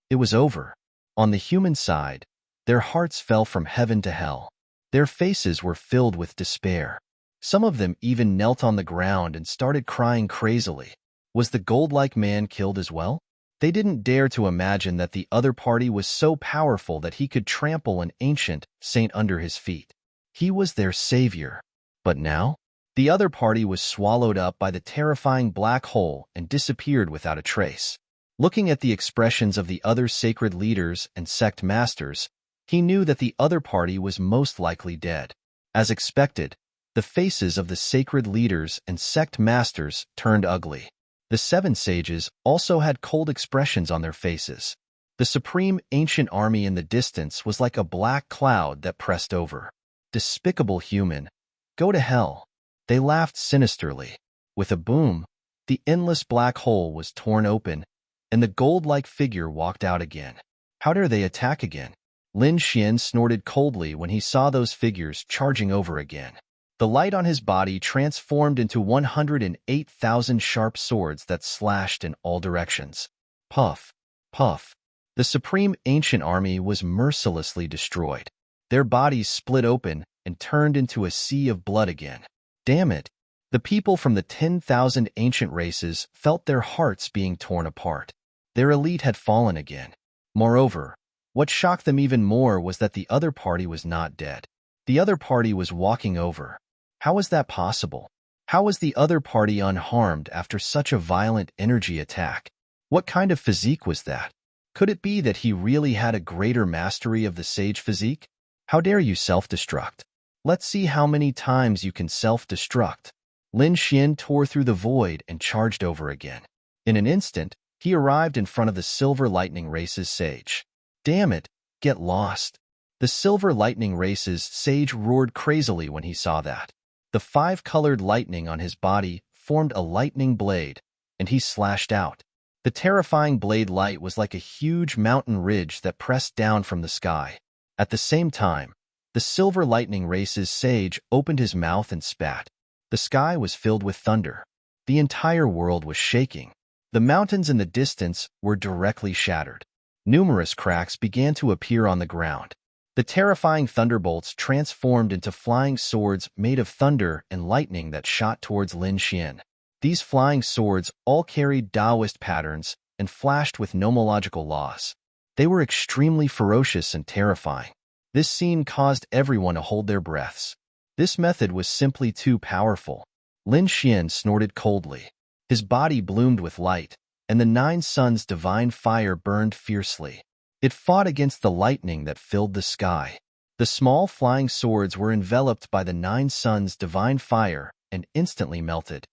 It was over. On the human side, their hearts fell from heaven to hell. Their faces were filled with despair. Some of them even knelt on the ground and started crying crazily. Was the gold-like man killed as well? They didn't dare to imagine that the other party was so powerful that he could trample an ancient saint under his feet. He was their savior. But now, the other party was swallowed up by the terrifying black hole and disappeared without a trace. Looking at the expressions of the other sacred leaders and sect masters, he knew that the other party was most likely dead. As expected, the faces of the sacred leaders and sect masters turned ugly. The 7 sages also had cold expressions on their faces. The supreme ancient army in the distance was like a black cloud that pressed over. Despicable human, go to hell. They laughed sinisterly. With a boom, the endless black hole was torn open, and the gold-like figure walked out again. How dare they attack again? Lin Xian snorted coldly when he saw those figures charging over again. The light on his body transformed into 108,000 sharp swords that slashed in all directions. Puff, puff, The supreme ancient army was mercilessly destroyed. Their bodies split open and turned into a sea of blood again. Damn it! The people from the 10,000 ancient races felt their hearts being torn apart. Their elite had fallen again. Moreover, what shocked them even more was that the other party was not dead. The other party was walking over. How was that possible? How was the other party unharmed after such a violent energy attack? What kind of physique was that? Could it be that he really had a greater mastery of the sage physique? How dare you self-destruct? Let's see how many times you can self-destruct. Lin Xian tore through the void and charged over again. In an instant, he arrived in front of the Silver Lightning Race's sage. Damn it, get lost. The Silver Lightning Race's sage roared crazily when he saw that. The 5-colored lightning on his body formed a lightning blade, and he slashed out. The terrifying blade light was like a huge mountain ridge that pressed down from the sky. At the same time, the Silver Lightning Race's sage opened his mouth and spat. The sky was filled with thunder. The entire world was shaking. The mountains in the distance were directly shattered. Numerous cracks began to appear on the ground. The terrifying thunderbolts transformed into flying swords made of thunder and lightning that shot towards Lin Xian. These flying swords all carried Taoist patterns and flashed with nomological laws. They were extremely ferocious and terrifying. This scene caused everyone to hold their breaths. This method was simply too powerful. Lin Xian snorted coldly. His body bloomed with light, and the 9 suns' divine fire burned fiercely. It fought against the lightning that filled the sky. The small flying swords were enveloped by the 9 suns' divine fire and instantly melted.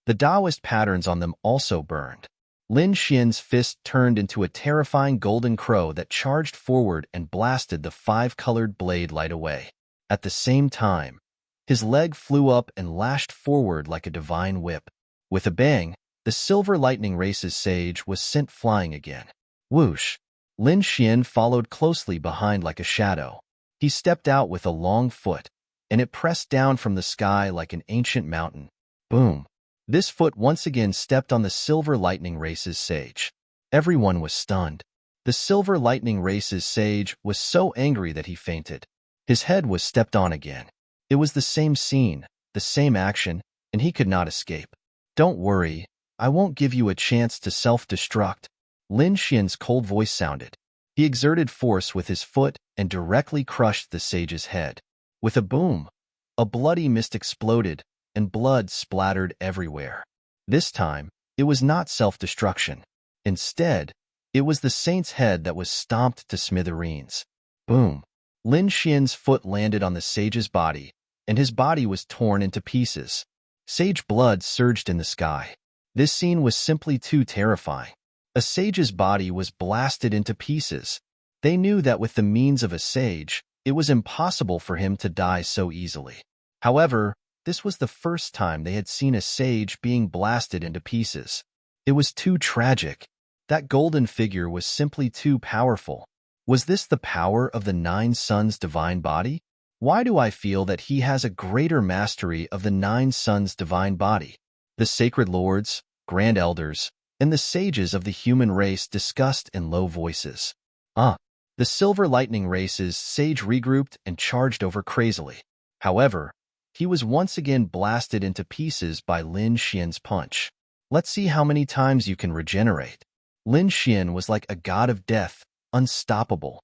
The Taoist patterns on them also burned. Lin Xian's fist turned into a terrifying golden crow that charged forward and blasted the 5-colored blade light away. At the same time, his leg flew up and lashed forward like a divine whip. With a bang, the Silver Lightning Race's sage was sent flying again. Whoosh! Lin Xian followed closely behind like a shadow. He stepped out with a long foot, and it pressed down from the sky like an ancient mountain. Boom! This foot once again stepped on the Silver Lightning Race's sage. Everyone was stunned. The Silver Lightning Race's sage was so angry that he fainted. His head was stepped on again. It was the same scene, the same action, and he could not escape. Don't worry, I won't give you a chance to self-destruct. Lin Xian's cold voice sounded. He exerted force with his foot and directly crushed the sage's head. With a boom, a bloody mist exploded, and blood splattered everywhere. This time, it was not self-destruction. Instead, it was the saint's head that was stomped to smithereens. Boom! Lin Xian's foot landed on the sage's body, and his body was torn into pieces. Sage blood surged in the sky. This scene was simply too terrifying. A sage's body was blasted into pieces. They knew that with the means of a sage, it was impossible for him to die so easily. However, this was the first time they had seen a sage being blasted into pieces. It was too tragic. That golden figure was simply too powerful. Was this the power of the 9 suns' divine body? Why do I feel that he has a greater mastery of the 9 suns' divine body? The sacred lords, grand elders, and the sages of the human race discussed in low voices. The Silver Lightning Race's sage regrouped and charged over crazily. However, he was once again blasted into pieces by Lin Xian's punch. Let's see how many times you can regenerate. Lin Xian was like a god of death, unstoppable.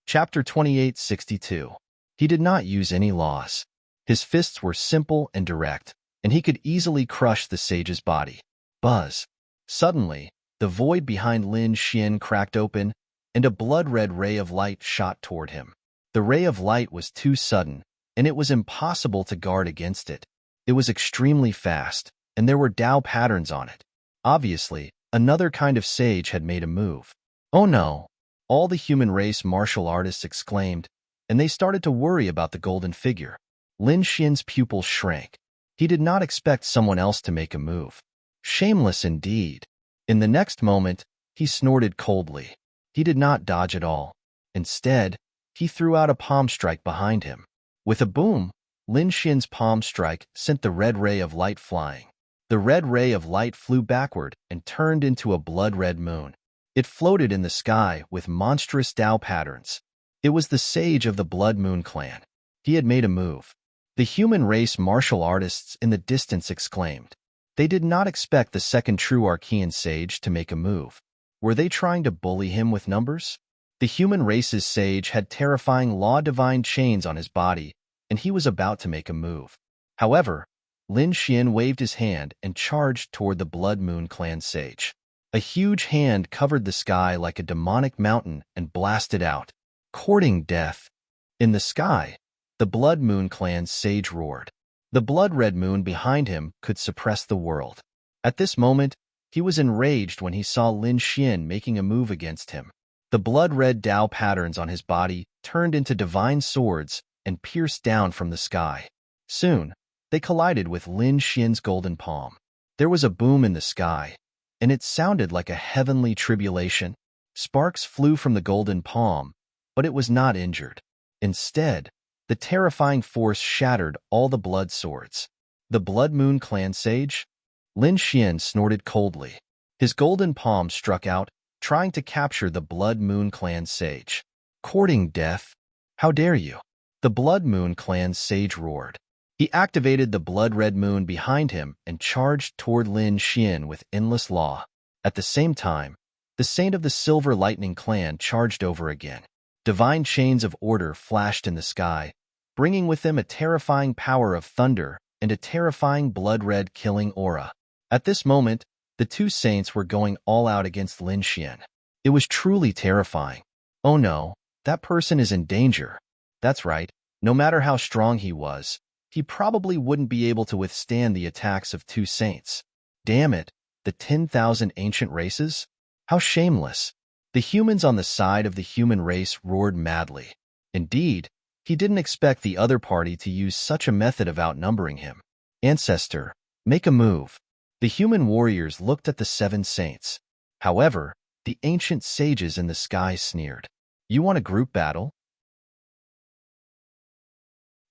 Chapter 2862. He did not use any laws. His fists were simple and direct, and he could easily crush the sage's body. Buzz! Suddenly, the void behind Lin Xian cracked open, and a blood-red ray of light shot toward him. The ray of light was too sudden, and it was impossible to guard against it. It was extremely fast, and there were Tao patterns on it. Obviously, another kind of sage had made a move. Oh no! All the human race martial artists exclaimed, and they started to worry about the golden figure. Lin Xian's pupils shrank. He did not expect someone else to make a move. Shameless indeed. In the next moment, he snorted coldly. He did not dodge at all. Instead, he threw out a palm strike behind him. With a boom, Lin Xian's palm strike sent the red ray of light flying. The red ray of light flew backward and turned into a blood-red moon. It floated in the sky with monstrous Tao patterns. It was the sage of the Blood Moon clan. He had made a move. The human race martial artists in the distance exclaimed. They did not expect the second true Archean sage to make a move. Were they trying to bully him with numbers? The human race's sage had terrifying law-divine chains on his body, and he was about to make a move. However, Lin Xian waved his hand and charged toward the Blood Moon clan sage. A huge hand covered the sky like a demonic mountain and blasted out, courting death. In the sky, the Blood Moon clan's sage roared. The blood-red moon behind him could suppress the world. At this moment, he was enraged when he saw Lin Xian making a move against him. The blood-red Tao patterns on his body turned into divine swords and pierced down from the sky. Soon, they collided with Lin Xian's golden palm. There was a boom in the sky, and it sounded like a heavenly tribulation. Sparks flew from the golden palm, but it was not injured. Instead, the terrifying force shattered all the blood swords. The Blood Moon clan sage? Lin Xian snorted coldly. His golden palm struck out, trying to capture the Blood Moon clan sage. Courting death? How dare you? The Blood Moon clan sage roared. He activated the blood-red moon behind him and charged toward Lin Xian with endless law. At the same time, the saint of the Silver Lightning clan charged over again. Divine chains of order flashed in the sky, bringing with them a terrifying power of thunder and a terrifying blood-red killing aura. At this moment, the two saints were going all out against Lin Xian. It was truly terrifying. Oh no, that person is in danger. That's right, no matter how strong he was, he probably wouldn't be able to withstand the attacks of two saints. Damn it, the 10,000 ancient races? How shameless. The humans on the side of the human race roared madly. Indeed, he didn't expect the other party to use such a method of outnumbering him. Ancestor, make a move. The human warriors looked at the 7 saints. However, the ancient sages in the sky sneered. You want a group battle?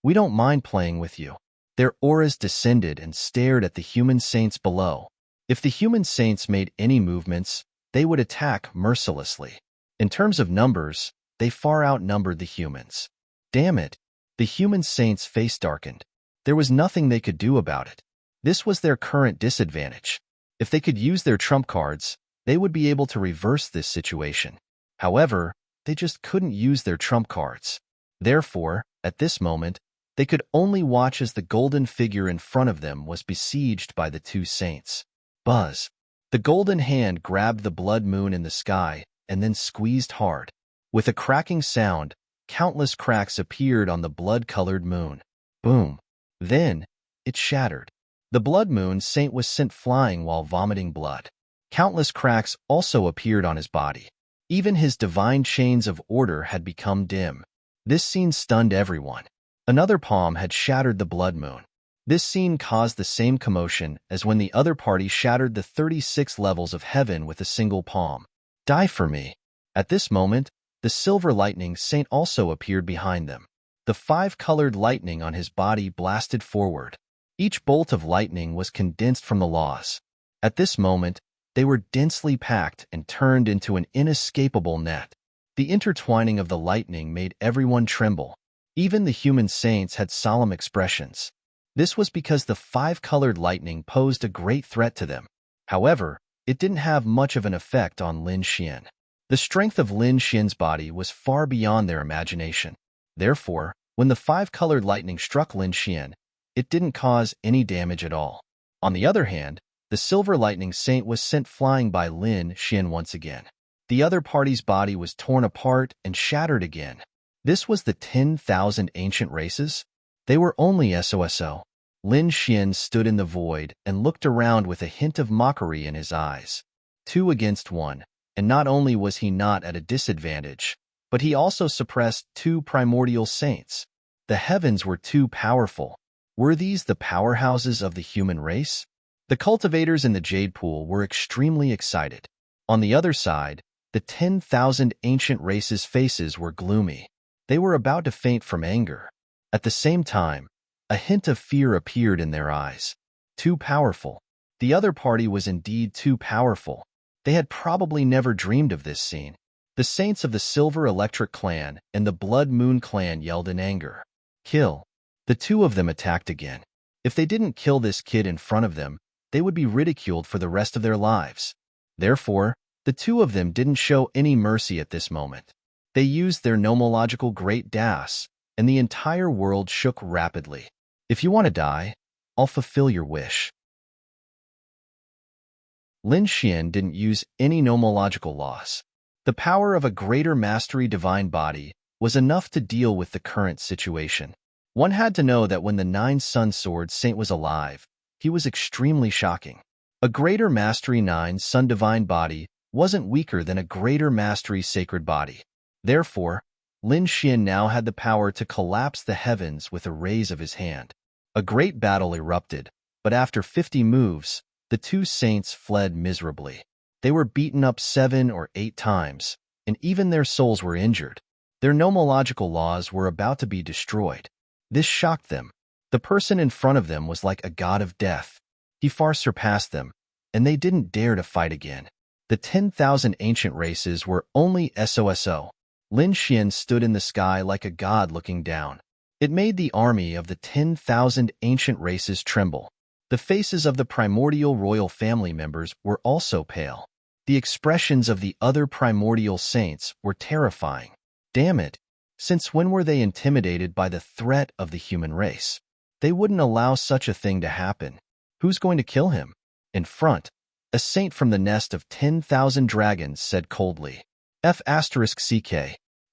We don't mind playing with you. Their auras descended and stared at the human saints below. If the human saints made any movements, they would attack mercilessly. In terms of numbers, they far outnumbered the humans. Damn it, the human saints' face darkened. There was nothing they could do about it. This was their current disadvantage. If they could use their trump cards, they would be able to reverse this situation. However, they just couldn't use their trump cards. Therefore, at this moment, they could only watch as the golden figure in front of them was besieged by the two saints. Buzz. The golden hand grabbed the blood moon in the sky and then squeezed hard. With a cracking sound, countless cracks appeared on the blood-colored moon. Boom. Then, it shattered. The blood moon saint was sent flying while vomiting blood. Countless cracks also appeared on his body. Even his divine chains of order had become dim. This scene stunned everyone. Another palm had shattered the blood moon. This scene caused the same commotion as when the other party shattered the 36 levels of heaven with a single palm. Die for me. At this moment, the Silver Lightning Saint also appeared behind them. The 5-colored lightning on his body blasted forward. Each bolt of lightning was condensed from the laws. At this moment, they were densely packed and turned into an inescapable net. The intertwining of the lightning made everyone tremble. Even the human saints had solemn expressions. This was because the 5-colored lightning posed a great threat to them. However, it didn't have much of an effect on Lin Xian. The strength of Lin Xian's body was far beyond their imagination. Therefore, when the 5-colored lightning struck Lin Xian, it didn't cause any damage at all. On the other hand, the Silver Lightning Saint was sent flying by Lin Xian once again. The other party's body was torn apart and shattered again. This was the 10,000 ancient races? They were only SOSO. Lin Xian stood in the void and looked around with a hint of mockery in his eyes. 2 against 1, and not only was he not at a disadvantage, but he also suppressed 2 primordial saints. The heavens were too powerful. Were these the powerhouses of the human race? The cultivators in the Jade Pool were extremely excited. On the other side, the 10,000 ancient races' faces were gloomy. They were about to faint from anger. At the same time, A hint of fear appeared in their eyes. Too powerful. The other party was indeed too powerful. They had probably never dreamed of this scene. The saints of the Silver Electric clan and the Blood Moon clan yelled in anger. Kill. The two of them attacked again. If they didn't kill this kid in front of them, they would be ridiculed for the rest of their lives. Therefore, the two of them didn't show any mercy at this moment. They used their nomological great das, and the entire world shook rapidly. If you want to die, I'll fulfill your wish. Lin Xian didn't use any nomological laws. The power of a greater mastery divine body was enough to deal with the current situation. One had to know that when the Nine Sun Sword Saint was alive, he was extremely shocking. A greater mastery Nine Sun divine body wasn't weaker than a greater mastery sacred body. Therefore, Lin Xian now had the power to collapse the heavens with a raise of his hand. A great battle erupted, but after 50 moves, the two saints fled miserably. They were beaten up 7 or 8 times, and even their souls were injured. Their nomological laws were about to be destroyed. This shocked them. The person in front of them was like a god of death. He far surpassed them, and they didn't dare to fight again. The 10,000 ancient races were only SOSO. Lin Xian stood in the sky like a god looking down. It made the army of the 10,000 ancient races tremble. The faces of the primordial royal family members were also pale. The expressions of the other primordial saints were terrifying. Damn it! Since when were they intimidated by the threat of the human race? They wouldn't allow such a thing to happen. Who's going to kill him? In front, a saint from the nest of 10,000 dragons said coldly. F***CK.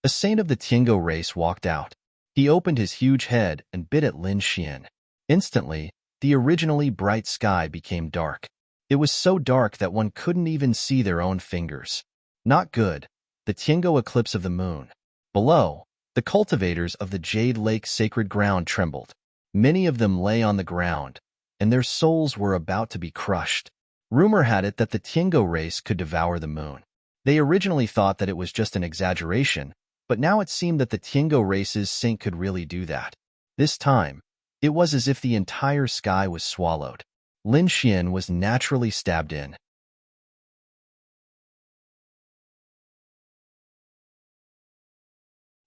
A saint of the Tiango race walked out. He opened his huge head and bit at Lin Xian. Instantly, the originally bright sky became dark. It was so dark that one couldn't even see their own fingers. Not good. The Tiango eclipse of the moon. Below, the cultivators of the Jade Lake sacred ground trembled. Many of them lay on the ground, and their souls were about to be crushed. Rumor had it that the Tiango race could devour the moon. They originally thought that it was just an exaggeration, but now it seemed that the Tiango race's saint could really do that. This time, it was as if the entire sky was swallowed. Lin Xian was naturally stabbed in.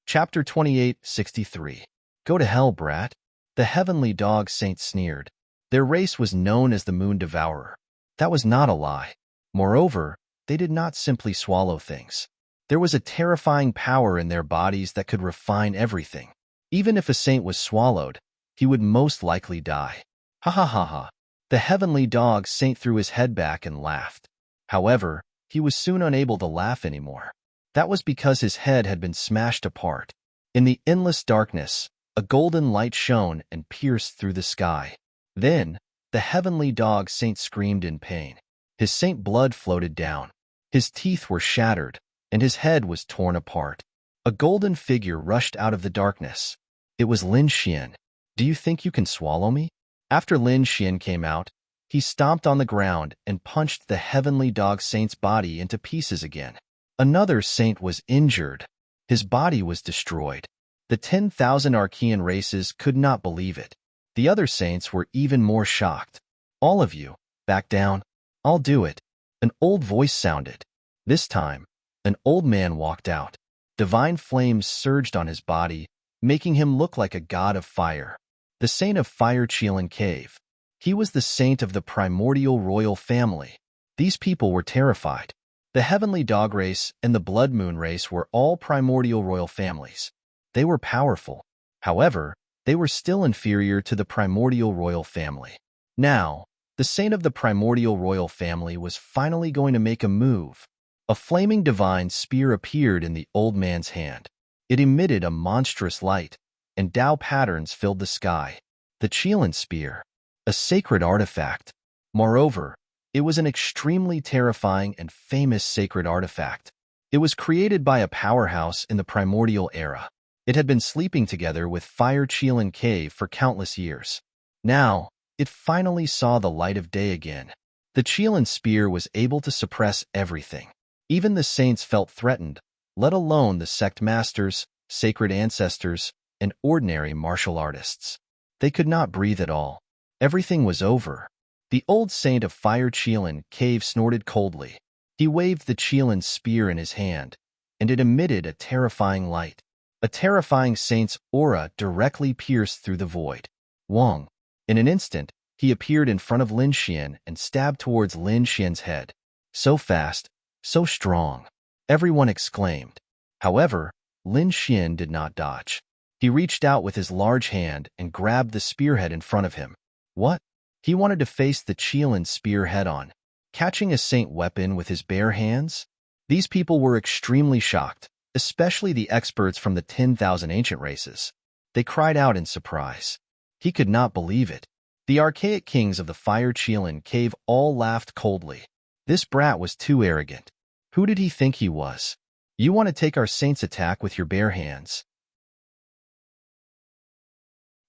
Chapter 28:63. Go to hell, brat. The heavenly dog saint sneered. Their race was known as the Moon Devourer. That was not a lie. Moreover, they did not simply swallow things. There was a terrifying power in their bodies that could refine everything. Even if a saint was swallowed, he would most likely die. Ha ha ha ha. The heavenly dog saint threw his head back and laughed. However, he was soon unable to laugh anymore. That was because his head had been smashed apart. In the endless darkness, a golden light shone and pierced through the sky. Then, the heavenly dog saint screamed in pain. His saint blood floated down. His teeth were shattered, and his head was torn apart. A golden figure rushed out of the darkness. It was Lin Xian. Do you think you can swallow me? After Lin Xian came out, he stomped on the ground and punched the heavenly dog saint's body into pieces again. Another saint was injured. His body was destroyed. The 10,000 Archean races could not believe it. The other saints were even more shocked. All of you, back down. I'll do it. An old voice sounded. This time, an old man walked out. Divine flames surged on his body, making him look like a god of fire. The saint of Fire Qilan Cave. He was the saint of the primordial royal family. These people were terrified. The heavenly dog race and the blood moon race were all primordial royal families. They were powerful. However, they were still inferior to the primordial royal family. Now, the saint of the primordial royal family was finally going to make a move. A flaming divine spear appeared in the old man's hand. It emitted a monstrous light, and Tao patterns filled the sky. The Qilan spear, a sacred artifact. Moreover, it was an extremely terrifying and famous sacred artifact. It was created by a powerhouse in the primordial era. It had been sleeping together with Fire Qilan Cave for countless years. Now, it finally saw the light of day again. The Qilan spear was able to suppress everything. Even the saints felt threatened, let alone the sect masters, sacred ancestors, and ordinary martial artists. They could not breathe at all. Everything was over. The old saint of Fire Chelan Cave snorted coldly. He waved the Chelan spear in his hand, and it emitted a terrifying light. A terrifying saint's aura directly pierced through the void. Wong. In an instant, he appeared in front of Lin Xian and stabbed towards Lin Xian's head. So fast, so strong. Everyone exclaimed. However, Lin Xian did not dodge. He reached out with his large hand and grabbed the spearhead in front of him. What? He wanted to face the Chelan spear head-on. Catching a saint weapon with his bare hands? These people were extremely shocked, especially the experts from the 10,000 ancient races. They cried out in surprise. He could not believe it. The archaic kings of the Fire Chelan Cave all laughed coldly. This brat was too arrogant. Who did he think he was? You want to take our saint's attack with your bare hands?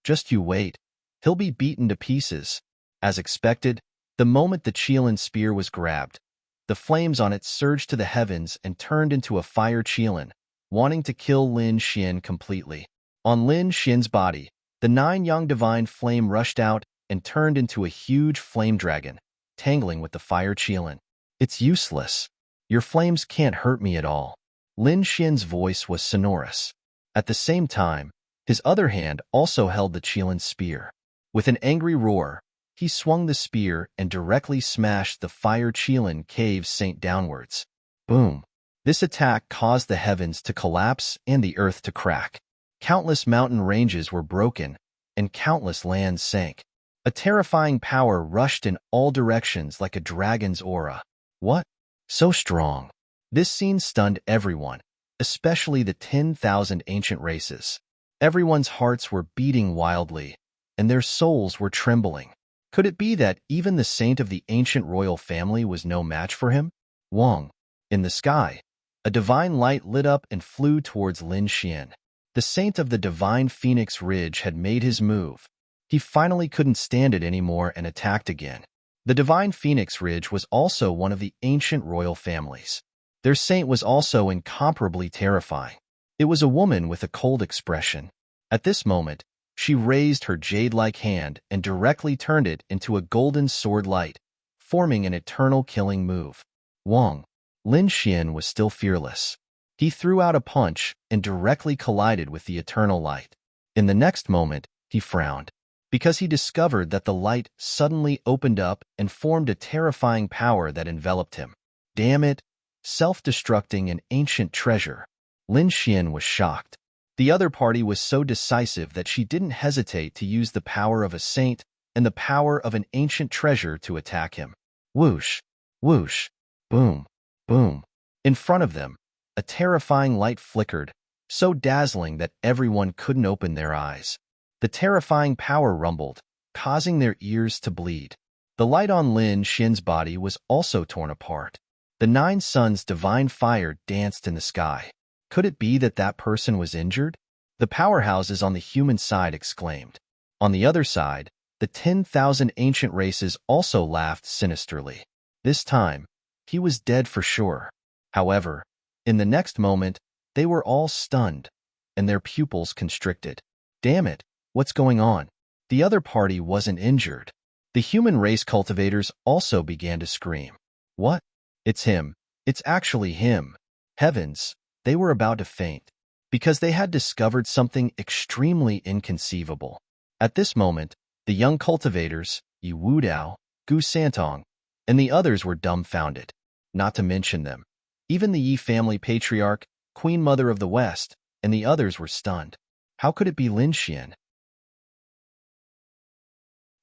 Just you wait. He'll be beaten to pieces. As expected, the moment the Chelan spear was grabbed, the flames on it surged to the heavens and turned into a fire Chelan, wanting to kill Lin Xian completely. On Lin Xian's body, the 9 young divine flame rushed out and turned into a huge flame dragon, tangling with the fire Chelan. It's useless. Your flames can't hurt me at all. Lin Xian's voice was sonorous. At the same time, his other hand also held the Chelan spear. With an angry roar, he swung the spear and directly smashed the Fire Chelan Cave saint downwards. Boom! This attack caused the heavens to collapse and the earth to crack. Countless mountain ranges were broken, and countless lands sank. A terrifying power rushed in all directions like a dragon's aura. What? So strong. This scene stunned everyone, especially the 10,000 ancient races. Everyone's hearts were beating wildly, and their souls were trembling. Could it be that even the saint of the ancient royal family was no match for him? Wong. In the sky, a divine light lit up and flew towards Lin Xian. The saint of the divine Phoenix Ridge had made his move. He finally couldn't stand it anymore and attacked again. The divine Phoenix Ridge was also one of the ancient royal families. Their saint was also incomparably terrifying. It was a woman with a cold expression. At this moment, she raised her jade-like hand and directly turned it into a golden sword light, forming an eternal killing move. Wong. Lin Xian was still fearless. He threw out a punch and directly collided with the eternal light. In the next moment, he frowned, because he discovered that the light suddenly opened up and formed a terrifying power that enveloped him. Damn it! Self-destructing an ancient treasure. Lin Xian was shocked. The other party was so decisive that she didn't hesitate to use the power of a saint and the power of an ancient treasure to attack him. Whoosh! Whoosh! Boom! Boom! In front of them, a terrifying light flickered, so dazzling that everyone couldn't open their eyes. The terrifying power rumbled, causing their ears to bleed. The light on Lin Xian's body was also torn apart. The 9 suns' divine fire danced in the sky. Could it be that that person was injured? The powerhouses on the human side exclaimed. On the other side, the 10,000 ancient races also laughed sinisterly. This time, he was dead for sure. However, in the next moment, they were all stunned, and their pupils constricted. Damn it, what's going on? The other party wasn't injured. The human race cultivators also began to scream. What? It's him. It's actually him. Heavens, they were about to faint, because they had discovered something extremely inconceivable. At this moment, the young cultivators, Yi Wudao, Gu Santong, and the others were dumbfounded. Not to mention them. Even the Yi family patriarch, Queen Mother of the West, and the others were stunned. How could it be Lin Xian?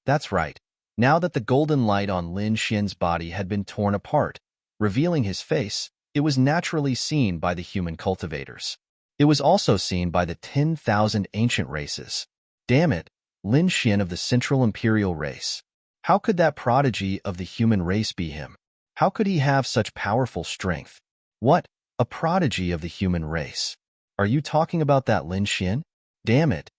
That's right. Now that the golden light on Lin Xian's body had been torn apart, revealing his face, it was naturally seen by the human cultivators. It was also seen by the 10,000 ancient races. Damn it, Lin Xian of the Central Imperial race. How could that prodigy of the human race be him? How could he have such powerful strength? What? A prodigy of the human race. Are you talking about that Lin Xian? Damn it.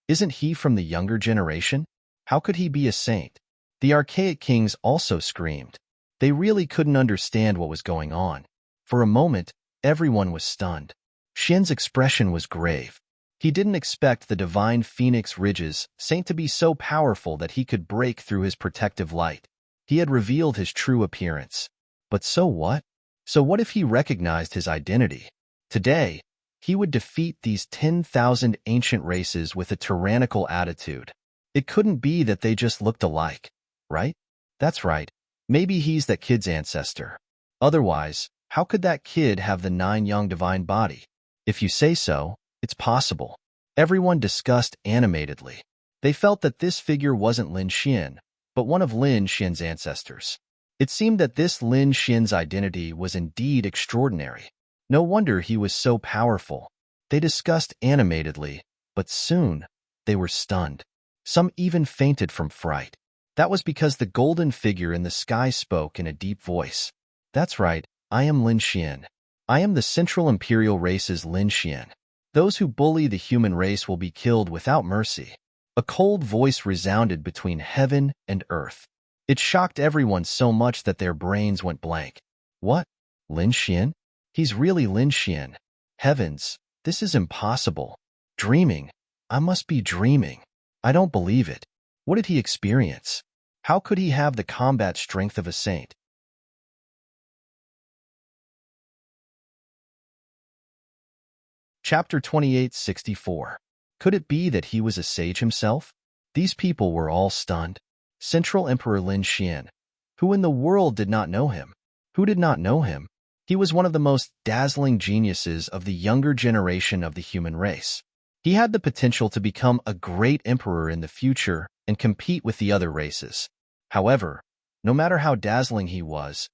Isn't he from the younger generation? How could he be a saint? The archaic kings also screamed. They really couldn't understand what was going on. For a moment, everyone was stunned. Xian's expression was grave. He didn't expect the divine Phoenix Ridge's saint to be so powerful that he could break through his protective light. He had revealed his true appearance. But so what? So what if he recognized his identity? Today, he would defeat these 10,000 ancient races with a tyrannical attitude. It couldn't be that they just looked alike, right? That's right. Maybe he's that kid's ancestor. Otherwise, how could that kid have the 9 young divine body? If you say so, it's possible. Everyone discussed animatedly. They felt that this figure wasn't Lin Xian, but one of Lin Xian's ancestors. It seemed that this Lin Xian's identity was indeed extraordinary. No wonder he was so powerful. They discussed animatedly, but soon they were stunned. Some even fainted from fright. That was because the golden figure in the sky spoke in a deep voice. That's right, I am Lin Xian. I am the Central Imperial Race's Lin Xian. Those who bully the human race will be killed without mercy. A cold voice resounded between heaven and earth. It shocked everyone so much that their brains went blank. What? Lin Xian? He's really Lin Xian. Heavens, this is impossible. Dreaming. I must be dreaming. I don't believe it. What did he experience? How could he have the combat strength of a saint? Chapter 2864. Could it be that he was a sage himself? These people were all stunned. Central Emperor Lin Xian. Who in the world did not know him? Who did not know him? He was one of the most dazzling geniuses of the younger generation of the human race. He had the potential to become a great emperor in the future and compete with the other races. However, no matter how dazzling he was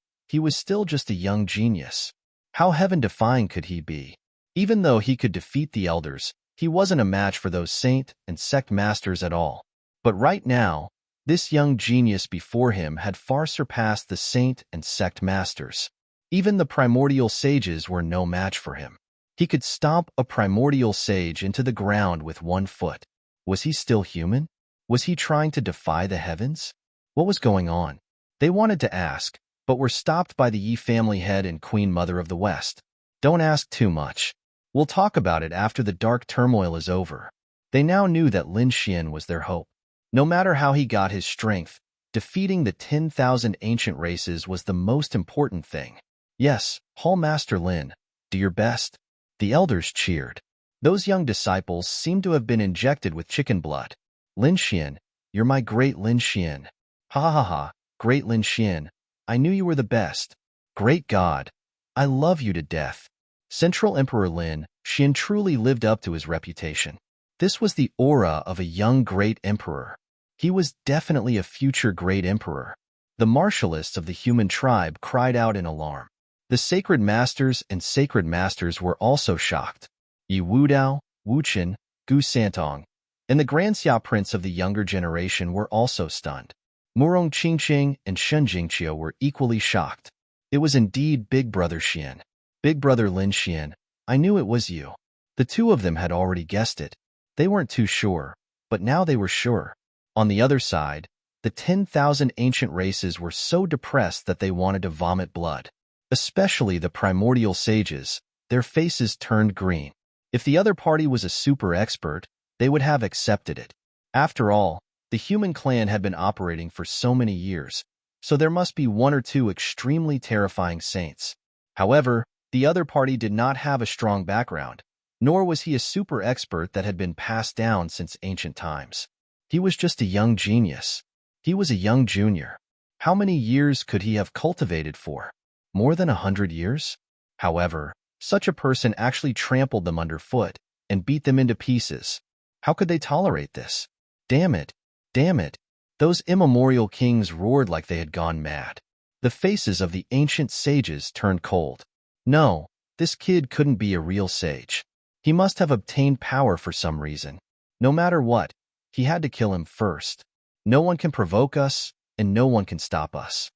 still just a young genius. How heaven-defying could he be? Even though he could defeat the elders, he wasn't a match for those saint and sect masters at all. But right now, this young genius before him had far surpassed the saint and sect masters. Even the primordial sages were no match for him. He could stomp a primordial sage into the ground with 1 foot. Was he still human? Was he trying to defy the heavens? What was going on? They wanted to ask, but were stopped by the Yi family head and Queen Mother of the West. Don't ask too much. We'll talk about it after the dark turmoil is over. They now knew that Lin Xian was their hope. No matter how he got his strength, defeating the 10,000 ancient races was the most important thing. Yes, Hall Master Lin, do your best. The elders cheered. Those young disciples seemed to have been injected with chicken blood. Lin Xian, you're my great Lin Xian. Ha ha ha, great Lin Xian. I knew you were the best. Great God. I love you to death. Central Emperor Lin Xian truly lived up to his reputation. This was the aura of a young great emperor. He was definitely a future great emperor. The martialists of the human tribe cried out in alarm. The sacred masters and sacred masters were also shocked. Yi Wudao, Wu Qin, Gu Santong, and the Grand Xia Prince of the younger generation were also stunned. Murong Qingqing and Shen Jingqiu were equally shocked. It was indeed Big Brother Xian. Big Brother Lin Xian, I knew it was you. The two of them had already guessed it. They weren't too sure, but now they were sure. On the other side, the 10,000 ancient races were so depressed that they wanted to vomit blood. Especially the primordial sages, their faces turned green. If the other party was a super expert, they would have accepted it. After all, the human clan had been operating for so many years, so there must be 1 or 2 extremely terrifying saints. However, the other party did not have a strong background, nor was he a super expert that had been passed down since ancient times. He was just a young genius. He was a young junior. How many years could he have cultivated for? More than 100 years? However, such a person actually trampled them underfoot and beat them into pieces. How could they tolerate this? Damn it! Damn it! Those immemorial kings roared like they had gone mad. The faces of the ancient sages turned cold. No, this kid couldn't be a real sage. He must have obtained power for some reason. No matter what, he had to kill him first. No one can provoke us, and no one can stop us.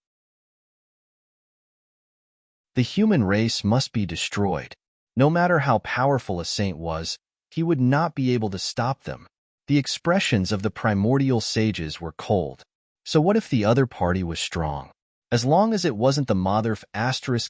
The human race must be destroyed. No matter how powerful a saint was, he would not be able to stop them. The expressions of the primordial sages were cold. So what if the other party was strong? As long as it wasn't the Motherf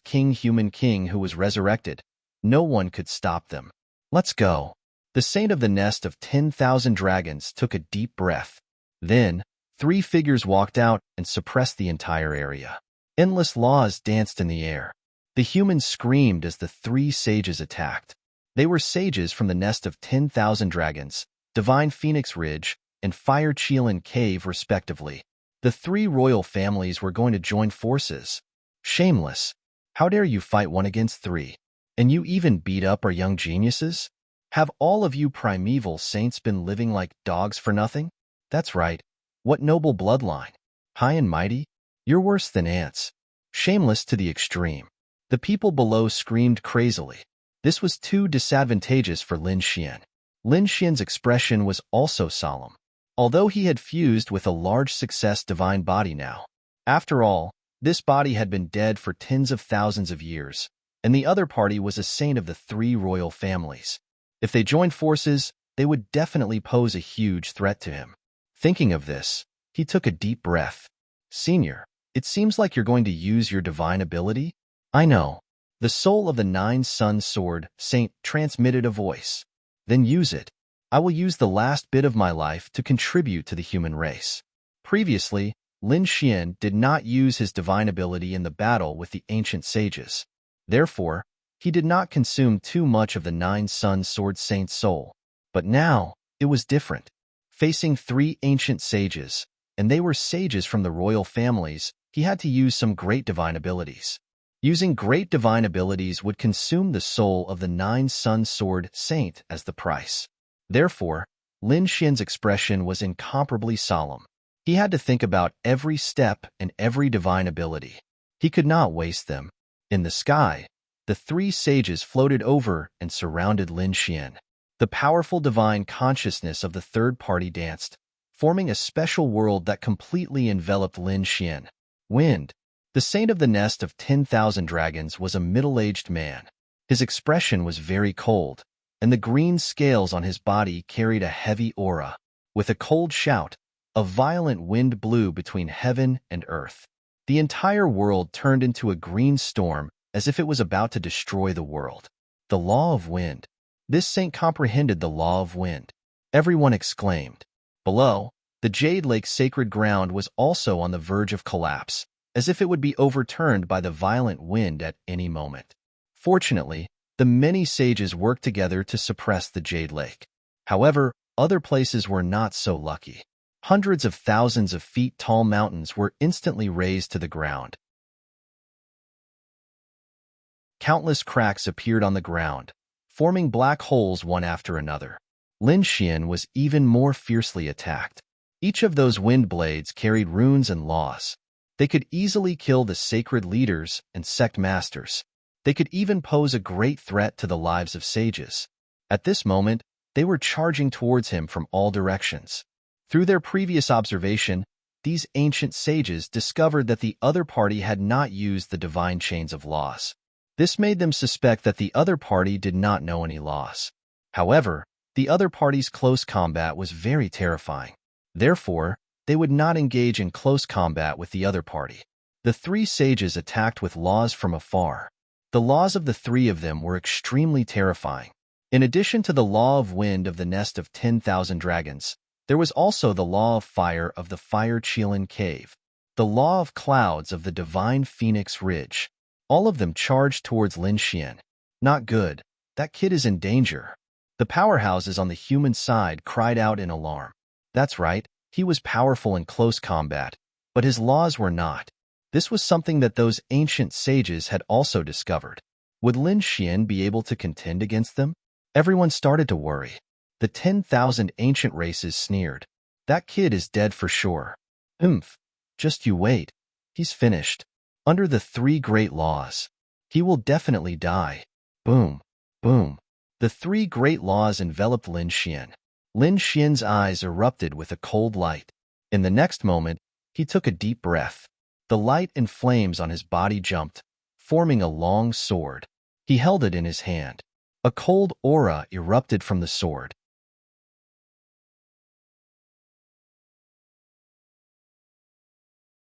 *King human king who was resurrected, no one could stop them. Let's go. The saint of the nest of 10,000 dragons took a deep breath. Then, 3 figures walked out and suppressed the entire area. Endless laws danced in the air. The humans screamed as the 3 sages attacked. They were sages from the nest of 10,000 dragons, Divine Phoenix Ridge, and Fire Cheelin Cave, respectively. The 3 royal families were going to join forces. Shameless. How dare you fight 1 against 3? And you even beat up our young geniuses? Have all of you primeval saints been living like dogs for nothing? That's right. What noble bloodline. High and mighty? You're worse than ants. Shameless to the extreme. The people below screamed crazily. This was too disadvantageous for Lin Xian. Lin Xian's expression was also solemn. Although he had fused with a large success divine body now. After all, this body had been dead for tens of thousands of years, and the other party was a saint of the 3 royal families. If they joined forces, they would definitely pose a huge threat to him. Thinking of this, he took a deep breath. Senior, it seems like you're going to use your divine ability? I know. The soul of the 9-sun sword, Saint, transmitted a voice. Then use it. I will use the last bit of my life to contribute to the human race. Previously, Lin Xian did not use his divine ability in the battle with the ancient sages. Therefore, he did not consume too much of the 9-sun sword saint's soul. But now, it was different. Facing 3 ancient sages, and they were sages from the royal families, he had to use some great divine abilities. Using great divine abilities would consume the soul of the 9-sun sword saint as the price. Therefore, Lin Xian's expression was incomparably solemn. He had to think about every step and every divine ability. He could not waste them. In the sky, the 3 sages floated over and surrounded Lin Xian. The powerful divine consciousness of the third party danced, forming a special world that completely enveloped Lin Xian. Wind. The saint of the nest of 10,000 dragons was a middle-aged man. His expression was very cold, and the green scales on his body carried a heavy aura. With a cold shout, a violent wind blew between heaven and earth. The entire world turned into a green storm as if it was about to destroy the world. The law of wind. This saint comprehended the law of wind. Everyone exclaimed. Below, the Jade Lake's sacred ground was also on the verge of collapse, as if it would be overturned by the violent wind at any moment. Fortunately, the many sages worked together to suppress the Jade Lake. However, other places were not so lucky. Hundreds of thousands of feet tall mountains were instantly razed to the ground. Countless cracks appeared on the ground, forming black holes one after another. Lin Xian was even more fiercely attacked. Each of those wind blades carried runes and laws. They could easily kill the sacred leaders and sect masters. They could even pose a great threat to the lives of sages. At this moment, they were charging towards him from all directions. Through their previous observation, these ancient sages discovered that the other party had not used the divine chains of laws. This made them suspect that the other party did not know any laws. However, the other party's close combat was very terrifying. Therefore, they would not engage in close combat with the other party. The 3 sages attacked with laws from afar. The laws of the 3 of them were extremely terrifying. In addition to the law of wind of the nest of 10,000 dragons, there was also the law of fire of the Fire Cheelin Cave, the law of clouds of the Divine Phoenix Ridge. All of them charged towards Lin Xian. Not good. That kid is in danger. The powerhouses on the human side cried out in alarm. That's right. He was powerful in close combat, but his laws were not. This was something that those ancient sages had also discovered. Would Lin Xian be able to contend against them? Everyone started to worry. The 10,000 ancient races sneered. That kid is dead for sure. Just you wait. He's finished. Under the 3 great laws, he will definitely die. Boom, boom. The 3 great laws enveloped Lin Xian. Lin Xian's eyes erupted with a cold light. In the next moment, he took a deep breath. The light and flames on his body jumped, forming a long sword. He held it in his hand. A cold aura erupted from the sword.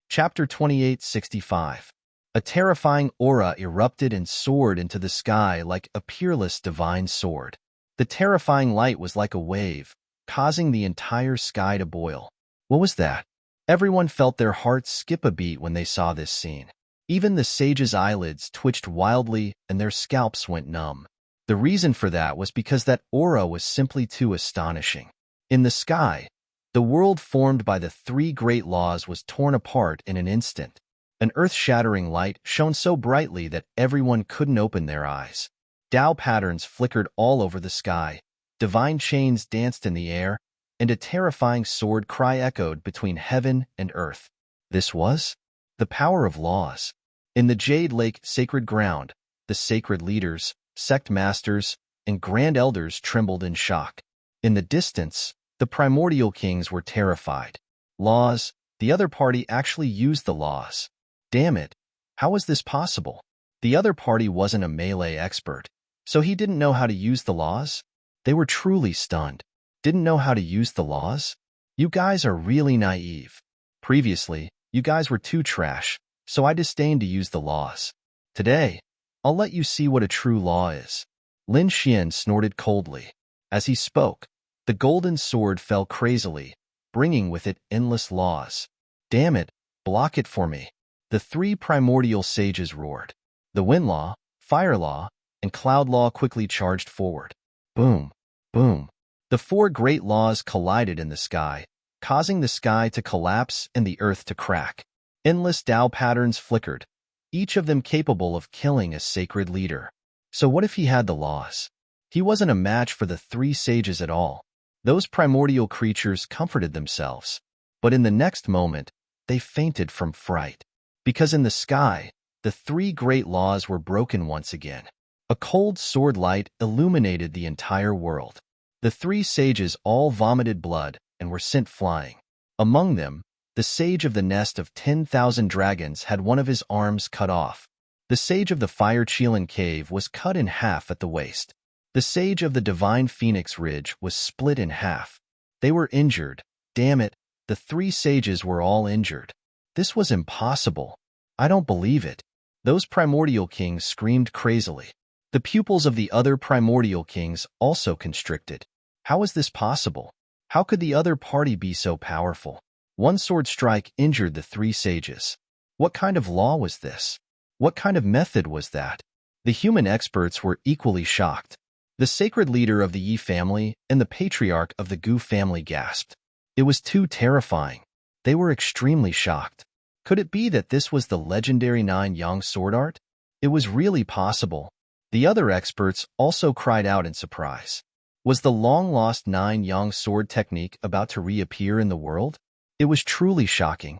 Chapter 2865. A terrifying aura erupted and soared into the sky like a peerless divine sword. The terrifying light was like a wave, causing the entire sky to boil. What was that? Everyone felt their hearts skip a beat when they saw this scene. Even the sage's eyelids twitched wildly and their scalps went numb. The reason for that was because that aura was simply too astonishing. In the sky, the world formed by the three great laws was torn apart in an instant. An earth-shattering light shone so brightly that everyone couldn't open their eyes. Tao patterns flickered all over the sky, divine chains danced in the air, and a terrifying sword cry echoed between heaven and earth. This was the power of laws. In the Jade Lake sacred ground, the sacred leaders, sect masters, and grand elders trembled in shock. In the distance, the primordial kings were terrified. Laws, the other party actually used the laws. Damn it, how was this possible? The other party wasn't a melee expert, so he didn't know how to use the laws? They were truly stunned. Didn't know how to use the laws? You guys are really naive. Previously, you guys were too trash, so I disdained to use the laws. Today, I'll let you see what a true law is. Lin Xian snorted coldly. As he spoke, the golden sword fell crazily, bringing with it endless laws. Damn it, block it for me. The three primordial sages roared. The wind law, fire law, and cloud law quickly charged forward. Boom, boom. The four great laws collided in the sky, causing the sky to collapse and the earth to crack. Endless Tao patterns flickered, each of them capable of killing a sacred leader. So what if he had the laws? He wasn't a match for the three sages at all. Those primordial creatures comforted themselves. But in the next moment, they fainted from fright. Because in the sky, the three great laws were broken once again. A cold sword light illuminated the entire world. The three sages all vomited blood and were sent flying. Among them, the sage of the nest of 10,000 dragons had one of his arms cut off. The sage of the fire Chilan cave was cut in half at the waist. The sage of the divine phoenix ridge was split in half. They were injured. Damn it, the three sages were all injured. This was impossible. I don't believe it. Those primordial kings screamed crazily. The pupils of the other primordial kings also constricted. How was this possible? How could the other party be so powerful? One sword strike injured the three sages. What kind of law was this? What kind of method was that? The human experts were equally shocked. The sacred leader of the Yi family and the patriarch of the Gu family gasped. It was too terrifying. They were extremely shocked. Could it be that this was the legendary Nine-Yang sword art? It was really possible. The other experts also cried out in surprise. Was the long-lost Nine-Yang sword technique about to reappear in the world? It was truly shocking.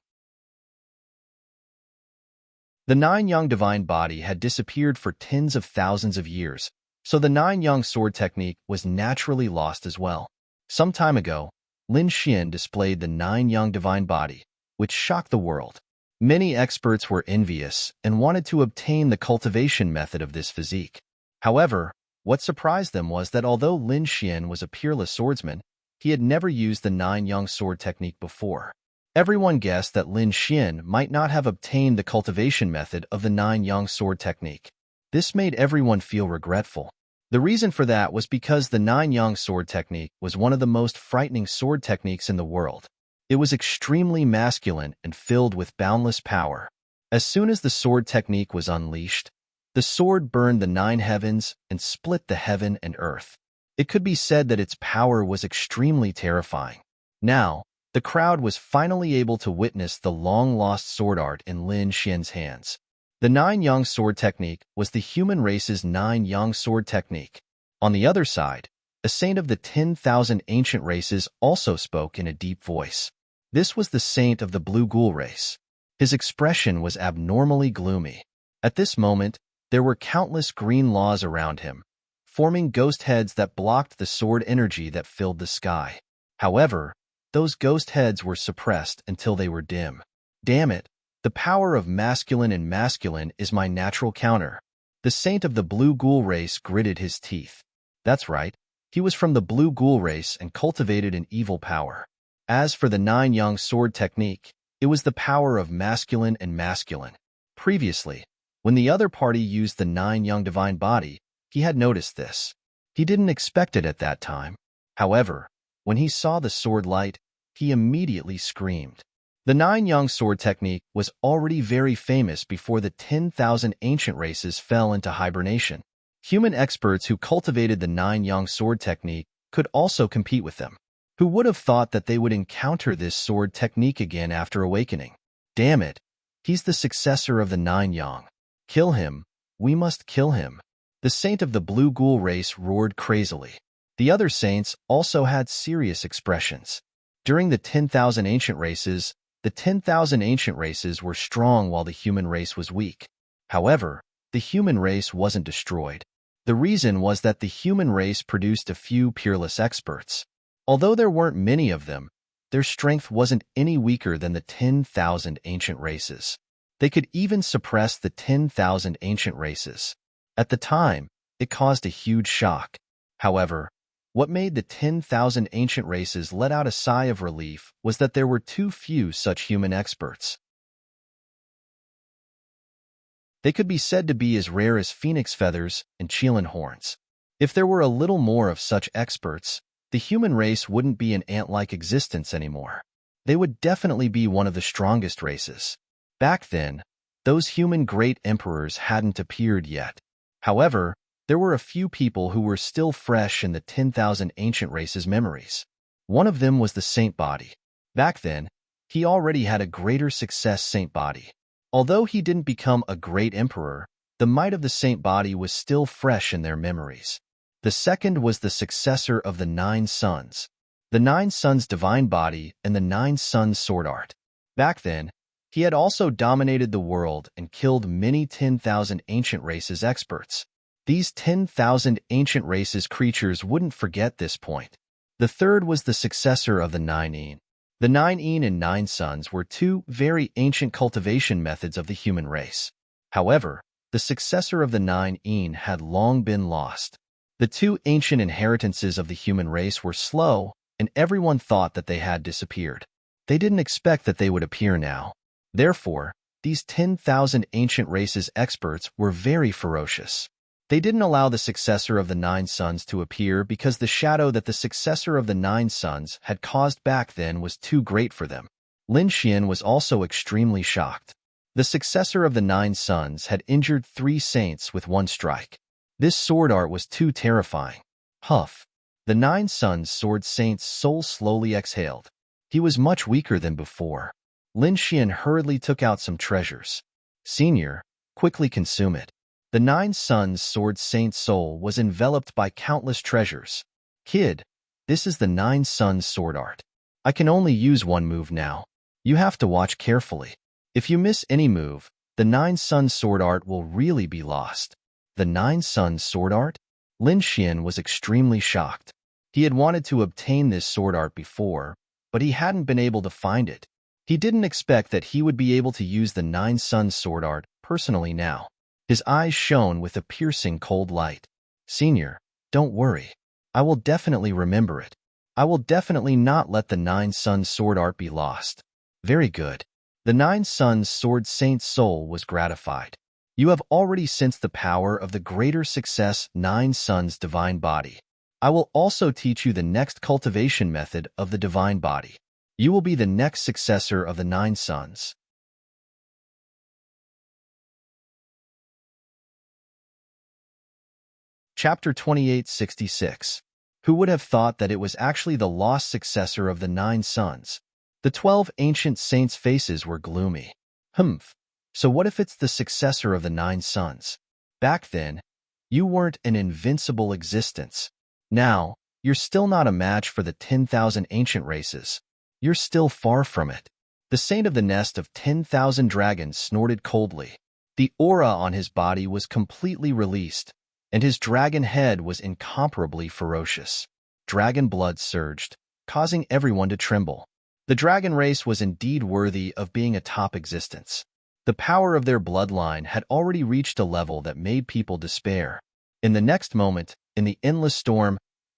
The Nine-Yang divine body had disappeared for tens of thousands of years, so the Nine-Yang sword technique was naturally lost as well. Some time ago, Lin Xian displayed the Nine-Yang divine body, which shocked the world. Many experts were envious and wanted to obtain the cultivation method of this physique. However, what surprised them was that although Lin Xian was a peerless swordsman, he had never used the Nine-Yang sword technique before. Everyone guessed that Lin Xian might not have obtained the cultivation method of the Nine-Yang sword technique. This made everyone feel regretful. The reason for that was because the Nine-Yang sword technique was one of the most frightening sword techniques in the world. It was extremely masculine and filled with boundless power. As soon as the sword technique was unleashed, the sword burned the 9 heavens and split the heaven and earth. It could be said that its power was extremely terrifying. Now, the crowd was finally able to witness the long-lost sword art in Lin Xian's hands. The Nine-Yang sword technique was the human race's Nine-Yang sword technique. On the other side, a saint of the 10,000 ancient races also spoke in a deep voice. This was the saint of the blue ghoul race. His expression was abnormally gloomy. At this moment, there were countless green laws around him, forming ghost heads that blocked the sword energy that filled the sky. However, those ghost heads were suppressed until they were dim. Damn it, the power of masculine and masculine is my natural counter. The saint of the blue ghoul race gritted his teeth. That's right, he was from the blue ghoul race and cultivated an evil power. As for the Nine-Yang sword technique, it was the power of masculine and masculine. Previously, when the other party used the Nine-Yang divine body, he had noticed this. He didn't expect it at that time. However, when he saw the sword light, he immediately screamed. The 9 Yang sword technique was already very famous before the 10,000 ancient races fell into hibernation. Human experts who cultivated the 9 Yang sword technique could also compete with them. Who would have thought that they would encounter this sword technique again after awakening? Damn it, he's the successor of the 9 Yang. Kill him, we must kill him. The saint of the blue ghoul race roared crazily. The other saints also had serious expressions. During the 10,000 ancient races, the 10,000 ancient races were strong while the human race was weak. However, the human race wasn't destroyed. The reason was that the human race produced a few peerless experts. Although there weren't many of them, their strength wasn't any weaker than the 10,000 ancient races. They could even suppress the 10,000 ancient races. At the time, it caused a huge shock. However, what made the 10,000 ancient races let out a sigh of relief was that there were too few such human experts. They could be said to be as rare as phoenix feathers and Qilin horns. If there were a little more of such experts, the human race wouldn't be an ant-like existence anymore. They would definitely be one of the strongest races. Back then, those human great emperors hadn't appeared yet. However, there were a few people who were still fresh in the 10,000 ancient races' memories. One of them was the Saint Body. Back then, he already had a greater success Saint Body. Although he didn't become a great emperor, the might of the Saint Body was still fresh in their memories. The second was the successor of the 9 Suns. The 9 Suns' divine body and the 9 Suns' sword art. Back then, he had also dominated the world and killed many 10,000 ancient races experts. These 10,000 ancient races creatures wouldn't forget this point. The third was the successor of the 9 Een. The 9 Een and 9 Suns were 2 very ancient cultivation methods of the human race. However, the successor of the 9 Een had long been lost. The 2 ancient inheritances of the human race were slow, and everyone thought that they had disappeared. They didn't expect that they would appear now. Therefore, these 10,000 ancient races experts were very ferocious. They didn't allow the successor of the 9 Suns to appear because the shadow that the successor of the 9 Suns had caused back then was too great for them. Lin Xian was also extremely shocked. The successor of the 9 Suns had injured 3 saints with 1 strike. This sword art was too terrifying. Huff. The 9 Suns' sword saint's soul slowly exhaled. He was much weaker than before. Lin Xian hurriedly took out some treasures. Senior, quickly consume it. The 9 Suns' sword saint's soul was enveloped by countless treasures. Kid, this is the 9 Suns' sword art. I can only use 1 move now. You have to watch carefully. If you miss any move, the 9 Suns' sword art will really be lost. The 9 Suns' sword art? Lin Xian was extremely shocked. He had wanted to obtain this sword art before, but he hadn't been able to find it. He didn't expect that he would be able to use the 9 Suns' sword art personally now. His eyes shone with a piercing cold light. Senior, don't worry. I will definitely remember it. I will definitely not let the 9 Suns' sword art be lost. Very good. The 9 Suns' sword saint's soul was gratified. You have already sensed the power of the greater success 9 Suns' divine body. I will also teach you the next cultivation method of the divine body. You will be the next successor of the 9 Suns. Chapter 2866. Who would have thought that it was actually the lost successor of the 9 Suns? The 12 ancient saints' faces were gloomy. Humph. So what if it's the successor of the 9 Suns? Back then, you weren't an invincible existence. Now, you're still not a match for the 10,000 ancient races. You're still far from it. The saint of the nest of 10,000 dragons snorted coldly. The aura on his body was completely released, and his dragon head was incomparably ferocious. Dragon blood surged, causing everyone to tremble. The dragon race was indeed worthy of being a top existence. The power of their bloodline had already reached a level that made people despair. In the next moment, in the endless storm,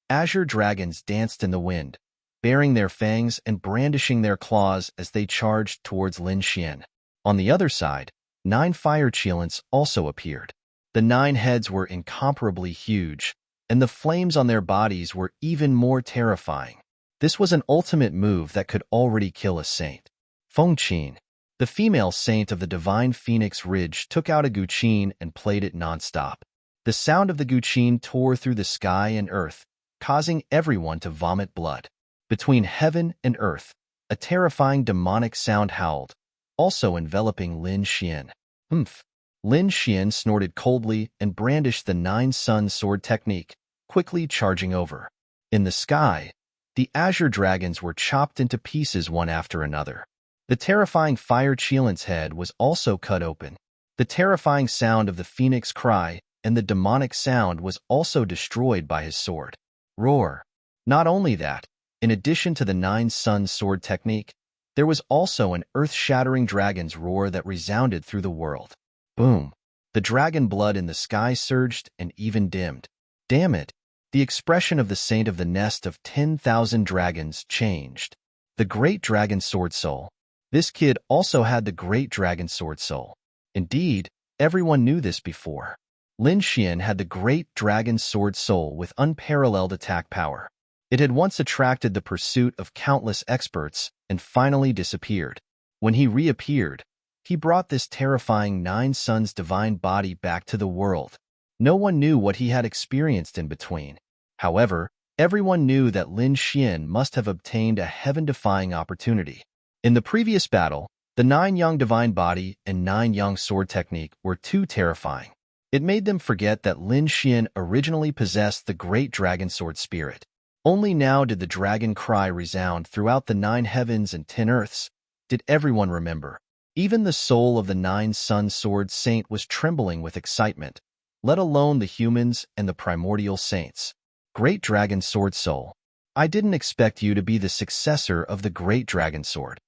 azure dragons danced in the wind, baring their fangs and brandishing their claws as they charged towards Lin Xian. On the other side, 9 fire Qilins also appeared. The 9 heads were incomparably huge, and the flames on their bodies were even more terrifying. This was an ultimate move that could already kill a saint. Fengqin, the female saint of the divine Phoenix Ridge, took out a guqin and played it nonstop. The sound of the guqin tore through the sky and earth, causing everyone to vomit blood. Between heaven and earth, a terrifying demonic sound howled, also enveloping Lin Xian. Humph! Lin Xian snorted coldly and brandished the nine-sun sword technique, quickly charging over. In the sky, the azure dragons were chopped into pieces one after another. The terrifying fire Qilint's head was also cut open. The terrifying sound of the phoenix cry and the demonic sound was also destroyed by his sword. Roar! Not only that, in addition to the nine-sun sword technique, there was also an earth-shattering dragon's roar that resounded through the world. Boom! The dragon blood in the sky surged and even dimmed. Damn it! The expression of the saint of the nest of 10,000 dragons changed. The great dragon sword soul. This kid also had the great dragon sword soul. Indeed, everyone knew this before. Lin Xian had the great dragon sword soul with unparalleled attack power. It had once attracted the pursuit of countless experts and finally disappeared. When he reappeared, he brought this terrifying Nine Suns divine body back to the world. No one knew what he had experienced in between. However, everyone knew that Lin Xian must have obtained a heaven-defying opportunity. In the previous battle, the Nine Yang divine body and Nine Yang sword technique were too terrifying. It made them forget that Lin Xian originally possessed the great dragon sword spirit. Only now did the dragon cry resound throughout the 9 heavens and 10 earths. Did everyone remember? Even the soul of the 9 sun sword saint was trembling with excitement, let alone the humans and the primordial saints. Great dragon sword soul, I didn't expect you to be the successor of the great dragon sword.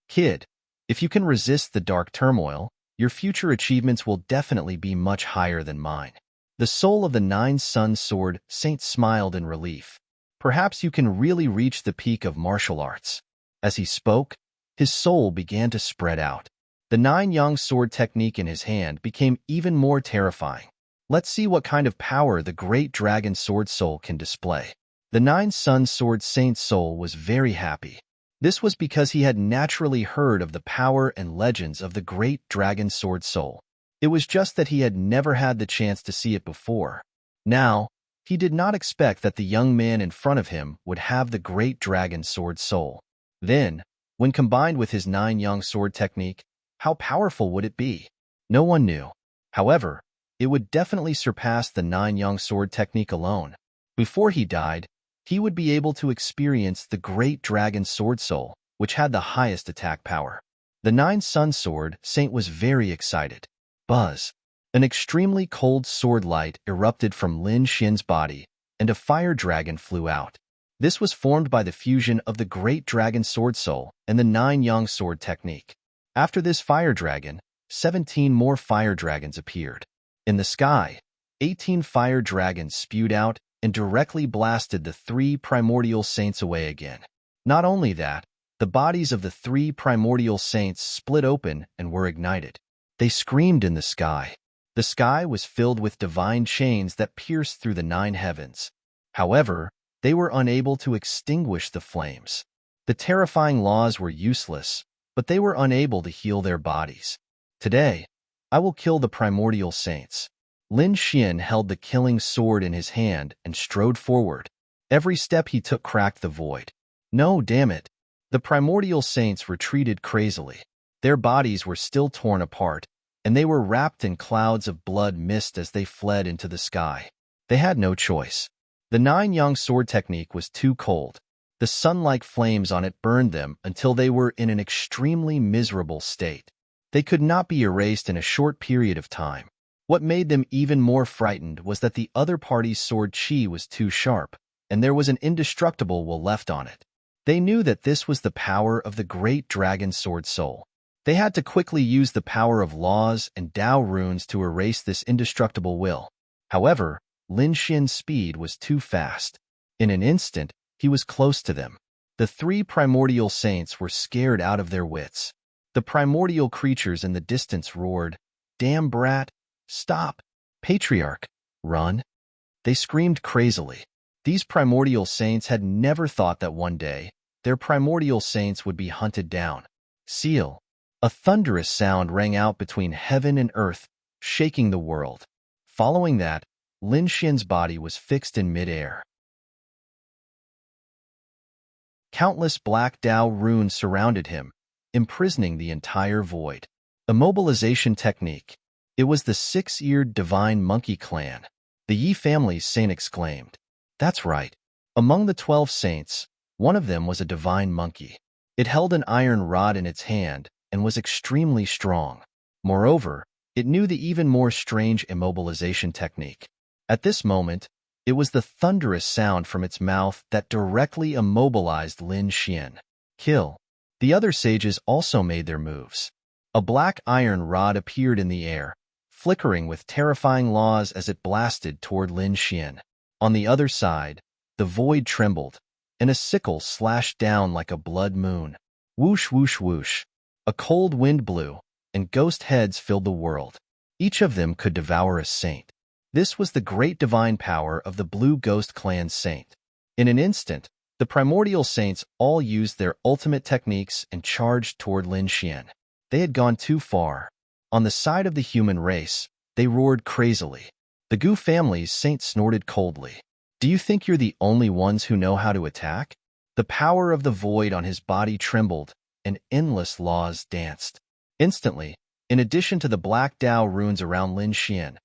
Kid, if you can resist the dark turmoil, your future achievements will definitely be much higher than mine. The soul of the 9 sun sword saint smiled in relief. Perhaps you can really reach the peak of martial arts. As he spoke, his soul began to spread out. The 9 yang sword technique in his hand became even more terrifying. Let's see what kind of power the great dragon sword soul can display. The 9 sun sword saint's soul was very happy. This was because he had naturally heard of the power and legends of the great dragon sword soul. It was just that he had never had the chance to see it before. Now, he did not expect that the young man in front of him would have the great dragon sword soul. Then, when combined with his 9 yang sword technique, how powerful would it be? No one knew. However, it would definitely surpass the 9 yang sword technique alone. Before he died, he would be able to experience the great dragon sword soul, which had the highest attack power. The 9 sun sword saint was very excited. Buzz! An extremely cold sword light erupted from Lin Xian's body, and a fire dragon flew out. This was formed by the fusion of the great dragon sword soul and the 9 yang sword technique. After this fire dragon, 17 more fire dragons appeared. In the sky, 18 fire dragons spewed out and directly blasted the 3 primordial saints away again. Not only that, the bodies of the 3 primordial saints split open and were ignited. They screamed in the sky. The sky was filled with divine chains that pierced through the 9 heavens. However, they were unable to extinguish the flames. The terrifying laws were useless, but they were unable to heal their bodies. Today, I will kill the primordial saints. Lin Xian held the killing sword in his hand and strode forward. Every step he took cracked the void. No, damn it. The primordial saints retreated crazily. Their bodies were still torn apart, and they were wrapped in clouds of blood mist as they fled into the sky. They had no choice. The 9 yang sword technique was too cold. The sun-like flames on it burned them until they were in an extremely miserable state. They could not be erased in a short period of time. What made them even more frightened was that the other party's sword chi was too sharp, and there was an indestructible will left on it. They knew that this was the power of the great dragon sword soul. They had to quickly use the power of laws and Dao runes to erase this indestructible will. However, Lin Xian's speed was too fast. In an instant, he was close to them. The 3 primordial saints were scared out of their wits. The primordial creatures in the distance roared, "Damn brat, stop!" Patriarch, run! They screamed crazily. These primordial saints had never thought that one day their primordial saints would be hunted down. Seal! A thunderous sound rang out between heaven and earth, shaking the world. Following that, Lin Xian's body was fixed in midair. Countless black Dao runes surrounded him, imprisoning the entire void. Immobilization technique. It was the six-eared divine monkey clan. The Yi family's saint exclaimed. That's right. Among the 12 saints, one of them was a divine monkey. It held an iron rod in its hand and was extremely strong. Moreover, it knew the even more strange immobilization technique. At this moment, it was the thunderous sound from its mouth that directly immobilized Lin Xian. Kill. The other sages also made their moves. A black iron rod appeared in the air, flickering with terrifying laws as it blasted toward Lin Xian. On the other side, the void trembled, and a sickle slashed down like a blood moon. Whoosh, whoosh, whoosh. A cold wind blew, and ghost heads filled the world. Each of them could devour a saint. This was the great divine power of the Blue Ghost Clan's saint. In an instant, the primordial saints all used their ultimate techniques and charged toward Lin Xian. They had gone too far. On the side of the human race, they roared crazily. The Gu family's saint snorted coldly. Do you think you're the only ones who know how to attack? The power of the void on his body trembled, and endless laws danced. Instantly, in addition to the black Dao runes around Lin Xian,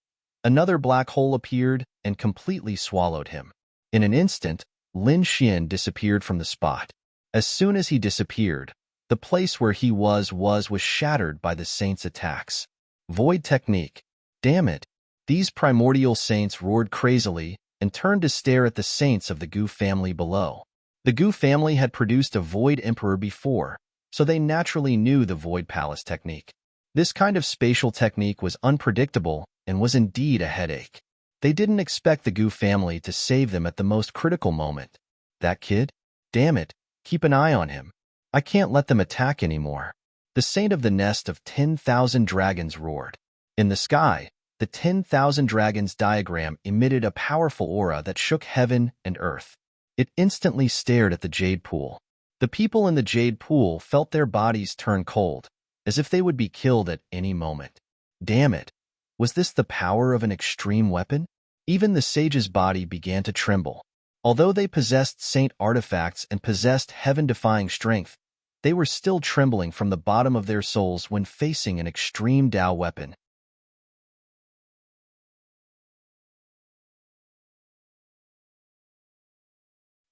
another black hole appeared and completely swallowed him. In an instant, Lin Xian disappeared from the spot. As soon as he disappeared, the place where he was shattered by the saints' attacks. Void technique. Damn it! These primordial saints roared crazily and turned to stare at the saints of the Gu family below. The Gu family had produced a void emperor before, so they naturally knew the void palace technique. This kind of spatial technique was unpredictable and was indeed a headache. They didn't expect the Gu family to save them at the most critical moment. That kid? Damn it, keep an eye on him. I can't let them attack anymore. The saint of the nest of 10,000 dragons roared. In the sky, the 10,000 dragons diagram emitted a powerful aura that shook heaven and earth. It instantly stared at the jade pool. The people in the jade pool felt their bodies turn cold, as if they would be killed at any moment. Damn it! Was this the power of an extreme weapon? Even the sage's body began to tremble. Although they possessed saint artifacts and possessed heaven-defying strength, they were still trembling from the bottom of their souls when facing an extreme Dao weapon.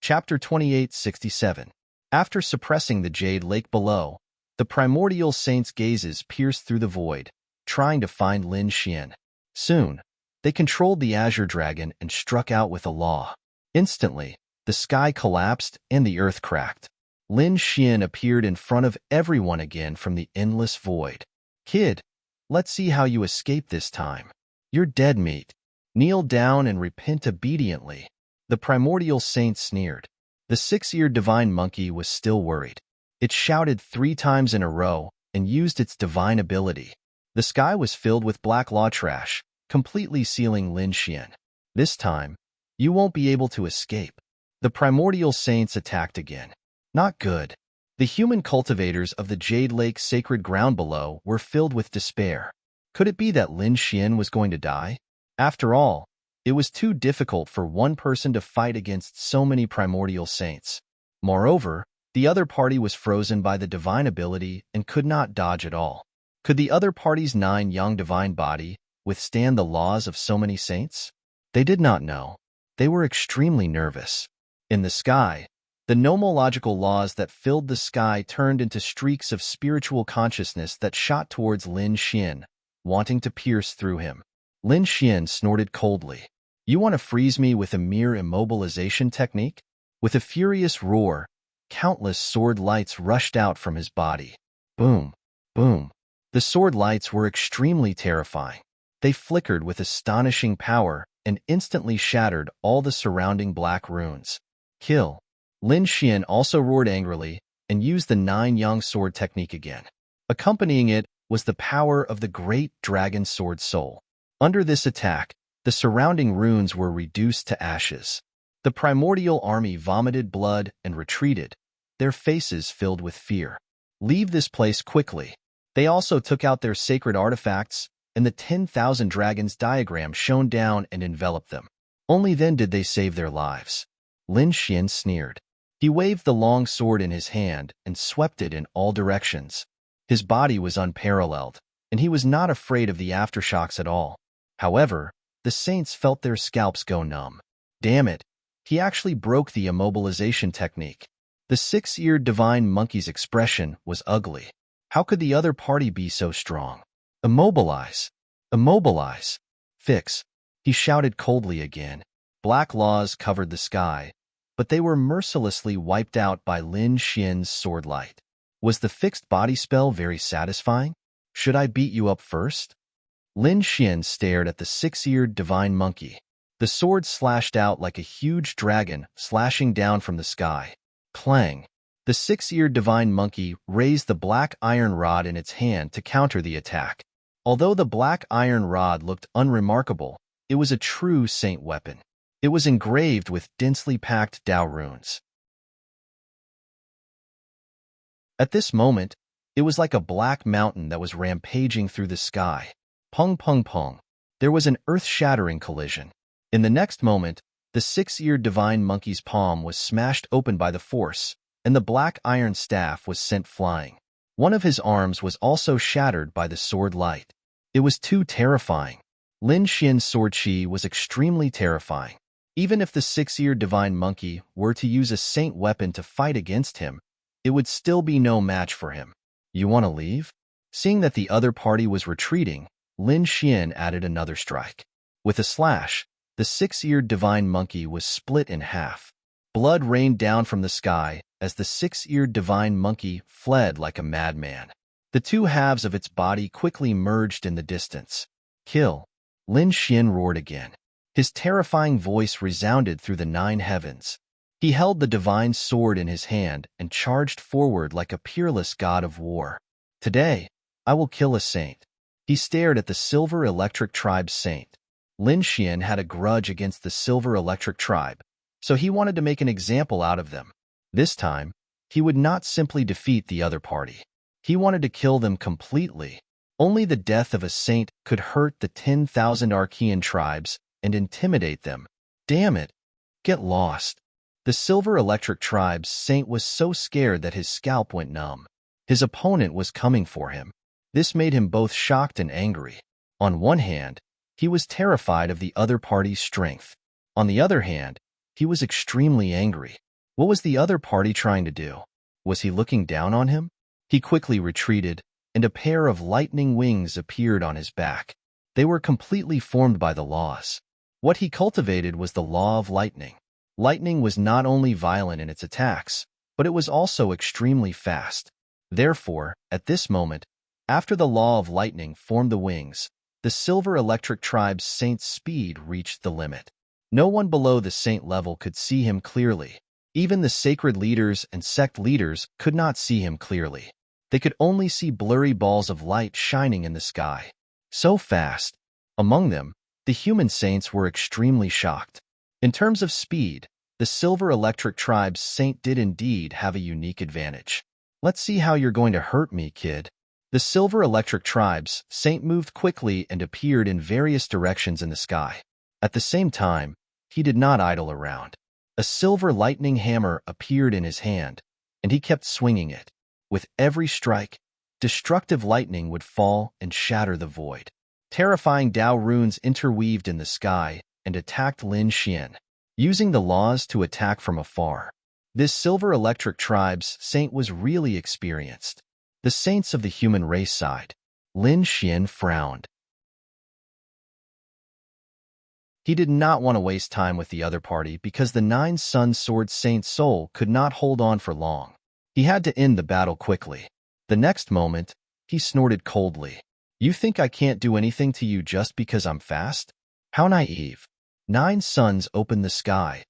Chapter 2867. After suppressing the jade lake below, the primordial saints' gazes pierced through the void, trying to find Lin Xian. Soon, they controlled the azure dragon and struck out with a law. Instantly, the sky collapsed and the earth cracked. Lin Xian appeared in front of everyone again from the endless void. Kid, let's see how you escape this time. You're dead meat. Kneel down and repent obediently. The primordial saint sneered. The six-eared divine monkey was still worried. It shouted 3 times in a row and used its divine ability. The sky was filled with black law trash, completely sealing Lin Xian. This time, you won't be able to escape. The primordial saints attacked again. Not good. The human cultivators of the Jade Lake sacred ground below were filled with despair. Could it be that Lin Xian was going to die? After all, it was too difficult for one person to fight against so many primordial saints. Moreover, the other party was frozen by the divine ability and could not dodge at all. Could the other party's 9 young divine body withstand the laws of so many saints? They did not know. They were extremely nervous. In the sky, the nomological laws that filled the sky turned into streaks of spiritual consciousness that shot towards Lin Xian, wanting to pierce through him. Lin Xian snorted coldly. You want to freeze me with a mere immobilization technique? With a furious roar, countless sword lights rushed out from his body. Boom, boom. The sword lights were extremely terrifying. They flickered with astonishing power and instantly shattered all the surrounding black runes. Kill. Lin Xian also roared angrily and used the 9-yang sword technique again. Accompanying it was the power of the great dragon sword soul. Under this attack, the surrounding runes were reduced to ashes. The primordial army vomited blood and retreated, their faces filled with fear. Leave this place quickly. They also took out their sacred artifacts, and the 10,000 dragons diagram shone down and enveloped them. Only then did they save their lives. Lin Xian sneered. He waved the long sword in his hand and swept it in all directions. His body was unparalleled, and he was not afraid of the aftershocks at all. However, the saints felt their scalps go numb. Damn it, he actually broke the immobilization technique. The six-eared divine monkey's expression was ugly. How could the other party be so strong? Immobilize! Immobilize! Fix! He shouted coldly again. Black laws covered the sky, but they were mercilessly wiped out by Lin Xian's sword light. Was the fixed body spell very satisfying? Should I beat you up first? Lin Xian stared at the six-eared divine monkey. The sword slashed out like a huge dragon slashing down from the sky. Clang! The six-eared divine monkey raised the black iron rod in its hand to counter the attack. Although the black iron rod looked unremarkable, it was a true saint weapon. It was engraved with densely packed Dao runes. At this moment, it was like a black mountain that was rampaging through the sky. Pung pung pung. There was an earth-shattering collision. In the next moment, the six-eared divine monkey's palm was smashed open by the force, and the black iron staff was sent flying. One of his arms was also shattered by the sword light. It was too terrifying. Lin Xian's sword chi was extremely terrifying. Even if the six-eared divine monkey were to use a saint weapon to fight against him, it would still be no match for him. You want to leave? Seeing that the other party was retreating, Lin Xian added another strike. With a slash, the six-eared divine monkey was split in half. Blood rained down from the sky as the six-eared divine monkey fled like a madman. The two halves of its body quickly merged in the distance. Kill! Lin Xian roared again. His terrifying voice resounded through the 9 heavens. He held the divine sword in his hand and charged forward like a peerless god of war. Today, I will kill a saint. He stared at the Silver Electric Tribe's saint. Lin Xian had a grudge against the Silver Electric Tribe, so he wanted to make an example out of them. This time, he would not simply defeat the other party. He wanted to kill them completely. Only the death of a saint could hurt the 10,000 Archean tribes and intimidate them. Damn it! Get lost. The Silver Electric Tribe's saint was so scared that his scalp went numb. His opponent was coming for him. This made him both shocked and angry. On one hand, he was terrified of the other party's strength. On the other hand, he was extremely angry. What was the other party trying to do? Was he looking down on him? He quickly retreated, and a pair of lightning wings appeared on his back. They were completely formed by the laws. What he cultivated was the law of lightning. Lightning was not only violent in its attacks, but it was also extremely fast. Therefore, at this moment, after the law of lightning formed the wings, the Silver Electric Tribe's saint's speed reached the limit. No one below the saint level could see him clearly. Even the sacred leaders and sect leaders could not see him clearly. They could only see blurry balls of light shining in the sky. So fast. Among them, the human saints were extremely shocked. In terms of speed, the Silver Electric Tribe's saint did indeed have a unique advantage. Let's see how you're going to hurt me, kid. The Silver Electric Tribe's saint moved quickly and appeared in various directions in the sky. At the same time, he did not idle around. A silver lightning hammer appeared in his hand, and he kept swinging it. With every strike, destructive lightning would fall and shatter the void. Terrifying Dao runes interweaved in the sky and attacked Lin Xian, using the laws to attack from afar. This Silver Electric Tribe's saint was really experienced. The saints of the human race sighed. Lin Xian frowned. He did not want to waste time with the other party because the 9 Sun Sword Saint's soul could not hold on for long. He had to end the battle quickly. The next moment, he snorted coldly. You think I can't do anything to you just because I'm fast? How naive. 9 suns opened the sky.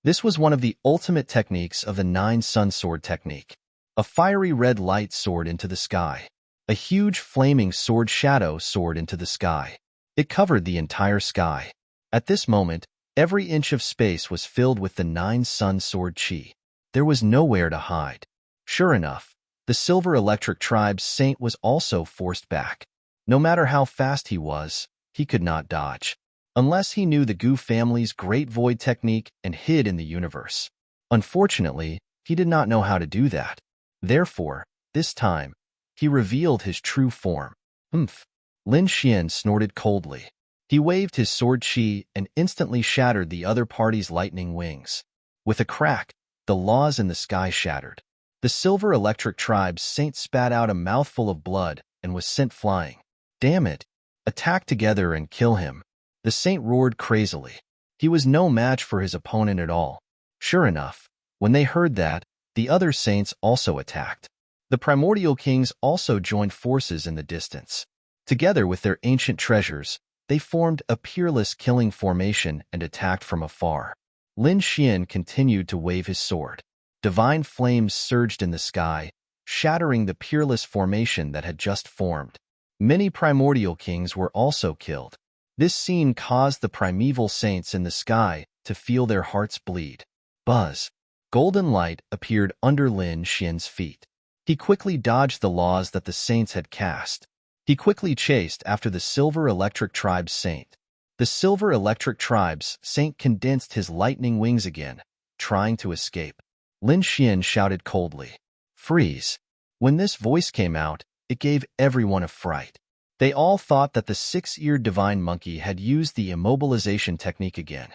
This was one of the ultimate techniques of the 9 Sun Sword technique. A fiery red light soared into the sky. A huge flaming sword shadow soared into the sky. It covered the entire sky. At this moment, every inch of space was filled with the 9 sun sword chi. There was nowhere to hide. Sure enough, the Silver Electric Tribe's saint was also forced back. No matter how fast he was, he could not dodge. Unless he knew the Gu family's Great Void technique and hid in the universe. Unfortunately, he did not know how to do that. Therefore, this time, he revealed his true form. Humph. Lin Xian snorted coldly. He waved his sword chi and instantly shattered the other party's lightning wings. With a crack, the laws in the sky shattered. The Silver Electric Tribe's saint spat out a mouthful of blood and was sent flying. Damn it! Attack together and kill him. The saint roared crazily. He was no match for his opponent at all. Sure enough, when they heard that, the other saints also attacked. The primordial kings also joined forces in the distance. Together with their ancient treasures, they formed a peerless killing formation and attacked from afar. Lin Xian continued to wave his sword. Divine flames surged in the sky, shattering the peerless formation that had just formed. Many primordial kings were also killed. This scene caused the primeval saints in the sky to feel their hearts bleed. Buzz. Golden light appeared under Lin Xian's feet. He quickly dodged the laws that the saints had cast. He quickly chased after the Silver Electric Tribe's saint. The Silver Electric Tribe's saint condensed his lightning wings again, trying to escape. Lin Xian shouted coldly, "Freeze!" When this voice came out, it gave everyone a fright. They all thought that the 6-eared divine monkey had used the immobilization technique again.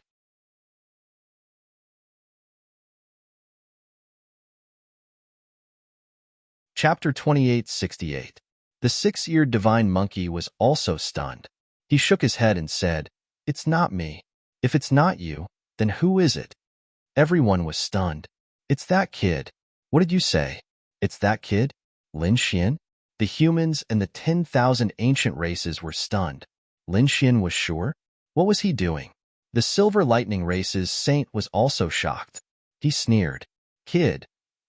Chapter 2868. The 6-eared divine monkey was also stunned. He shook his head and said, "It's not me. If it's not you, then who is it?" Everyone was stunned. "It's that kid." "What did you say?" "It's that kid?" Lin Xian? The humans and the 10,000 ancient races were stunned. Lin Xian was sure? What was he doing? The Silver Lightning race's saint was also shocked. He sneered. "Kid,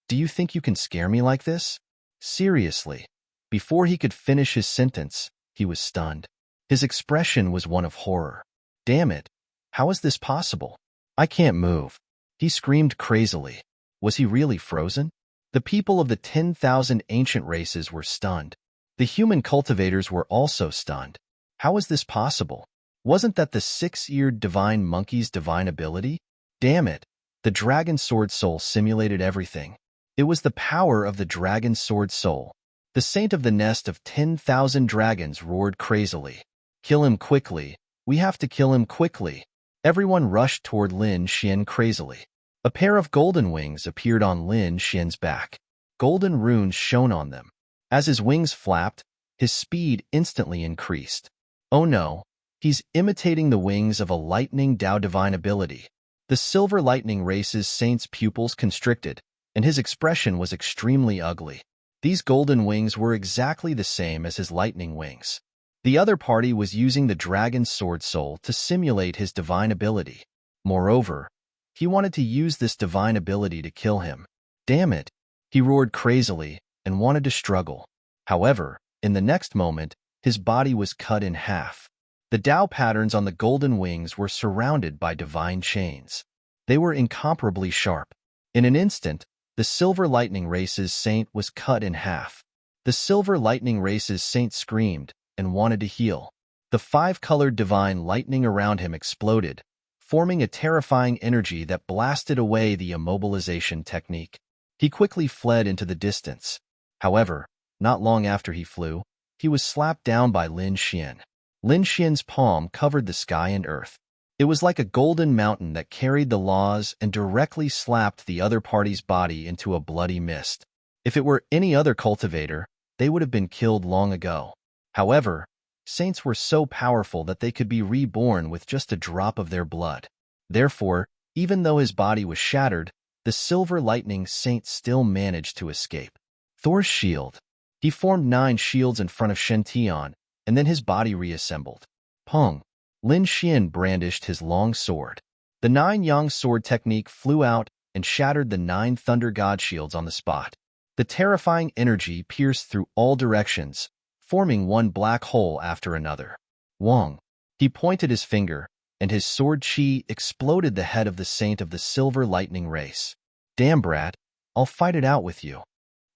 do you think you can scare me like this?" Seriously. Before he could finish his sentence, he was stunned. His expression was one of horror. "Damn it! How is this possible? I can't move." He screamed crazily. Was he really frozen? The people of the 10,000 ancient races were stunned. The human cultivators were also stunned. How is this possible? Wasn't that the 6-eared divine monkey's divine ability? Damn it! The dragon sword soul simulated everything. It was the power of the dragon sword soul. The saint of the nest of 10,000 dragons roared crazily. "Kill him quickly. We have to kill him quickly." Everyone rushed toward Lin Xian crazily. A pair of golden wings appeared on Lin Xian's back. Golden runes shone on them. As his wings flapped, his speed instantly increased. Oh no, he's imitating the wings of a lightning Dao divine ability. The Silver Lightning race's saint's pupils constricted, and his expression was extremely ugly. These golden wings were exactly the same as his lightning wings. The other party was using the dragon sword soul to simulate his divine ability. Moreover, he wanted to use this divine ability to kill him. Damn it! He roared crazily and wanted to struggle. However, in the next moment, his body was cut in half. The Dao patterns on the golden wings were surrounded by divine chains. They were incomparably sharp. In an instant, the Silver Lightning race's saint was cut in half. The Silver Lightning race's saint screamed and wanted to heal. The 5-colored divine lightning around him exploded, forming a terrifying energy that blasted away the immobilization technique. He quickly fled into the distance. However, not long after he flew, he was slapped down by Lin Xian. Lin Xian's palm covered the sky and earth. It was like a golden mountain that carried the laws and directly slapped the other party's body into a bloody mist. If it were any other cultivator, they would have been killed long ago. However, saints were so powerful that they could be reborn with just a drop of their blood. Therefore, even though his body was shattered, the Silver Lightning saint still managed to escape. Thor's shield. He formed 9 shields in front of Shen Tian, and then his body reassembled. Pong. Lin Xian brandished his long sword. The 9-yang sword technique flew out and shattered the 9 thunder god shields on the spot. The terrifying energy pierced through all directions, forming one black hole after another. Wong. He pointed his finger, and his sword chi exploded the head of the saint of the silver lightning race. Damn, brat, I'll fight it out with you.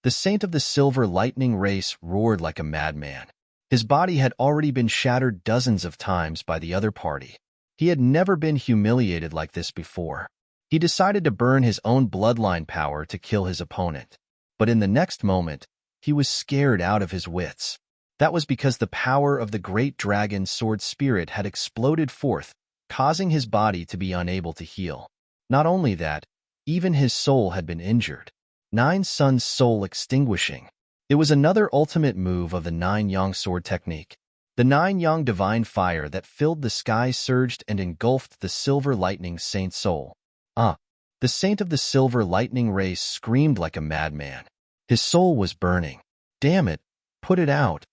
The saint of the silver lightning race roared like a madman. His body had already been shattered dozens of times by the other party. He had never been humiliated like this before. He decided to burn his own bloodline power to kill his opponent. But in the next moment, he was scared out of his wits. That was because the power of the great dragon sword spirit had exploded forth, causing his body to be unable to heal. Not only that, even his soul had been injured. Nine Sun's soul extinguishing. It was another ultimate move of the Nine Yang sword technique. The Nine Yang divine fire that filled the sky surged and engulfed the silver lightning saint's soul. The saint of the silver lightning race screamed like a madman. His soul was burning. Damn it, put it out.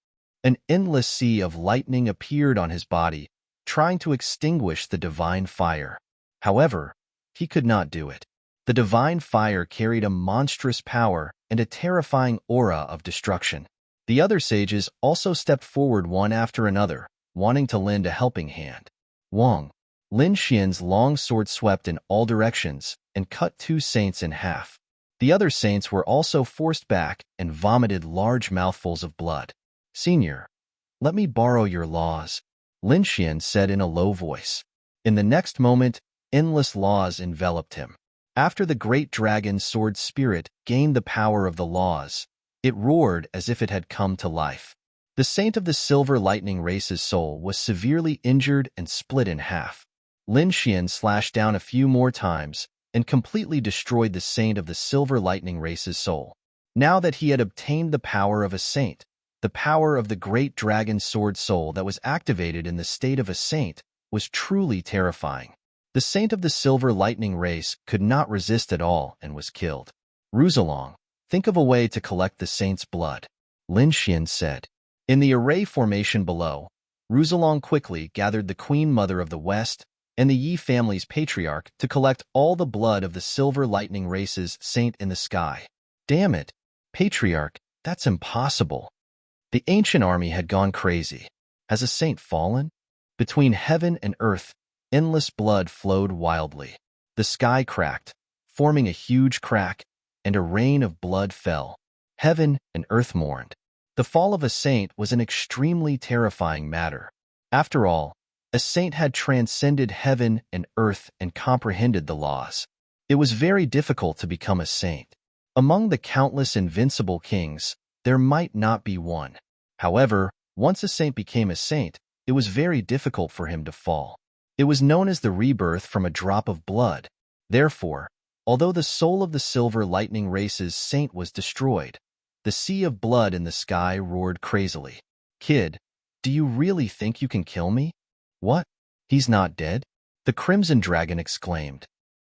An endless sea of lightning appeared on his body, trying to extinguish the divine fire. However, he could not do it. The divine fire carried a monstrous power and a terrifying aura of destruction. The other sages also stepped forward one after another, wanting to lend a helping hand. Wang, Lin Xian's long sword swept in all directions and cut two saints in half. The other saints were also forced back and vomited large mouthfuls of blood. Senior, let me borrow your laws, Lin Xian said in a low voice. In the next moment, endless laws enveloped him. After the great dragon sword spirit gained the power of the laws, it roared as if it had come to life. The saint of the silver lightning race's soul was severely injured and split in half. Lin Xian slashed down a few more times and completely destroyed the saint of the silver lightning race's soul. Now that he had obtained the power of a saint, the power of the great dragon sword soul that was activated in the state of a saint was truly terrifying. The saint of the silver lightning race could not resist at all and was killed. Ruzalong, think of a way to collect the saint's blood, Lin Xian said. In the array formation below, Ruzalong quickly gathered the Queen Mother of the West and the Yi family's patriarch to collect all the blood of the silver lightning race's saint in the sky. Damn it, patriarch, that's impossible. The ancient army had gone crazy. Has a saint fallen? Between heaven and earth, endless blood flowed wildly. The sky cracked, forming a huge crack, and a rain of blood fell. Heaven and earth mourned. The fall of a saint was an extremely terrifying matter. After all, a saint had transcended heaven and earth and comprehended the laws. It was very difficult to become a saint. Among the countless invincible kings, there might not be one. However, once a saint became a saint, it was very difficult for him to fall. It was known as the rebirth from a drop of blood. Therefore, although the soul of the silver lightning race's saint was destroyed, the sea of blood in the sky roared crazily. Kid, do you really think you can kill me? What? He's not dead? The Crimson Dragon exclaimed.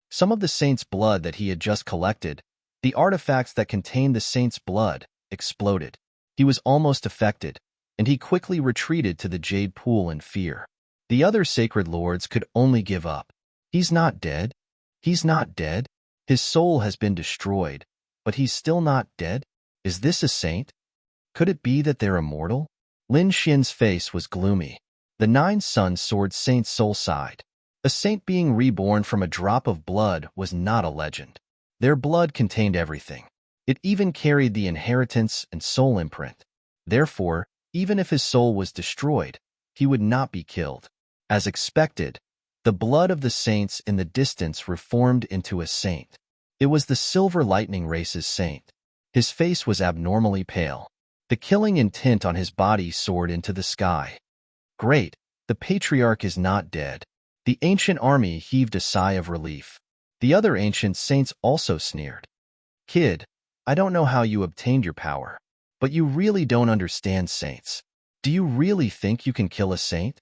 Some of the saint's blood that he had just collected, the artifacts that contained the saint's blood, exploded. He was almost affected, and he quickly retreated to the jade pool in fear. The other sacred lords could only give up. He's not dead. He's not dead. His soul has been destroyed, but he's still not dead. Is this a saint? Could it be that they're immortal? Lin Xian's face was gloomy. The Nine Sun sword saint's soul sighed. A saint being reborn from a drop of blood was not a legend. Their blood contained everything. It even carried the inheritance and soul imprint. Therefore, even if his soul was destroyed, he would not be killed. As expected, the blood of the saints in the distance reformed into a saint. It was the silver lightning race's saint. His face was abnormally pale. The killing intent on his body soared into the sky. Great, the patriarch is not dead. The ancient army heaved a sigh of relief. The other ancient saints also sneered. Kid, I don't know how you obtained your power, but you really don't understand saints. Do you really think you can kill a saint?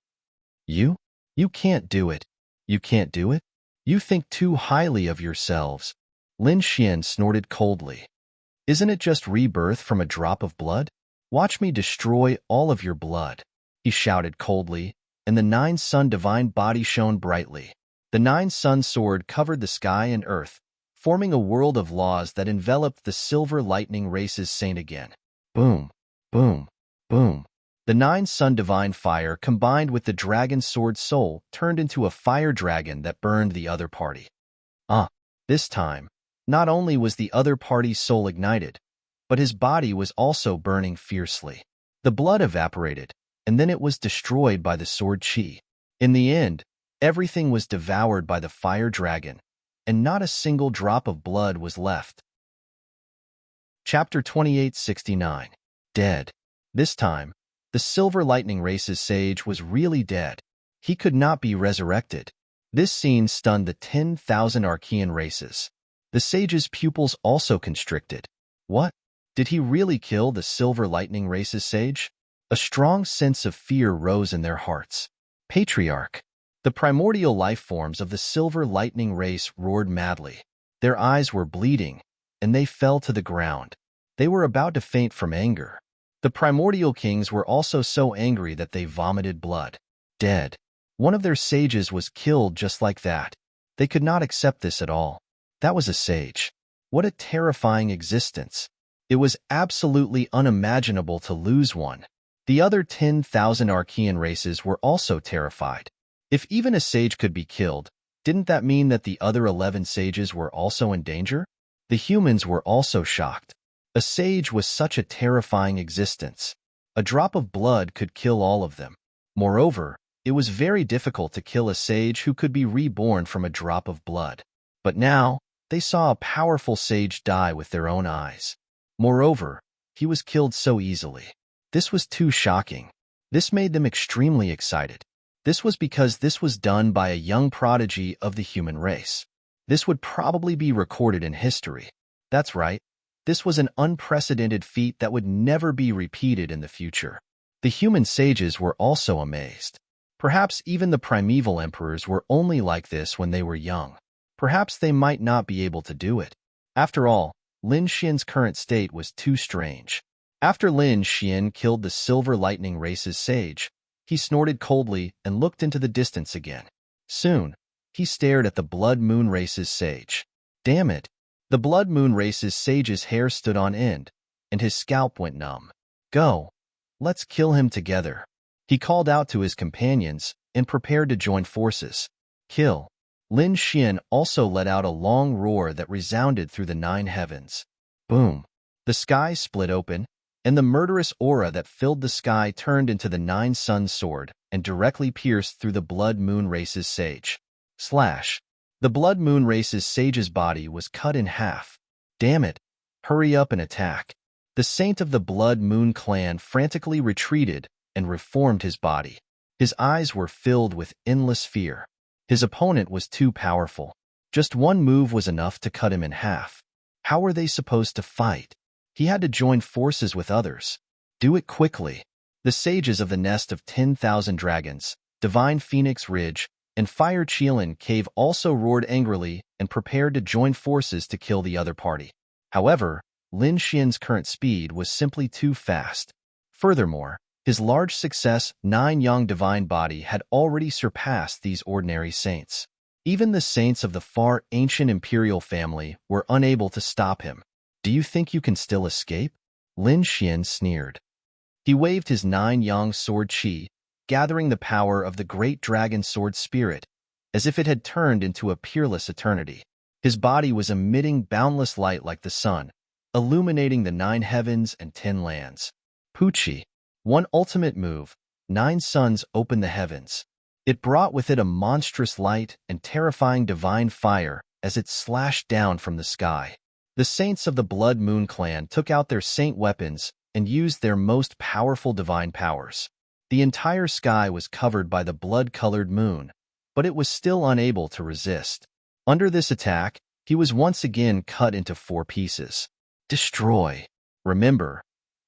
You? You can't do it. You can't do it? You think too highly of yourselves. Lin Xian snorted coldly. Isn't it just rebirth from a drop of blood? Watch me destroy all of your blood. He shouted coldly, and the Nine Sun divine body shone brightly. The Nine Sun sword covered the sky and earth, forming a world of laws that enveloped the silver lightning race's saint again. Boom, boom, boom. The nine-sun divine fire combined with the dragon sword soul turned into a fire dragon that burned the other party. This time, not only was the other party's soul ignited, but his body was also burning fiercely. The blood evaporated, and then it was destroyed by the sword chi. In the end, everything was devoured by the fire dragon, and not a single drop of blood was left. Chapter 2869. Dead. This time, the Silver Lightning Race's sage was really dead. He could not be resurrected. This scene stunned the 10,000 Archean races. The sage's pupils also constricted. What? Did he really kill the Silver Lightning Race's sage? A strong sense of fear rose in their hearts. Patriarch. The primordial life forms of the Silver Lightning Race roared madly. Their eyes were bleeding, and they fell to the ground. They were about to faint from anger. The primordial kings were also so angry that they vomited blood. Dead. One of their sages was killed just like that. They could not accept this at all. That was a sage. What a terrifying existence. It was absolutely unimaginable to lose one. The other 10,000 Archean races were also terrified. If even a sage could be killed, didn't that mean that the other 11 sages were also in danger? The humans were also shocked. A sage was such a terrifying existence. A drop of blood could kill all of them. Moreover, it was very difficult to kill a sage who could be reborn from a drop of blood. But now, they saw a powerful sage die with their own eyes. Moreover, he was killed so easily. This was too shocking. This made them extremely excited. This was because this was done by a young prodigy of the human race. This would probably be recorded in history. That's right. This was an unprecedented feat that would never be repeated in the future. The human sages were also amazed. Perhaps even the primeval emperors were only like this when they were young. Perhaps they might not be able to do it. After all, Lin Xian's current state was too strange. After Lin Xian killed the Silver Lightning Race's sage, he snorted coldly and looked into the distance again. Soon, he stared at the Blood Moon Race's sage. Damn it! The Blood Moon Race's sage's hair stood on end, and his scalp went numb. Go! Let's kill him together. He called out to his companions and prepared to join forces. Kill! Lin Xian also let out a long roar that resounded through the 9 heavens. Boom! The sky split open, and the murderous aura that filled the sky turned into the 9-sun sword and directly pierced through the Blood Moon Race's sage. Slash! The Blood Moon Race's sage's body was cut in half. Damn it! Hurry up and attack! The saint of the Blood Moon clan frantically retreated and reformed his body. His eyes were filled with endless fear. His opponent was too powerful. Just one move was enough to cut him in half. How were they supposed to fight? He had to join forces with others. Do it quickly. The sages of the Nest of 10,000 Dragons, Divine Phoenix Ridge, and Fire Cheelin Cave also roared angrily and prepared to join forces to kill the other party. However, Lin Xian's current speed was simply too fast. Furthermore, his large success, 9-yang divine body, had already surpassed these ordinary saints. Even the saints of the far ancient imperial family were unable to stop him. Do you think you can still escape? Lin Xian sneered. He waved his 9-yang sword chi, gathering the power of the great dragon sword spirit, as if it had turned into a peerless eternity. His body was emitting boundless light like the sun, illuminating the 9 heavens and 10 lands. Pucci. One ultimate move, 9 suns opened the heavens. It brought with it a monstrous light and terrifying divine fire as it slashed down from the sky. The saints of the Blood Moon clan took out their saint weapons and used their most powerful divine powers. The entire sky was covered by the blood-colored moon, but it was still unable to resist. Under this attack, he was once again cut into 4 pieces. Destroy. Remember,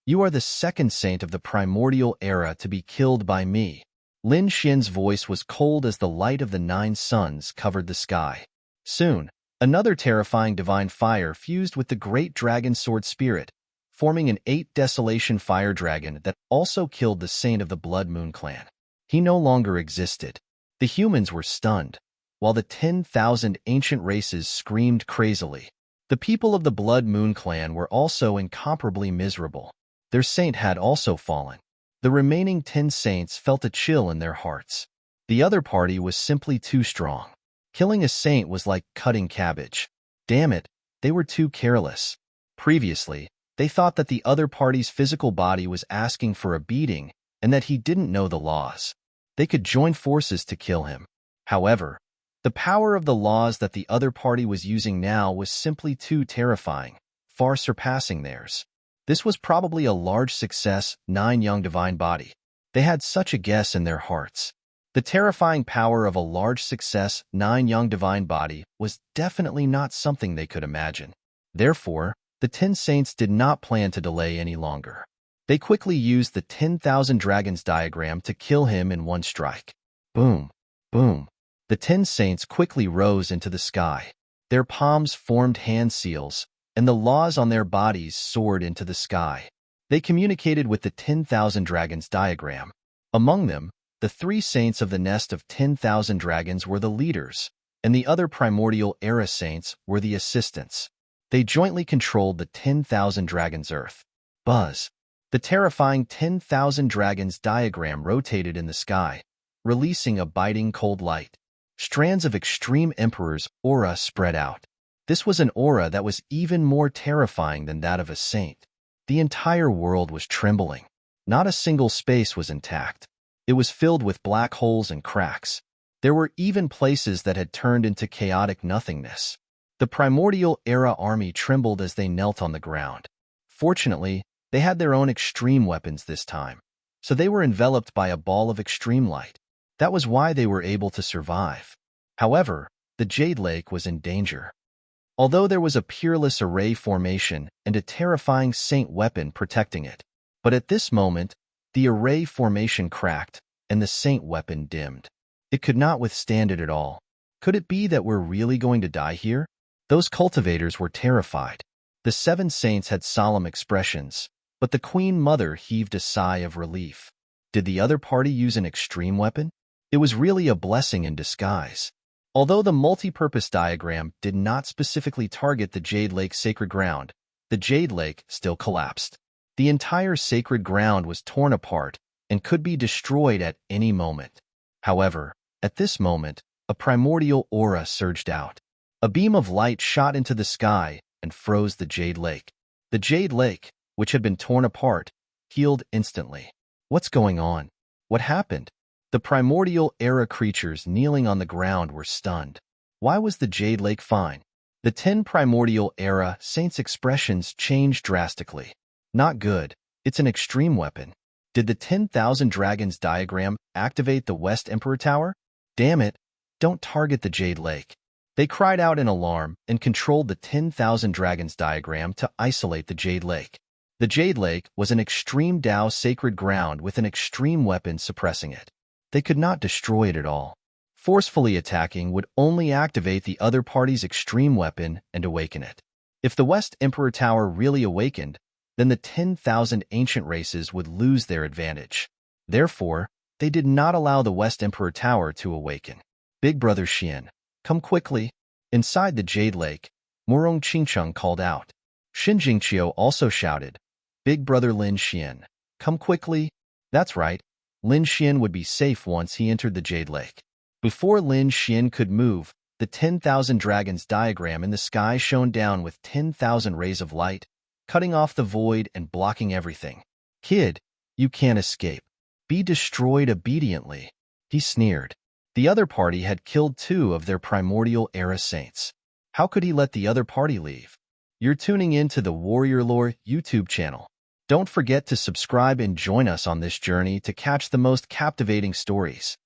you are the second saint of the primordial era to be killed by me. Lin Xian's voice was cold as the light of the 9 suns covered the sky. Soon, another terrifying divine fire fused with the great dragon sword spirit, forming an 8 desolation fire dragon that also killed the saint of the Blood Moon clan. He no longer existed. The humans were stunned, while the 10,000 ancient races screamed crazily. The people of the Blood Moon clan were also incomparably miserable. Their saint had also fallen. The remaining 10 saints felt a chill in their hearts. The other party was simply too strong. Killing a saint was like cutting cabbage. Damn it, they were too careless. Previously, they thought that the other party's physical body was asking for a beating and that he didn't know the laws. They could join forces to kill him. However, the power of the laws that the other party was using now was simply too terrifying, far surpassing theirs. This was probably a large success, 9 young divine body. They had such a guess in their hearts. The terrifying power of a large success, 9 young divine body was definitely not something they could imagine. Therefore, the 10 saints did not plan to delay any longer. They quickly used the 10,000 dragons diagram to kill him in one strike. Boom, boom. The 10 saints quickly rose into the sky. Their palms formed hand seals, and the laws on their bodies soared into the sky. They communicated with the 10,000 dragons diagram. Among them, the 3 saints of the nest of 10,000 dragons were the leaders, and the other primordial era saints were the assistants. They jointly controlled the 10,000 dragons Earth. Buzz. The terrifying 10,000 dragons diagram rotated in the sky, releasing a biting cold light. Strands of extreme emperor's aura spread out. This was an aura that was even more terrifying than that of a saint. The entire world was trembling. Not a single space was intact. It was filled with black holes and cracks. There were even places that had turned into chaotic nothingness. The primordial era army trembled as they knelt on the ground. Fortunately, they had their own extreme weapons this time, so they were enveloped by a ball of extreme light. That was why they were able to survive. However, the Jade Lake was in danger. Although there was a peerless array formation and a terrifying saint weapon protecting it. But at this moment, the array formation cracked and the saint weapon dimmed. It could not withstand it at all. Could it be that we're really going to die here? Those cultivators were terrified. The 7 saints had solemn expressions, but the Queen Mother heaved a sigh of relief. Did the other party use an extreme weapon? It was really a blessing in disguise. Although the multi-purpose diagram did not specifically target the Jade Lake sacred ground, the Jade Lake still collapsed. The entire sacred ground was torn apart and could be destroyed at any moment. However, at this moment, a primordial aura surged out. A beam of light shot into the sky and froze the Jade Lake. The Jade Lake, which had been torn apart, healed instantly. What's going on? What happened? The primordial era creatures kneeling on the ground were stunned. Why was the Jade Lake fine? The 10 primordial era saints' expressions changed drastically. Not good. It's an extreme weapon. Did the 10,000 dragons diagram activate the West Emperor Tower? Damn it, don't target the Jade Lake. They cried out in alarm and controlled the 10,000 dragons diagram to isolate the Jade Lake. The Jade Lake was an extreme Tao sacred ground with an extreme weapon suppressing it. They could not destroy it at all. Forcefully attacking would only activate the other party's extreme weapon and awaken it. If the West Emperor Tower really awakened, then the 10,000 ancient races would lose their advantage. Therefore, they did not allow the West Emperor Tower to awaken. Big Brother Xian, come quickly. Inside the Jade Lake, Morong Qingcheng called out. Xin Jingqiu also shouted, Big Brother Lin Xian, come quickly. That's right. Lin Xian would be safe once he entered the Jade Lake. Before Lin Xian could move, the 10,000 dragons diagram in the sky shone down with 10,000 rays of light, cutting off the void and blocking everything. Kid, you can't escape. Be destroyed obediently. He sneered. The other party had killed 2 of their primordial era saints. How could he let the other party leave? You're tuning in to the Warrior Lore YouTube channel. Don't forget to subscribe and join us on this journey to catch the most captivating stories.